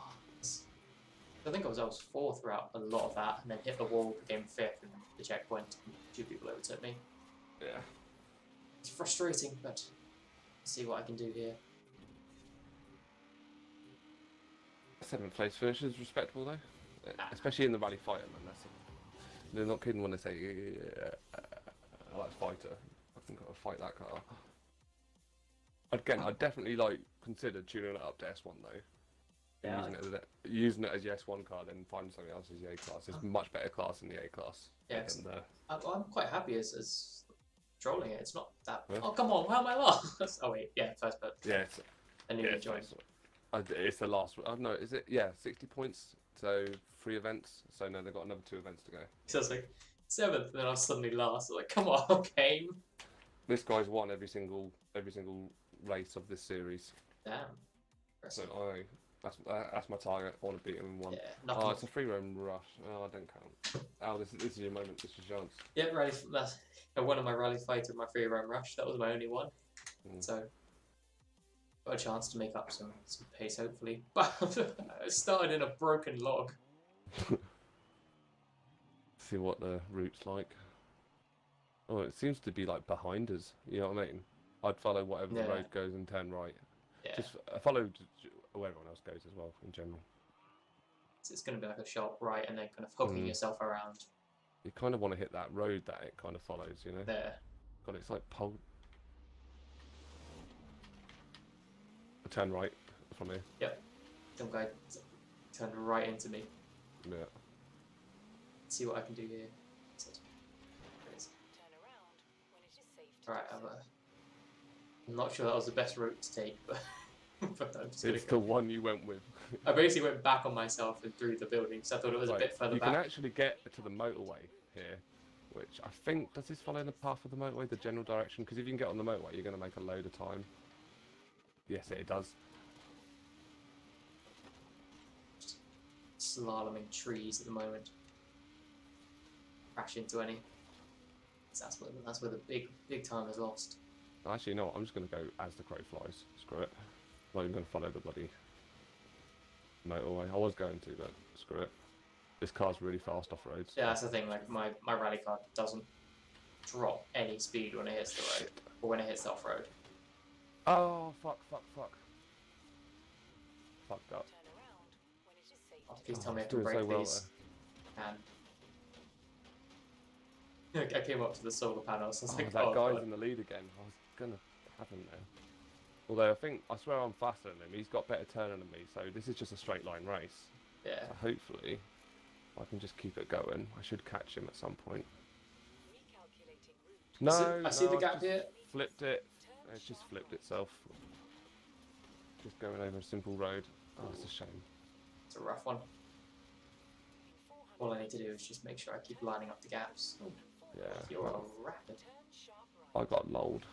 Speaker 2: I think I was fourth throughout a lot of that, and then hit the wall, became fifth, and the checkpoint. 2 people overtook me.
Speaker 1: Yeah.
Speaker 2: It's frustrating, but let's see what I can do here.
Speaker 1: 7th place finish is respectable though, especially in the rally fighter, man. They're not kidding when they say I like fighter. I think I'll fight that car. Again, I'd definitely like consider tuning it up to S1 though.
Speaker 2: Yeah,
Speaker 1: And using it as your S1 car, then find something else as your A class. It's much better class than the A class.
Speaker 2: Yeah,
Speaker 1: than the...
Speaker 2: I'm quite happy as trolling it. It's not that.
Speaker 1: Yeah.
Speaker 2: Oh come on, how am I last? Oh wait, yeah, first person.
Speaker 1: Yeah, it's,
Speaker 2: I knew you joined.
Speaker 1: it's the last one. No, is it? Yeah, 60 points. So 3 events. So no, they've got another 2 events to go.
Speaker 2: So I was like 7th, and then I was suddenly last. I was like, come on, game.
Speaker 1: This guy's won every single race of this series.
Speaker 2: Damn.
Speaker 1: So that's my target. I want to beat him in one.
Speaker 2: Yeah,
Speaker 1: Oh,
Speaker 2: nothing.
Speaker 1: it's a free roam rush. Oh, I don't count. Oh, this is your moment. This is your chance.
Speaker 2: Yeah, rally. That's one of my rally fights with my free roam rush. That was my only one. So got a chance to make up some pace, hopefully. But I started in a broken log.
Speaker 1: See what the route's like. Oh, it seems to be like behind us. You know what I mean? I'd follow whatever the road goes and turn right.
Speaker 2: Yeah.
Speaker 1: Just follow where everyone else goes as well, in general.
Speaker 2: So it's going to be like a sharp right and then kind of hooking yourself around.
Speaker 1: You kind of want to hit that road that it kind of follows, you know?
Speaker 2: There.
Speaker 1: God, it's like pole. Turn right from here.
Speaker 2: Yep. Some guy turned right into me.
Speaker 1: Yeah.
Speaker 2: Let's see what I can do here.
Speaker 3: Turn around when it is safe to
Speaker 2: Right,
Speaker 3: do so.
Speaker 2: I'm not sure that was the best route to take, but, but I'm just
Speaker 1: It's
Speaker 2: gonna
Speaker 1: the one you went with.
Speaker 2: I basically went back on myself and through the building, so I thought it was a bit further
Speaker 1: you
Speaker 2: back.
Speaker 1: can actually get to the motorway here, which I think, does this follow the path of the motorway, the general direction? Because if you can get on the motorway, you're going to make a load of time. Yes, it does.
Speaker 2: Slaloming trees at the moment. Crash into any. So that's where the big time is lost.
Speaker 1: Actually, no, I'm just going to go as the crow flies. Screw it. I'm not even going to follow the bloody motorway. I was going to, but screw it. This car's really fast off roads.
Speaker 2: Yeah, that's the thing. Like my rally car doesn't drop any speed when it hits the road, or when it hits the off road.
Speaker 1: Oh, fuck. Fucked up.
Speaker 3: Turn around when it is safe
Speaker 2: Oh,
Speaker 3: to
Speaker 2: please
Speaker 3: do
Speaker 2: tell me I
Speaker 1: It's
Speaker 2: can
Speaker 1: doing
Speaker 2: break
Speaker 1: so well
Speaker 2: these. And I came up to the solar panels. I was like,
Speaker 1: that
Speaker 2: oh,
Speaker 1: guy's
Speaker 2: God.
Speaker 1: in the lead again. I was going to have him there. Although I swear I'm faster than him. He's got better turning than me, so this is just a straight line race.
Speaker 2: Yeah.
Speaker 1: So hopefully, I can just keep it going. I should catch him at some point.
Speaker 3: recalculating route.
Speaker 1: No,
Speaker 2: I see the
Speaker 1: I've
Speaker 2: gap
Speaker 1: just
Speaker 2: here.
Speaker 1: Flipped it.
Speaker 3: Turn
Speaker 1: It's just
Speaker 3: sharp
Speaker 1: flipped
Speaker 3: right.
Speaker 1: itself. Just going over a simple road. Oh, it's a shame.
Speaker 2: It's a rough one.
Speaker 3: In 400
Speaker 2: All I need to do is just make sure I keep lining up the gaps. Oh,
Speaker 1: Yeah.
Speaker 2: you're
Speaker 1: well,
Speaker 2: a rapid.
Speaker 3: turn sharp right.
Speaker 1: I got lulled.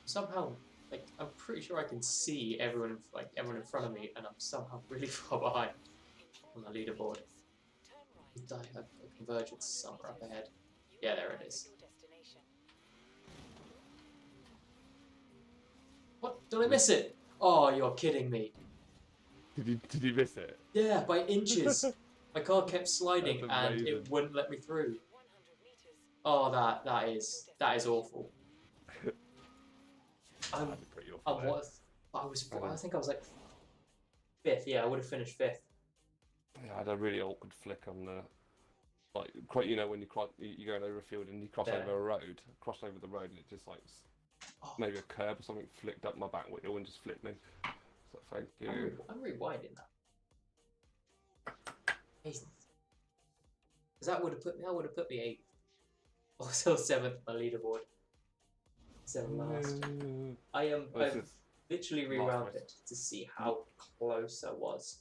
Speaker 2: Somehow, like, I'm pretty sure I can see everyone in front of me, and I'm somehow really far behind
Speaker 3: In
Speaker 2: on the leaderboard.
Speaker 3: 400 meters, turn right.
Speaker 2: A convergence somewhere up ahead. Yeah, there it is.
Speaker 3: Your destination.
Speaker 2: What? Did I miss it? Oh, you're kidding me.
Speaker 1: Did you miss it?
Speaker 2: Yeah, by inches. My car kept sliding
Speaker 1: That's
Speaker 2: and it
Speaker 1: amazing.
Speaker 2: wouldn't let me through.
Speaker 3: 100 meters.
Speaker 2: Oh, that is awful. I'm
Speaker 1: That'd be pretty awful.
Speaker 2: I think I was like 5th. Yeah, I would have finished 5th.
Speaker 1: Yeah, I had a really awkward flick on the, like, quite, you know, when you're going over a field and you cross
Speaker 2: Yeah.
Speaker 1: over a road, crossed over the road and it just like
Speaker 2: Oh,
Speaker 1: maybe a curb or something flicked up my back wheel and just flipped me. So thank you.
Speaker 2: I'm rewinding that. Because that would have put me 8th. Or still 7th on the leaderboard. 7th last.
Speaker 1: No.
Speaker 2: I've
Speaker 1: This is
Speaker 2: literally
Speaker 1: last
Speaker 2: rewound
Speaker 1: race.
Speaker 2: it to see how close I was.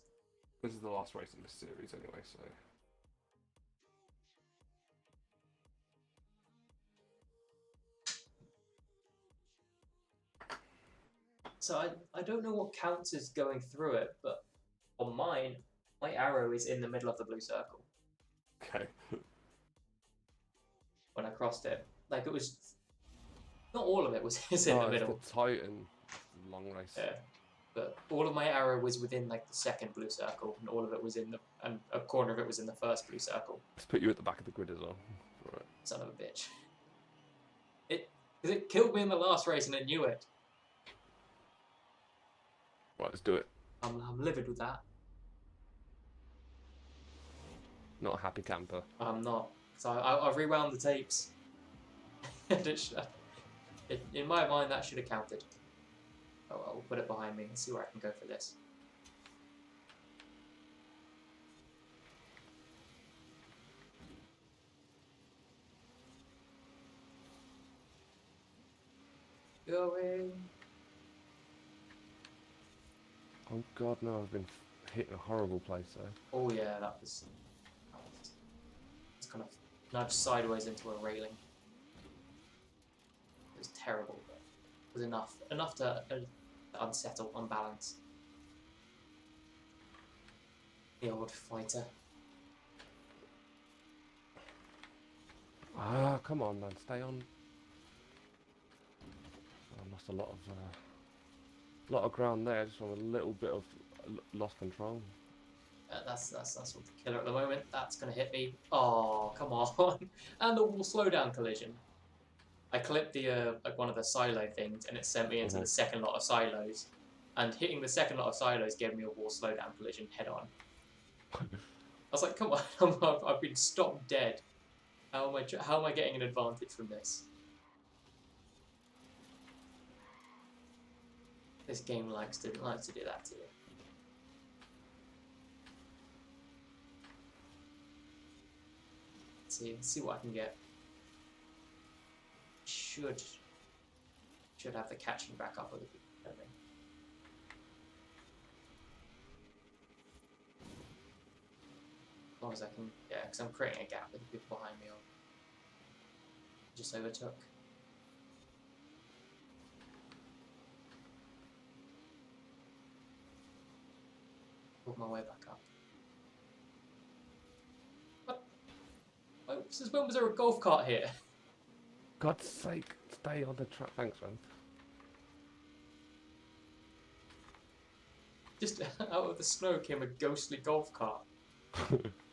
Speaker 1: This is the last race in this series anyway, so.
Speaker 2: So I don't know what counts as going through it, but on mine, my arrow is in the middle of the blue circle
Speaker 1: Okay.
Speaker 2: when I crossed it. Like it was, not all of it was is in the
Speaker 1: it's
Speaker 2: middle.
Speaker 1: the Titan long race.
Speaker 2: Yeah, but all of my arrow was within like the second blue circle, and all of it was in and a corner of it was in the first blue circle.
Speaker 1: Let's put you at the back of the grid as well. Right.
Speaker 2: Son of a bitch. Because it killed me in the last race, and it knew it.
Speaker 1: Right, let's do it.
Speaker 2: I'm livid with that.
Speaker 1: Not a happy camper.
Speaker 2: I'm not. So I've rewound the tapes. In my mind, that should have counted. Oh, well, we'll put it behind me and see where I can go for this. Going.
Speaker 1: Oh god, no, I've been hitting a horrible place there.
Speaker 2: Oh yeah, that was kind of nudged sideways into a railing. It was terrible, but it was enough to unsettle, unbalance the old fighter.
Speaker 1: Ah, come on, man, stay on. I lost a lot of ground there, just from a little bit of lost control.
Speaker 2: That's what the killer at the moment. That's gonna hit me. Oh, come on! And the wall slowdown collision. I clipped the like one of the silo things, and it sent me into the second lot of silos. And hitting the second lot of silos gave me a wall slowdown collision head on. I was like, come on! I've been stopped dead. How am I getting an advantage from this? This game likes to do that to you. Let's see what I can get. Should have the catching back up with it. As long as I can, yeah, because I'm creating a gap with the people behind me. Or just overtook. Pulled my way back up. What? Oh, since when was there a golf cart here?
Speaker 1: God's sake, stay on the track. Thanks, man.
Speaker 2: Just out of the snow came a ghostly golf cart.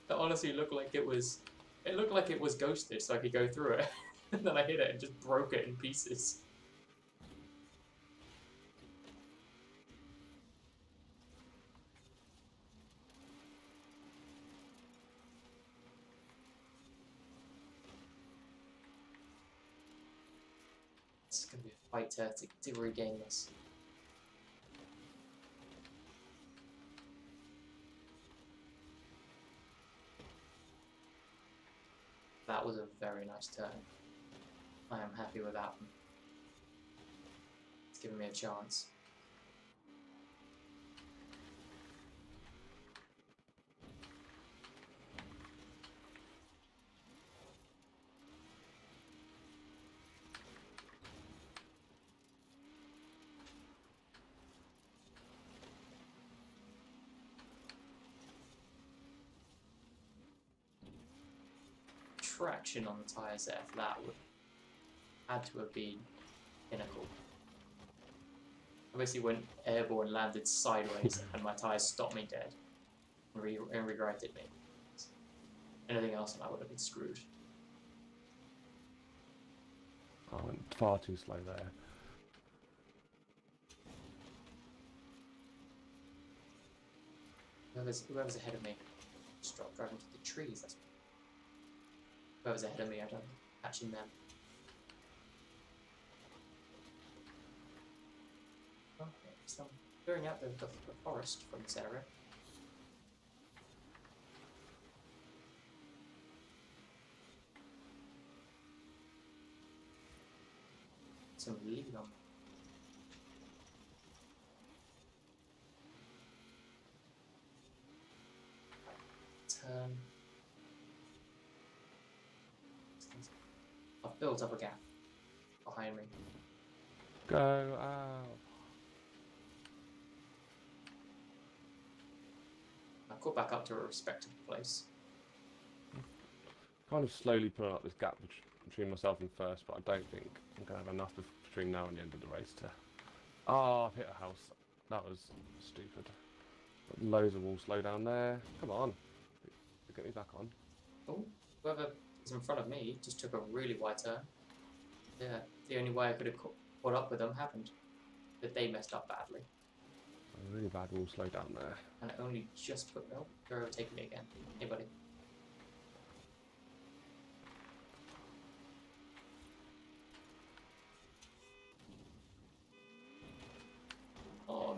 Speaker 2: That honestly looked like it was. It looked like it was ghosted, so I could go through it. And then I hit it and just broke it in pieces. It's gonna be a fight to regain this. That was a very nice turn. I am happy with that one. It's giving me a chance. Traction on the tyres there for that would had to have been pinnacle. I basically went airborne, landed sideways, and my tyres stopped me dead and redirected me. Anything else and I would have been screwed.
Speaker 1: I went far too slow there.
Speaker 2: Whoever's ahead of me, just drop driving to the trees. That's whoever's ahead of me, I don't catching them. Okay, so I'm clearing out the forest from this area. Some lead on me. Turn. I've built up a gap behind me.
Speaker 1: Go out.
Speaker 2: I've got back up to a respectable place.
Speaker 1: Kind of slowly pulling up this gap between myself and first, but I don't think I'm going to have enough between now and the end of the race to... Oh, I've hit a house. That was stupid. Got loads of wall slow down there. Come on. Get me back on.
Speaker 2: Oh, whoever is in front of me just took a really wide turn. Yeah, the only way I could have caught up with them happened. That they messed up badly.
Speaker 1: A really bad wall slow down there.
Speaker 2: And it only just put... Oh, they're overtaking me again. Hey, buddy.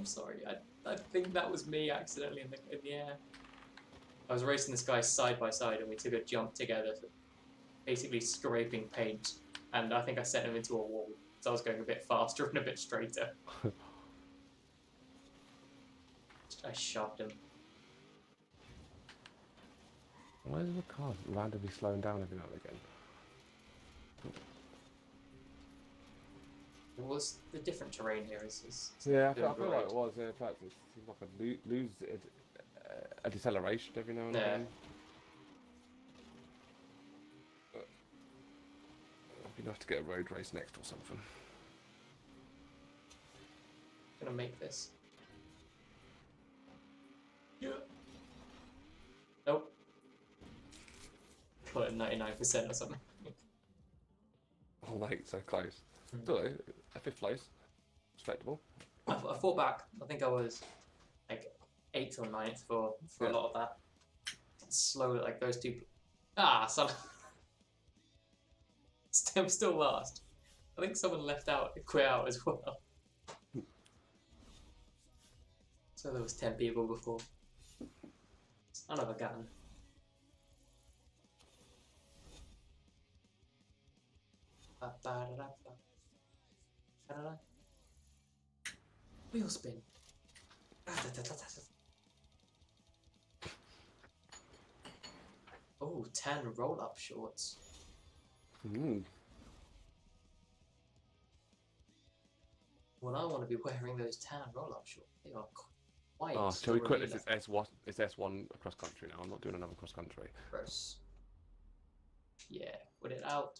Speaker 2: I'm sorry. I think that was me accidentally in the air. I was racing this guy side by side, and we took a jump together, basically scraping paint. And I think I sent him into a wall, so I was going a bit faster and a bit straighter. I shoved him.
Speaker 1: Why is the car randomly slowing down every now and again?
Speaker 2: It was the different terrain here is
Speaker 1: Yeah, I
Speaker 2: doing
Speaker 1: feel like
Speaker 2: great.
Speaker 1: it was. Yeah, in fact, it seems like I lose a deceleration every now and
Speaker 2: Yeah.
Speaker 1: again. But it'd be nice to get a road race next or something.
Speaker 2: Gonna make this. Yeah. Nope. Call it 99% or something.
Speaker 1: Oh, mate, so close.
Speaker 2: Mm.
Speaker 1: Still, a 5th place. Respectable.
Speaker 2: I fought back. I think I was like 8th or 9th for a lot of that. Slow, like those two. Ah, son. I'm still last. I think someone quit out as well. So there was 10 people before. Son of a gun. Wheel spin. Oh, 10 roll-up shorts.
Speaker 1: Mm.
Speaker 2: Well, I want to be wearing those tan roll-up shorts. They are quite.
Speaker 1: Oh, shall we quit this? It's S1. It's S1 cross country now. I'm not doing another cross country.
Speaker 2: Gross. Yeah, put it out.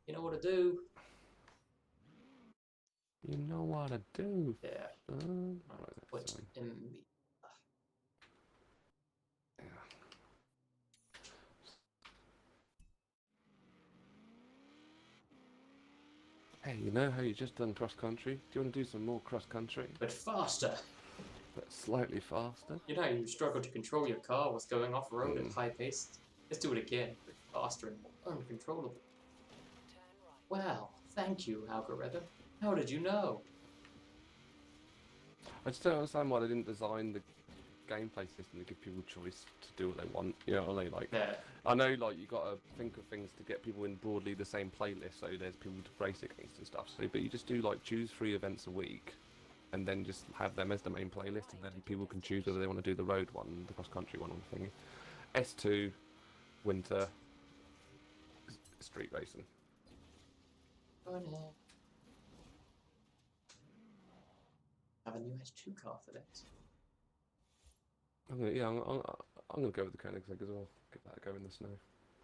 Speaker 2: You know what to do.
Speaker 1: You know what to do.
Speaker 2: Yeah.
Speaker 1: Right,
Speaker 2: Put
Speaker 1: so,
Speaker 2: in the.
Speaker 1: yeah. Hey, you know how you just done cross country? Do you want to do some more cross country?
Speaker 2: But faster.
Speaker 1: But slightly faster?
Speaker 2: You know, you struggle to control your car was going off road at high pace. Let's do it again, but faster and more uncontrollable.
Speaker 3: Turn right.
Speaker 2: Wow, thank you, algorithm. How did you know?
Speaker 1: I just don't understand why they didn't design the gameplay system to give people choice to do what they want. You know what I mean? Like,
Speaker 2: Yeah.
Speaker 1: I know, like, you got to think of things to get people in broadly the same playlist, so there's people to race against and stuff. So, but you just do like choose 3 events a week, and then just have them as the main playlist, and then people can choose whether they want to do the road one, the cross country one, or the thingy. S2, winter, street racing.
Speaker 2: Oh no. Have a new S2 car for this.
Speaker 1: I'm gonna go with the Koenigsegg as well. Give that a go in the snow.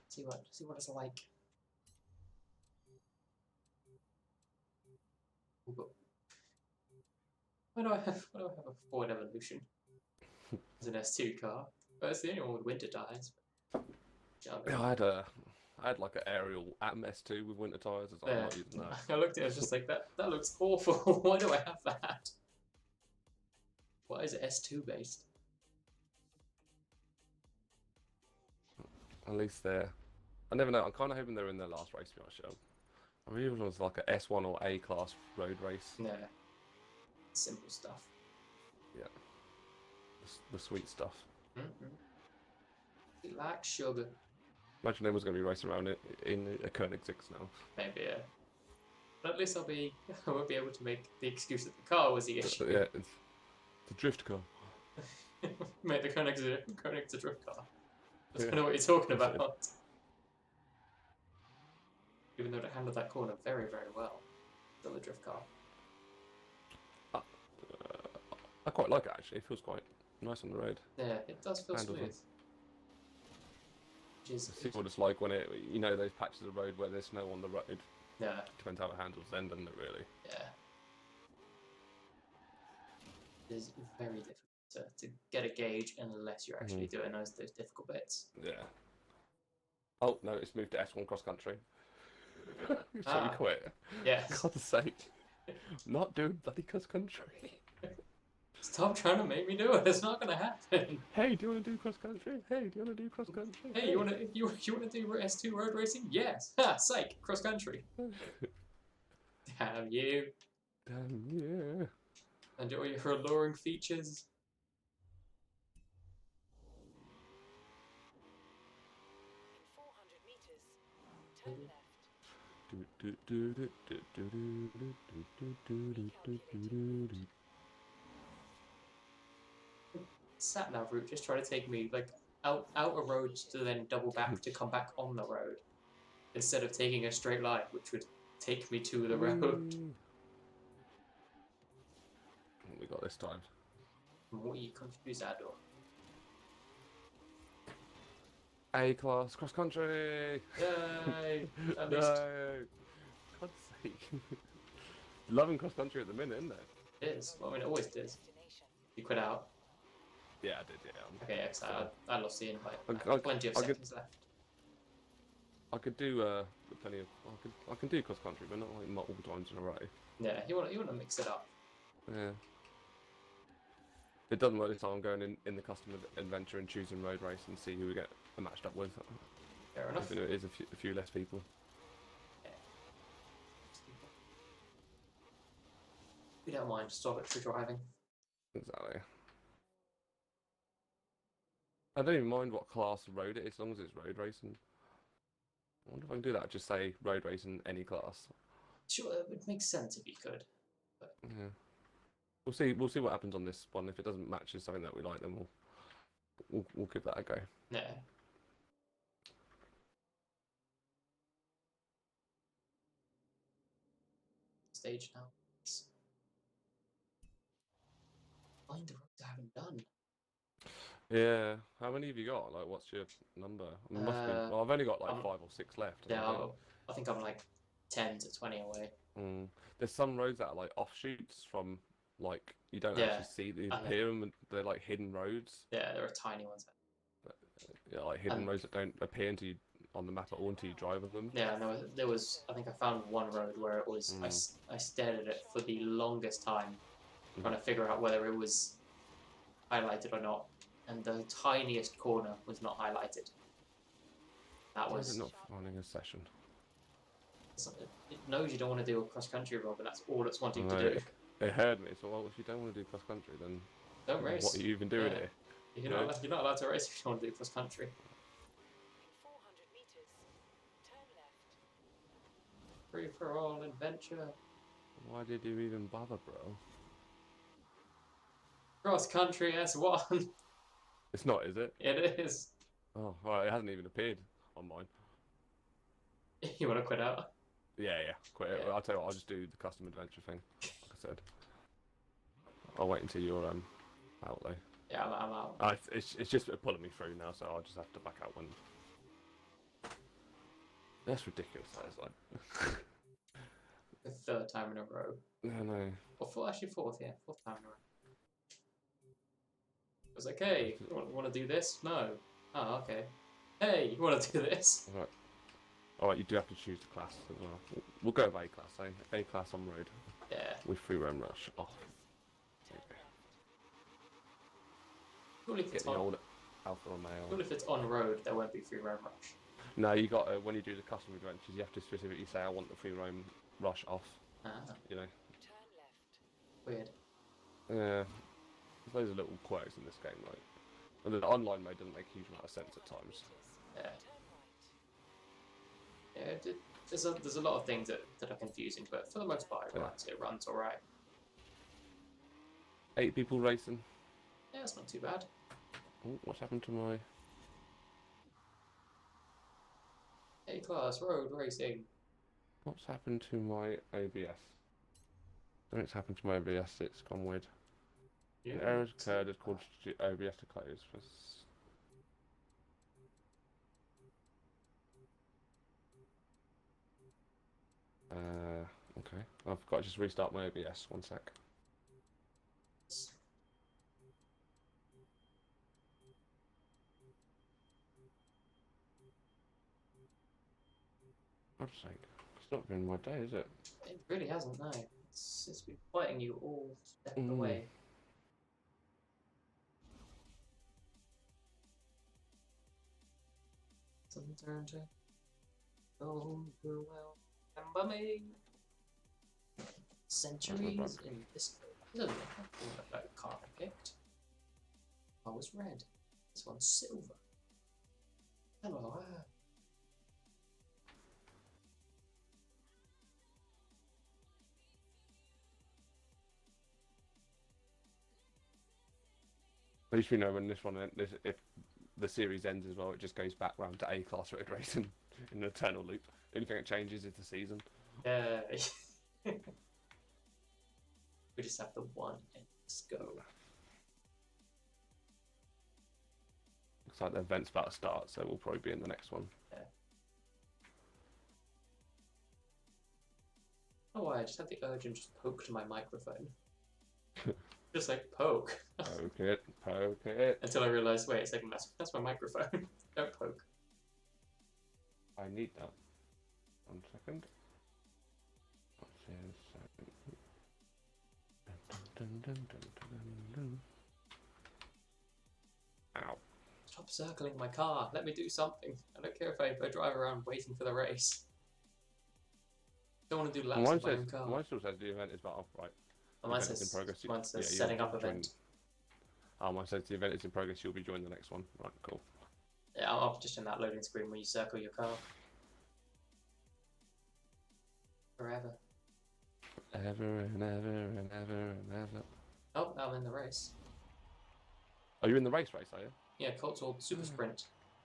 Speaker 2: See what it's like. Why do I have a Ford Evolution as an S2 car? Well, it's the only one with winter tires.
Speaker 1: Yeah, I had like an aerial Atom S2 with winter tyres. I was like, I'm not using that.
Speaker 2: I looked at it, I was just like, that looks awful. Why do I have that? Why is it S2 based?
Speaker 1: At least they're. I never know. I'm kind of hoping they're in their last race, to be honest. I really want it was like a S1 or A class road race.
Speaker 2: Yeah. Simple stuff.
Speaker 1: Yeah. The sweet stuff.
Speaker 2: You like sugar.
Speaker 1: Imagine they was going to be racing around it in a Koenigsegg now.
Speaker 2: Maybe, yeah. But at least I won't be able to make the excuse that the car was the issue.
Speaker 1: Yeah, it's a drift car.
Speaker 2: Mate, the Koenigsegg's a drift car. I don't know what you're talking about. Even though it handled that corner very, very well. Still a drift car.
Speaker 1: I quite like it actually. It feels quite nice on the road.
Speaker 2: Yeah, it does feel
Speaker 1: Handles
Speaker 2: smooth. Which is,
Speaker 1: See what it's like when it, you know, those patches of road where there's snow on the road.
Speaker 2: yeah,
Speaker 1: Depends how it handles then, doesn't it really?
Speaker 2: yeah. It is very difficult to get a gauge unless you're actually doing those difficult bits.
Speaker 1: Yeah. Oh no, it's moved to S1 cross country. So we quit.
Speaker 2: Yeah.
Speaker 1: God's sake. Not doing bloody cross country.
Speaker 2: Stop trying to make me do it. It's not going to happen.
Speaker 1: Hey, do you want to do cross country? Hey, do you want to do cross country?
Speaker 2: Hey, you want to do S2 road racing? Yes. Ha, psych, cross country. Damn you.
Speaker 1: Damn yeah.
Speaker 2: And all your alluring features.
Speaker 3: In 400 meters, turn left.
Speaker 2: Sat nav route just trying to take me like out a road to then double back to come back on the road instead of taking a straight line, which would take me to the road.
Speaker 1: What we got this time?
Speaker 2: Muy confusado.
Speaker 1: A-class cross country.
Speaker 2: Yay! At least
Speaker 1: No. God's sake. Loving cross country at the minute, isn't it?
Speaker 2: it is. Well, I mean, it always is.
Speaker 3: Destination.
Speaker 2: You quit out.
Speaker 1: Yeah, I did. Yeah.
Speaker 2: Okay, excellent. I lost the invite.
Speaker 1: I-
Speaker 2: Plenty of
Speaker 1: I could-
Speaker 2: seconds left.
Speaker 1: I could do plenty of. I can do cross country, but not like multiple times in a row.
Speaker 2: Yeah, you want to mix it up.
Speaker 1: Yeah. It doesn't work this time. I'm going in the custom adventure and choosing road race and see who we get matched up with.
Speaker 2: Fair enough.
Speaker 1: Even though it is a few less people.
Speaker 2: We don't mind solitary driving.
Speaker 1: Exactly. I don't even mind what class of road it is, as long as it's road racing. I wonder if I can do that. Just say road racing any class.
Speaker 2: Sure, it would make sense if you could.
Speaker 1: Yeah. We'll see. We'll see what happens on this one. If it doesn't match with something that we like, then we'll give that a go.
Speaker 2: Yeah. Stage now. Find the roads I haven't done.
Speaker 1: Yeah. How many have you got? Like, what's your number? It must be. Well, I've only got like 5 or 6 left.
Speaker 2: Yeah, I think I'm like 10 to 20 away.
Speaker 1: There's some roads that are like offshoots from, like, you don't actually see these appear, and they're like hidden roads.
Speaker 2: Yeah, there are tiny ones.
Speaker 1: Yeah, like hidden roads that don't appear until you on the map at all until you drive on them.
Speaker 2: Yeah, no, there was. I think I found one road where it was. I stared at it for the longest time, trying to figure out whether it was highlighted or not, and the tiniest corner was not highlighted. That
Speaker 1: Why
Speaker 2: was.
Speaker 1: is it not finding a session?
Speaker 2: It knows you don't want to do a cross country road, but that's all it's wanting to do.
Speaker 1: It heard me. So, well, if you don't want to do cross country, then
Speaker 2: don't race.
Speaker 1: What are you even doing here?
Speaker 2: You're not allowed to race if you don't want to do cross country.
Speaker 3: In 400 meters, turn left.
Speaker 2: Free for all adventure.
Speaker 1: Why did you even bother, bro?
Speaker 2: Cross country S1.
Speaker 1: It's not, is it?
Speaker 2: It is.
Speaker 1: Oh, right. It hasn't even appeared on mine.
Speaker 2: You want to quit out?
Speaker 1: Yeah, quit it.
Speaker 2: Yeah.
Speaker 1: I'll tell you what. I'll just do the custom adventure thing. Like I said, I'll wait until you're out though.
Speaker 2: Yeah, I'm out.
Speaker 1: It's just pulling me through now, so I'll just have to back out when. That's ridiculous. That is like.
Speaker 2: The third time in a row.
Speaker 1: No.
Speaker 2: Or actually fourth time in a row. It was like, hey, you want to do this? No. Oh, okay. Hey, you want to do this?
Speaker 1: All right. Alright, you do have to choose the class as well. We'll go with A class, eh? A class on road.
Speaker 2: Yeah.
Speaker 1: With free roam rush off.
Speaker 2: Surely if
Speaker 1: Get
Speaker 2: it's
Speaker 1: the
Speaker 2: on,
Speaker 1: old alpha or male.
Speaker 2: surely if it's on road, there won't be free roam rush.
Speaker 1: No, you got when you do the custom adventures, you have to specifically say I want the free roam rush off.
Speaker 2: Ah,
Speaker 1: You know.
Speaker 3: Turn left.
Speaker 2: weird.
Speaker 1: Yeah. There's loads of little quirks in this game, like. And the online mode doesn't make a huge amount of sense at times.
Speaker 2: Yeah.
Speaker 3: Turn right.
Speaker 2: Yeah, there's a lot of things that are confusing, but for the most part, it runs alright.
Speaker 1: 8 people racing.
Speaker 2: Yeah, it's not too bad.
Speaker 1: Oh, what's happened to my?
Speaker 2: A-class road racing.
Speaker 1: What's happened to my OBS? Something's happened to my OBS. It's gone weird.
Speaker 2: Yeah.
Speaker 1: An error occurred as caused OBS to close. Okay. I've got to just restart my OBS. 1 sec. God's sake. It's not been my day, is it?
Speaker 2: It really hasn't, no. It's been fighting you all step of the way. Doesn't turn to oh, well, remember me. Centuries in disco. Doesn't look like a car I picked. I was red. This one's silver. Hello.
Speaker 1: At least we know when this one, if the series ends as well, it just goes back round to A-class road racing in an eternal loop. The only thing that changes is the season.
Speaker 2: Yeah. We just have the one and let's go.
Speaker 1: Looks like the event's about to start, so we'll probably be in the next one.
Speaker 2: Yeah. Oh, I just had the urge and just poked my microphone. Just like poke.
Speaker 1: Poke it, poke it.
Speaker 2: Until I realised, wait a second, that's my microphone. Don't poke.
Speaker 1: I need that. 1 second. Ow.
Speaker 2: Stop circling my car. Let me do something. I don't care if I drive around waiting for the race. Don't want to do laps of my own car.
Speaker 1: Mine still says the event is about right.
Speaker 2: Well, mine says, mine says setting up event.
Speaker 1: Oh, mine says the event is in progress. You'll be joining the next one. Right, cool.
Speaker 2: Yeah, I'm just in that loading screen where you circle your car. Forever.
Speaker 1: Ever and ever and ever and ever.
Speaker 2: Oh, I'm in the race.
Speaker 1: Are you in the race, are you?
Speaker 2: Yeah, Cotswold Super Sprint.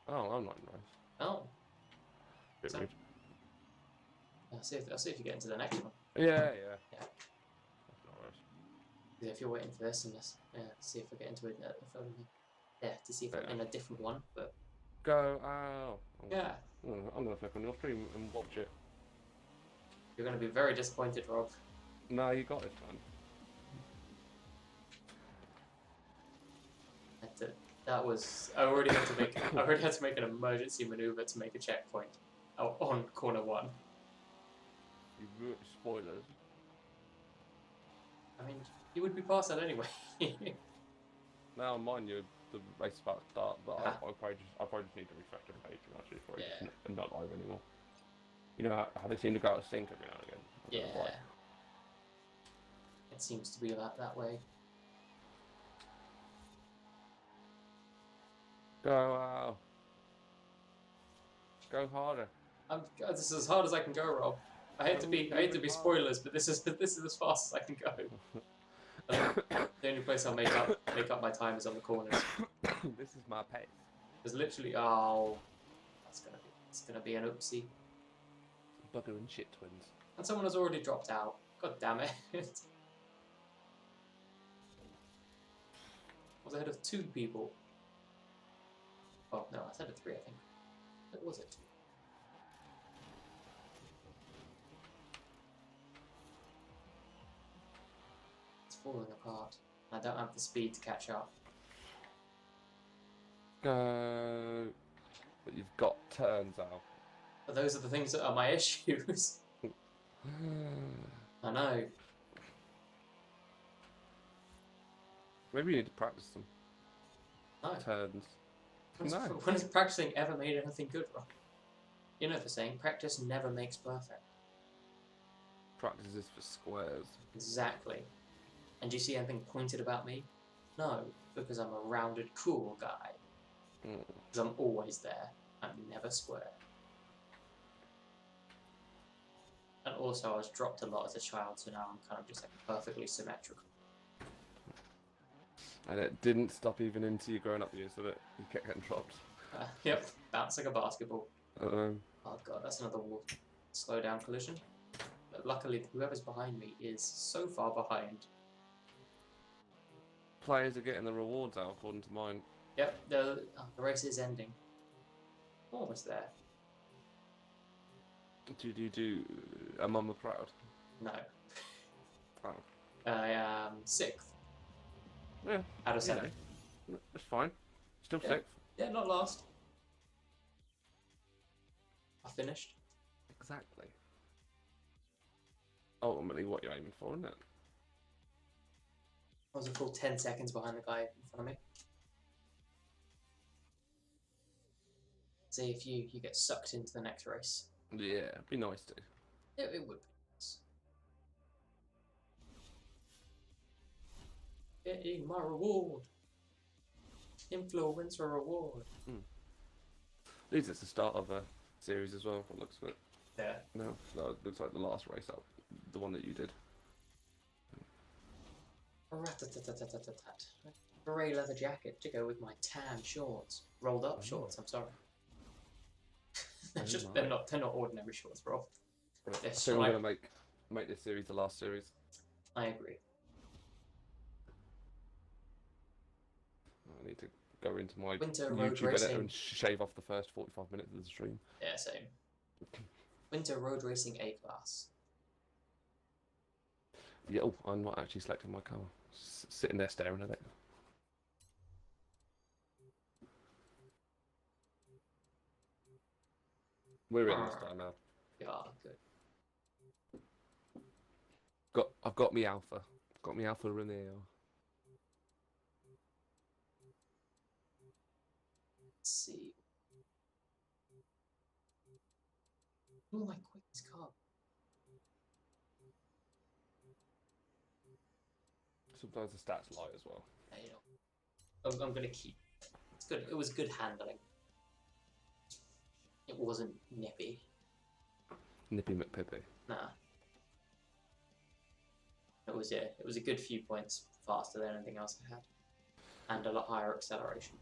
Speaker 1: Oh, I'm not in the race.
Speaker 2: Oh.
Speaker 1: Bit
Speaker 2: So,
Speaker 1: rude.
Speaker 2: I'll see if you get into the next one.
Speaker 1: Yeah.
Speaker 2: Yeah.
Speaker 1: That's not worse.
Speaker 2: Yeah, if you're waiting for this and this, yeah, see if I get into it. To see if I'm in a different one. But
Speaker 1: go. Ow.
Speaker 2: yeah,
Speaker 1: I'm gonna flick on your stream and watch it.
Speaker 2: you're going to be very disappointed, Rob.
Speaker 1: No, you got it, man.
Speaker 2: That was I already had to make an emergency maneuver to make a checkpoint on corner 1.
Speaker 1: You ruined spoilers.
Speaker 2: I mean, you would be past that anyway.
Speaker 1: Now, mind you, the race is about to start, but I probably just need to refresh the page actually before it's not live anymore. You know how they seem to go out of sync every now and again.
Speaker 2: Yeah. It seems to be that way.
Speaker 1: Go harder.
Speaker 2: This is as hard as I can go, Rob. I hate to be spoilers, but this is as fast as I can go. The only place I'll make up my time is on the corners.
Speaker 1: This is my pace.
Speaker 2: There's literally it's gonna be an oopsie.
Speaker 1: Bugger and shit twins.
Speaker 2: And someone has already dropped out. God damn it. I was ahead of 2 people. Oh no, I was ahead of 3, I think. What was it? It's falling apart. I don't have the speed to catch up.
Speaker 1: Go. But you've got turns out.
Speaker 2: But those are the things that are my issues. I know.
Speaker 1: Maybe you need to practice them.
Speaker 2: No.
Speaker 1: Turns.
Speaker 2: When has practicing ever made anything good, Rob? You know the saying, practice never makes perfect.
Speaker 1: Practice is for squares.
Speaker 2: Exactly. And do you see anything pointed about me? No, because I'm a rounded, cool guy. Because I'm always there. I'm never square. And also, I was dropped a lot as a child, so now I'm kind of just like perfectly symmetrical.
Speaker 1: And it didn't stop even into your grown-up years, did it? You kept getting dropped.
Speaker 2: Yep, bounce like a basketball.
Speaker 1: Oh
Speaker 2: God, that's another slow down collision. But luckily, whoever's behind me is so far behind.
Speaker 1: Players are getting the rewards out, according to mine.
Speaker 2: Yep, the race is ending. Almost there.
Speaker 1: Do. Am I proud?
Speaker 2: No.
Speaker 1: Oh.
Speaker 2: I am 6th.
Speaker 1: Yeah.
Speaker 2: Out of 7.
Speaker 1: That's fine. Still
Speaker 2: Yeah.
Speaker 1: 6th.
Speaker 2: Yeah, not last. I finished.
Speaker 1: Exactly. Ultimately, what you're aiming for, isn't it?
Speaker 2: I was a full 10 seconds behind the guy in front of me. See if you get sucked into the next race.
Speaker 1: Yeah, it'd be nice to.
Speaker 2: It would be nice. Getting my reward. Influencer reward.
Speaker 1: At least it's the start of a series as well, what looks of it.
Speaker 2: Yeah.
Speaker 1: No, it looks like the last race up, the one that you did.
Speaker 2: Rat-tat-tat-tat-tat-tat. Grey leather jacket to go with my tan shorts. Rolled up shorts, I'm sorry. They're not ordinary shorts, bro.
Speaker 1: I think we're gonna make this series the last series.
Speaker 2: I agree.
Speaker 1: I need to go into my
Speaker 2: Winter Road
Speaker 1: YouTube
Speaker 2: Racing.
Speaker 1: editor and shave off the first 45 minutes of the stream.
Speaker 2: Yeah, same. Winter Road Racing A class.
Speaker 1: Yeah, oh, I'm not actually selecting my car. Sitting there staring at it. We're in this time now.
Speaker 2: Yeah, good.
Speaker 1: I've got me Alpha. Got me Alpha Romeo.
Speaker 2: Let's see. Oh, my quickest car.
Speaker 1: Sometimes the stats lie as well.
Speaker 2: Yeah, you know, I'm gonna keep. It's good. It was good handling. It wasn't nippy.
Speaker 1: Nippy McPippy.
Speaker 2: Nah. It was It was a good few points faster than anything else I had, and a lot higher acceleration.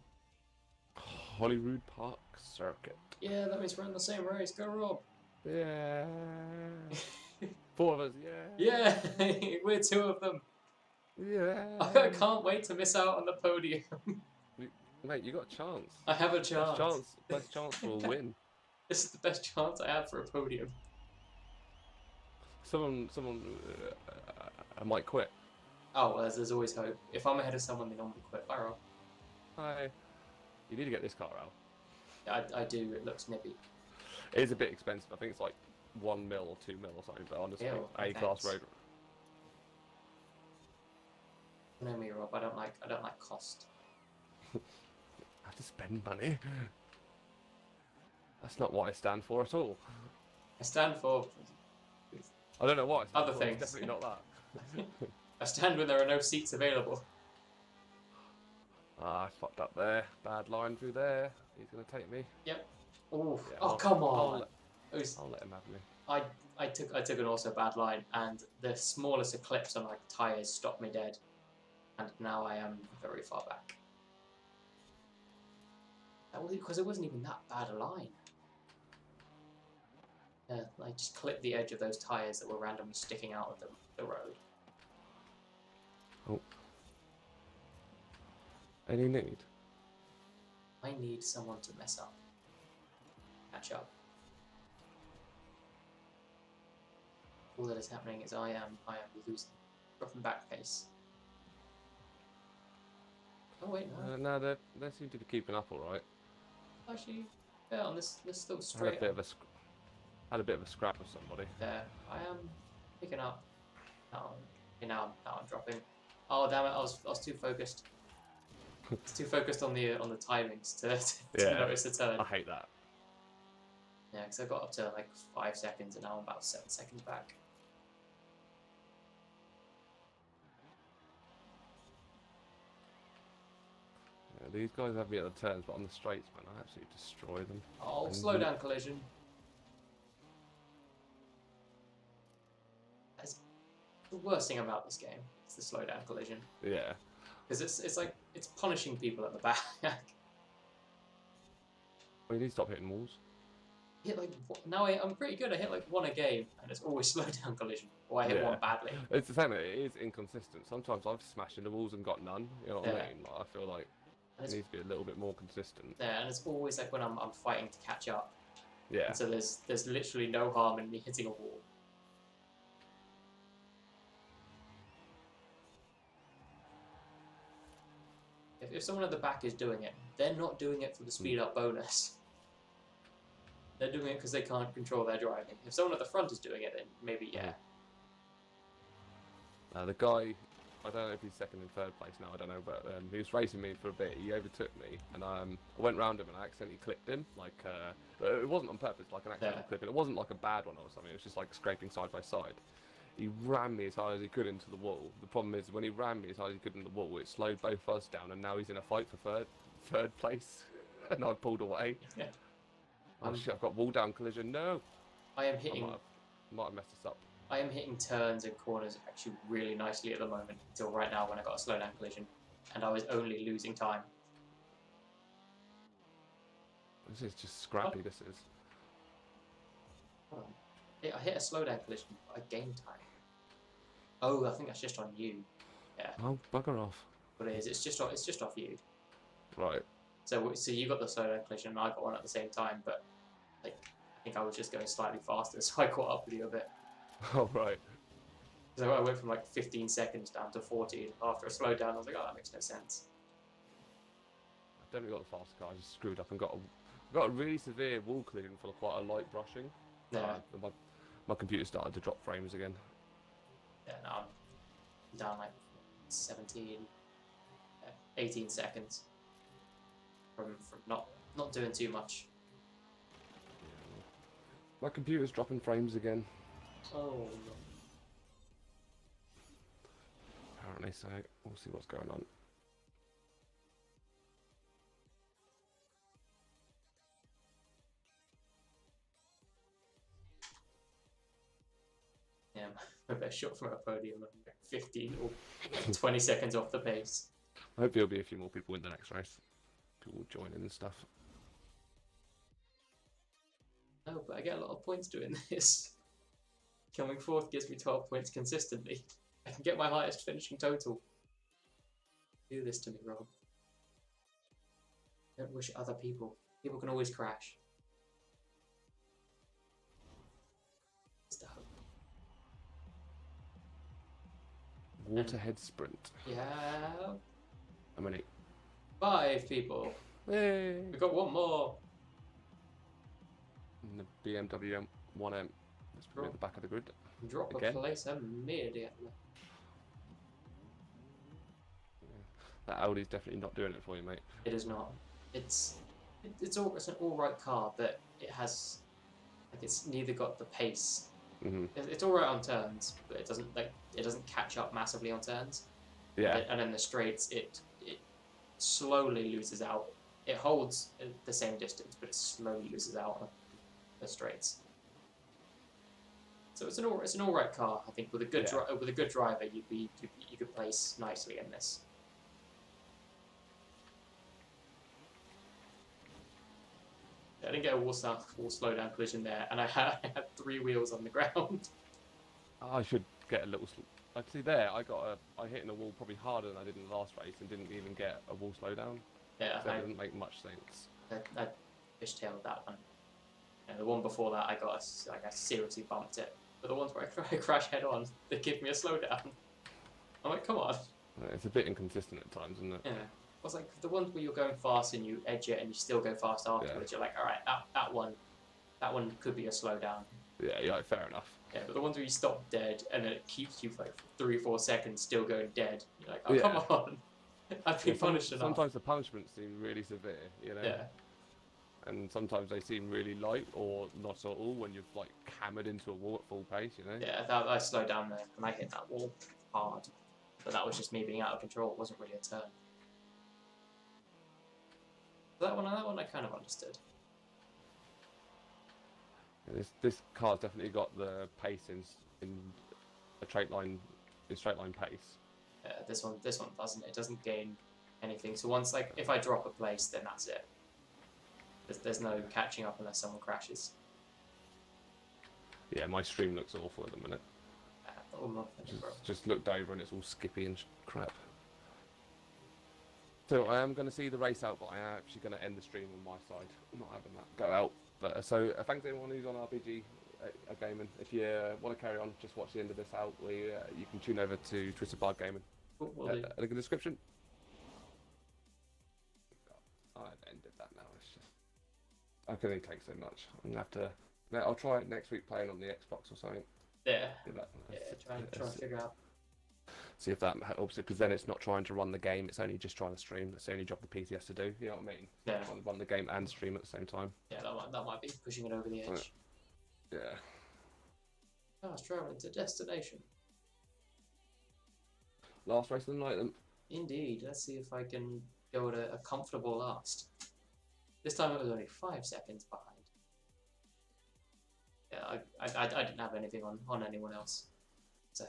Speaker 1: Hollywood Park Circuit.
Speaker 2: Yeah, that means we're in the same race. Go, Rob.
Speaker 1: Yeah. 4 of us. Yeah.
Speaker 2: Yeah, we're 2 of them.
Speaker 1: Yeah.
Speaker 2: I can't wait to miss out on the podium.
Speaker 1: Mate, you got a chance.
Speaker 2: I have a chance.
Speaker 1: Best chance for a win.
Speaker 2: This is the best chance I have for a podium.
Speaker 1: Someone I might quit.
Speaker 2: Oh, well, there's always hope. If I'm ahead of someone, they normally quit. Bye, Rob.
Speaker 1: Hi. You need to get this car out.
Speaker 2: Yeah, I do. It looks nippy.
Speaker 1: It is a bit expensive. I think it's like 1 mil or 2 mil or something. But honestly,
Speaker 2: Ew,
Speaker 1: A-class road.
Speaker 2: Know me, Rob. I don't like cost.
Speaker 1: I have to spend money. That's not what I stand for at all.
Speaker 2: I stand for
Speaker 1: I don't know what. I stand
Speaker 2: other
Speaker 1: for.
Speaker 2: things.
Speaker 1: It's definitely not that.
Speaker 2: I stand when there are no seats available.
Speaker 1: Ah, I fucked up there. Bad line through there. He's gonna take me.
Speaker 2: Yep. Ooh.
Speaker 1: Yeah,
Speaker 2: Oh, come on.
Speaker 1: I'll let him have me.
Speaker 2: I took an also bad line, and the smallest eclipse on my tyres stopped me dead, and now I am very far back. That was because it wasn't even that bad a line. I just clipped the edge of those tyres that were randomly sticking out of the road.
Speaker 1: Oh. Any need?
Speaker 2: I need someone to mess up. Catch up. All that is happening is I am losing. Dropping back pace. Oh wait, no.
Speaker 1: No, they seem to be keeping up all right.
Speaker 2: Actually, yeah, on this little
Speaker 1: Had
Speaker 2: straight.
Speaker 1: a bit of a scrap with somebody.
Speaker 2: There, I am picking up. Now I'm dropping. Oh damn it! I was too focused. I was too focused on the timings to notice the turn.
Speaker 1: I hate that.
Speaker 2: Yeah, because I got up to like 5 seconds, and now I'm about 7 seconds back.
Speaker 1: Yeah, these guys have me at the turns, but on the straights, man, I absolutely destroy them.
Speaker 2: Oh, slow down collision. That's the worst thing about this game. It's the slow down collision.
Speaker 1: Yeah.
Speaker 2: Because it's like it's punishing people at the back.
Speaker 1: Well, you need to stop hitting walls.
Speaker 2: Hit like now I'm pretty good. I hit like 1 a game, and it's always slow down collision. Or I hit
Speaker 1: Yeah.
Speaker 2: 1 badly.
Speaker 1: It's the same. It is inconsistent. Sometimes I've smashed into walls and got none. You know what I
Speaker 2: Yeah.
Speaker 1: mean? Like, I feel like
Speaker 2: And
Speaker 1: it
Speaker 2: it's,
Speaker 1: needs to be a little bit more consistent.
Speaker 2: yeah, and it's always like when I'm fighting to catch up.
Speaker 1: Yeah.
Speaker 2: And so there's literally no harm in me hitting a wall. If someone at the back is doing it, they're not doing it for the speed up bonus. They're doing it because they can't control their driving. If someone at the front is doing it, then maybe yeah.
Speaker 1: The guy, I don't know if he's second and third place now. I don't know, but he was racing me for a bit. He overtook me, and I went round him and I accidentally clipped him. Like it wasn't on purpose, like an accidental clip, and it wasn't like a bad one or something. It was just like scraping side by side. he ran me as hard as he could into the wall. The problem is when he ran me as hard as he could into the wall, it slowed both of us down, and now he's in a fight for third place, and I pulled away.
Speaker 2: Yeah.
Speaker 1: Oh shit! I've got wall down collision. No.
Speaker 2: I am hitting.
Speaker 1: Might have messed this up.
Speaker 2: I am hitting turns and corners actually really nicely at the moment, until right now when I got a slowdown collision, and I was only losing time.
Speaker 1: This is just scrappy. This is.
Speaker 2: Oh. I hit a slowdown collision, but I gained time. Oh, I think that's just on you. Yeah.
Speaker 1: Oh, bugger off.
Speaker 2: But it is. It's just off you.
Speaker 1: Right.
Speaker 2: So you got the slowdown collision, and I got one at the same time, but like I think I was just going slightly faster, so I caught up with you a bit.
Speaker 1: Oh right.
Speaker 2: So I went from like 15 seconds down to 14 after a slowdown. I was like, oh, that makes no sense.
Speaker 1: I definitely got the faster car. I just screwed up and got a really severe wall collision for quite a light brushing.
Speaker 2: Yeah.
Speaker 1: My computer started to drop frames again.
Speaker 2: Yeah, now I'm down like 18 seconds from not doing too much.
Speaker 1: Yeah. My computer's dropping frames again.
Speaker 2: Oh no.
Speaker 1: Apparently, so we'll see what's going on.
Speaker 2: Yeah, my best shot from a podium, like 15 or 20 seconds off the pace.
Speaker 1: I hope there'll be a few more people in the next race. People will join in and stuff.
Speaker 2: No, but I get a lot of points doing this. Coming fourth gives me 12 points consistently. I can get my highest finishing total. Do this to me, Rob. Don't wish other people. People can always crash. It's the hope.
Speaker 1: Waterhead sprint.
Speaker 2: Yeah.
Speaker 1: How many?
Speaker 2: 5 people.
Speaker 1: Hey!
Speaker 2: We've got one more.
Speaker 1: And the BMW M1M. Let's put it at the back of the grid.
Speaker 2: Drop
Speaker 1: Again?
Speaker 2: a place immediately.
Speaker 1: That Audi's definitely not doing it for you, mate.
Speaker 2: It is not. It's an alright car, but it has it's neither got the pace.
Speaker 1: Mm-hmm.
Speaker 2: It's alright on turns, but it doesn't catch up massively on turns.
Speaker 1: Yeah.
Speaker 2: And in the straights, it slowly loses out. It holds the same distance, but it slowly loses out on the straights. So it's an alright car, I think. With a good with a good driver, you could place nicely in this. I didn't get a wall slowdown collision there, and I had 3 wheels on the ground.
Speaker 1: I should get a little. See there, I hit in a wall probably harder than I did in the last race, and didn't even get a wall slowdown.
Speaker 2: Yeah,
Speaker 1: so that didn't make much sense.
Speaker 2: I fishtailed that one. And the one before that, I seriously bumped it. But the ones where I crash head on, they give me a slowdown. I'm like, come on.
Speaker 1: It's a bit inconsistent at times, isn't it?
Speaker 2: Yeah. It was like the ones where you're going fast and you edge it and you still go fast afterwards. Yeah. You're like, all right, that one could be a slowdown.
Speaker 1: Yeah, fair enough.
Speaker 2: Yeah, but the ones where you stop dead and then it keeps you for like 3 or 4 seconds still going dead. You're like, oh come on, I've been punished enough.
Speaker 1: Sometimes the punishments seem really severe, you know.
Speaker 2: Yeah.
Speaker 1: And sometimes they seem really light or not at all when you've like hammered into a wall at full pace, you know.
Speaker 2: Yeah, I slowed down there and I hit that wall hard, but that was just me being out of control. It wasn't really a turn. That one I kind of understood.
Speaker 1: Yeah, this car's definitely got the pace in a straight line pace.
Speaker 2: Yeah, this one doesn't. It doesn't gain anything. So once if I drop a place, then that's it. There's no catching up unless someone crashes.
Speaker 1: Yeah, my stream looks awful at the minute. Just looked over and it's all skippy and crap. So I am going to see the race out, but I am actually going to end the stream on my side. I'm not having that go out. But so thanks to anyone who's on ArbieG Gaming. If you want to carry on, just watch the end of this out. You can tune over to Twitter Bar Gaming. Link in the description. I've ended that now. It's just I can only take so much. I'm gonna have to. I'll try it next week playing on the Xbox or something.
Speaker 2: Yeah. Try and figure out.
Speaker 1: See if that helps it, because then it's not trying to run the game, it's only just trying to stream. That's the only job the PC has to do, you know what I mean?
Speaker 2: Yeah.
Speaker 1: Run the game and stream at the same time.
Speaker 2: Yeah, that might be pushing it over the edge.
Speaker 1: Yeah.
Speaker 2: Car's travelling to destination.
Speaker 1: Last race of the night then.
Speaker 2: Indeed. Let's see if I can go to a comfortable last. This time it was only 5 seconds behind. Yeah, I didn't have anything on anyone else. So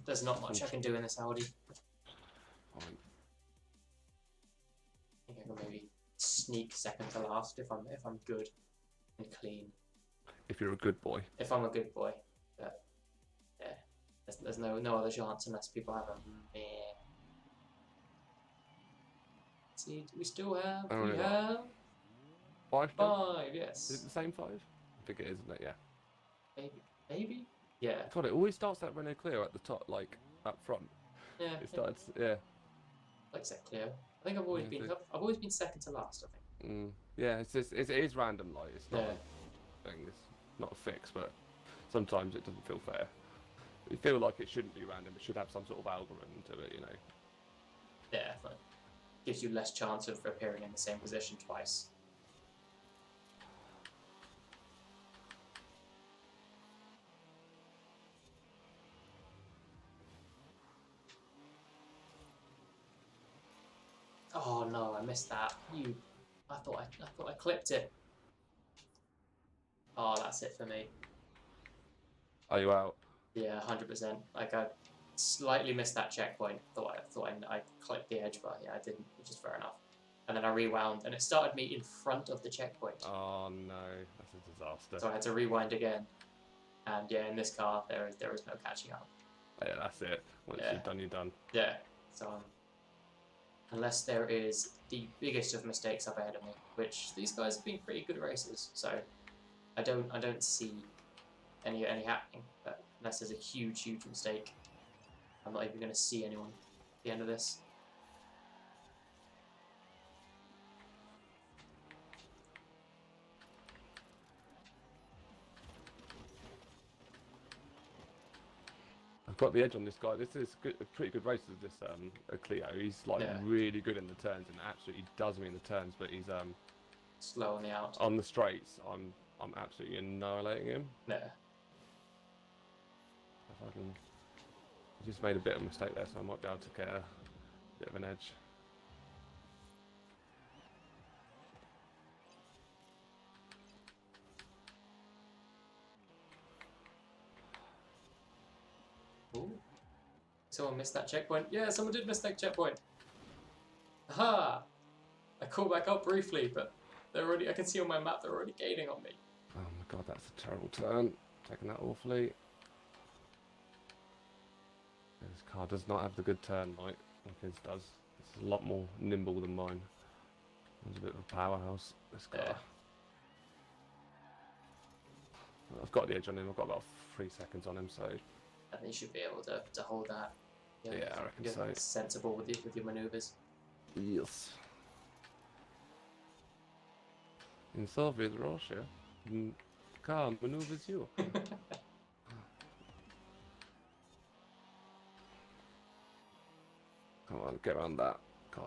Speaker 2: there's not much I can do in this Audi.
Speaker 1: Fine.
Speaker 2: I think I can maybe sneak second to last if I'm good and clean.
Speaker 1: If you're a good boy.
Speaker 2: If I'm a good boy, but yeah, there's no other chance unless people have a meh. See, we still have
Speaker 1: Only what? 5 still?
Speaker 2: 5, yes.
Speaker 1: Is it the same 5? I think it is, isn't it? Yeah.
Speaker 2: Maybe. Yeah.
Speaker 1: God, it always starts that Renault Clio at the top, like up front.
Speaker 2: Yeah.
Speaker 1: It starts, yeah.
Speaker 2: Like that Clio. I think I've always been second to last. I think.
Speaker 1: Yeah, it is random. Like it's not a thing. It's not a fix, but sometimes it doesn't feel fair. You feel like it shouldn't be random. It should have some sort of algorithm to it, you know.
Speaker 2: Yeah, but gives you less chance of appearing in the same position twice. Oh no, I missed that. I thought I clipped it. Oh, that's it for me.
Speaker 1: Are you out?
Speaker 2: Yeah, 100%. Like I slightly missed that checkpoint. I thought I clipped the edge, but yeah, I didn't, which is fair enough. And then I rewound, and it started me in front of the checkpoint.
Speaker 1: Oh no, that's a disaster.
Speaker 2: So I had to rewind again. And yeah, in this car, there is no catching up.
Speaker 1: Yeah, that's it. Once you're done, you're done.
Speaker 2: Yeah. So unless there is the biggest of mistakes up ahead of me, which these guys have been pretty good racers, so I don't see any happening. But unless there's a huge mistake, I'm not even going to see anyone at the end of this.
Speaker 1: I've got the edge on this guy. This is a pretty good racer, this Clio. He's like really good in the turns and absolutely does me in the turns, but he's
Speaker 2: slow on the out.
Speaker 1: On the straights, I'm absolutely annihilating him.
Speaker 2: Yeah.
Speaker 1: If I can, I just made a bit of a mistake there, so I might be able to get a bit of an edge.
Speaker 2: Ooh. Someone missed that checkpoint. Yeah, someone did miss that checkpoint. Aha! I caught back up briefly, but I can see on my map they're already gaining on me.
Speaker 1: Oh my god, that's a terrible turn. Taking that awfully. This car does not have the good turn like his does. It's a lot more nimble than mine. It's a bit of a powerhouse, this car.
Speaker 2: Yeah.
Speaker 1: I've got the edge on him. I've got about 3 seconds on him, so.
Speaker 2: And you should be able to hold that.
Speaker 1: Yeah, I reckon so.
Speaker 2: Sensible with your manoeuvres.
Speaker 1: Yes. In Soviet Russia, car maneuvers you. Come on, get around that. God,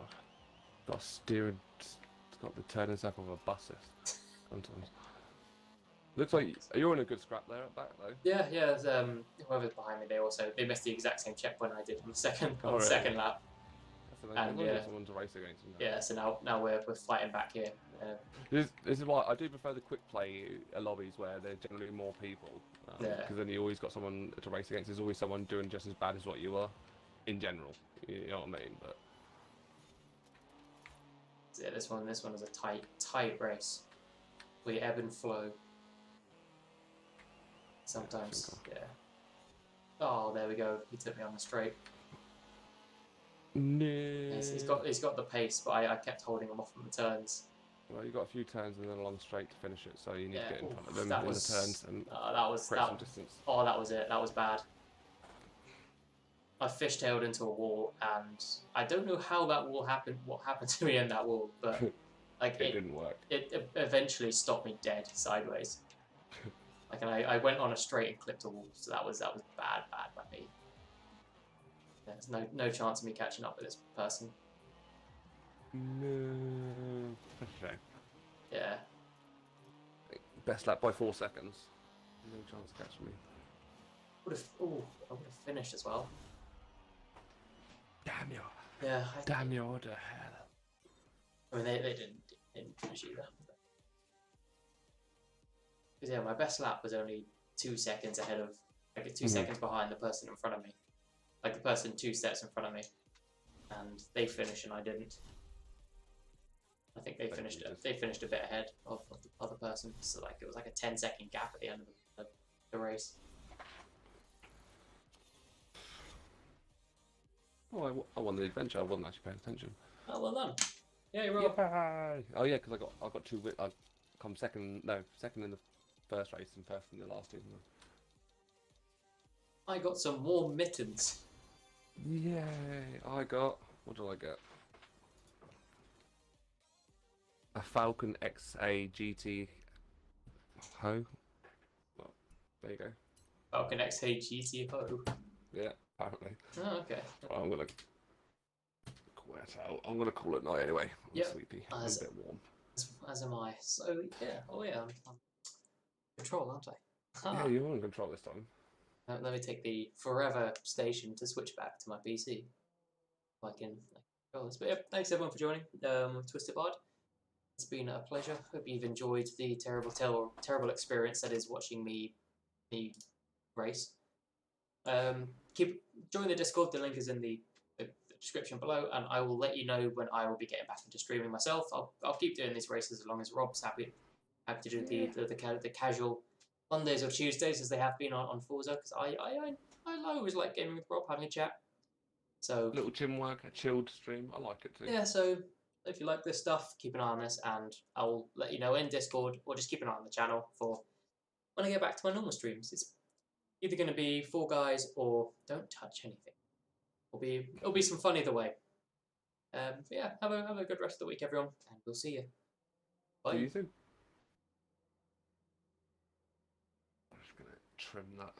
Speaker 1: got steering. It's got the turning up of a bus sometimes. Looks like you're in a good scrap there at back though.
Speaker 2: Yeah. Whoever's behind me, they missed the exact same checkpoint I did on the second
Speaker 1: really?
Speaker 2: Second lap.
Speaker 1: And someone to race against him.
Speaker 2: Yeah, so now we're fighting back here.
Speaker 1: This is why I do prefer the quick play lobbies where there's generally more people. Because then you always got someone to race against. There's always someone doing just as bad as what you are, in general. You know what I mean? But
Speaker 2: yeah, this one is a tight race. We ebb and flow. Sometimes, yeah. Oh, there we go. He took me on the straight.
Speaker 1: No.
Speaker 2: Yes, he's got the pace, but I kept holding him off from the turns.
Speaker 1: Well, you got a few turns and then a long straight to finish it, so you need to get in front of them
Speaker 2: in
Speaker 1: the turns and
Speaker 2: create
Speaker 1: some distance.
Speaker 2: Oh, that was it. That was bad. I fishtailed into a wall, and I don't know how that wall happened. What happened to me in that wall, but like
Speaker 1: it didn't work.
Speaker 2: It eventually stopped me dead sideways. Like, and I went on a straight and clipped a wall, so that was bad by me. There's no chance of me catching up with this person.
Speaker 1: No. Okay.
Speaker 2: Yeah.
Speaker 1: Best lap by 4 seconds. No chance of catching me.
Speaker 2: I would have finished as well.
Speaker 1: Damn you.
Speaker 2: Yeah.
Speaker 1: Damn you to hell.
Speaker 2: I mean, they didn't finish either. Because yeah, my best lap was only 2 seconds ahead of, like 2 seconds behind the person in front of me, like the person 2 steps in front of me, and they finished and I didn't. I think they finished a bit ahead of the other person, so like it was like a 10-second gap at the end of the race.
Speaker 1: Oh, I won the adventure. I wasn't actually paying attention.
Speaker 2: Oh, well done. Yeah, you're right.
Speaker 1: Yay! Oh yeah, because I got 2 wins. I come second in the first race and first in the last 2.
Speaker 2: I got some more mittens.
Speaker 1: Yay! I got, what did I get? A Falcon XA GT Ho. Well, there you go.
Speaker 2: Falcon XA GTO.
Speaker 1: Yeah, apparently.
Speaker 2: Oh, okay.
Speaker 1: Well, I'm gonna quit out. I'm gonna call it night anyway. I'm sleepy. I'm a bit warm.
Speaker 2: As am I. So yeah. Oh yeah. I'm control, aren't I?
Speaker 1: Yeah, you're in control this time.
Speaker 2: Let me take the forever station to switch back to my PC. I can control this. But yeah, thanks everyone for joining. Twisted Bod. It's been a pleasure. Hope you've enjoyed the terrible experience that is watching me race. Join the Discord. The link is in the description below, and I will let you know when I will be getting back into streaming myself. I'll keep doing these races as long as Rob's happy to do the casual Mondays or Tuesdays as they have been on Forza, because I always like gaming with Rob, having a chat. So
Speaker 1: little gym work, a chilled stream. I like it too.
Speaker 2: Yeah, so if you like this stuff, keep an eye on this, and I'll let you know in Discord, or just keep an eye on the channel for when I get back to my normal streams. It's either going to be Fall Guys or don't touch anything. It'll be some fun either way. But yeah, have a good rest of the week, everyone, and we'll see you. Bye.
Speaker 1: See you soon. I'm just gonna trim that.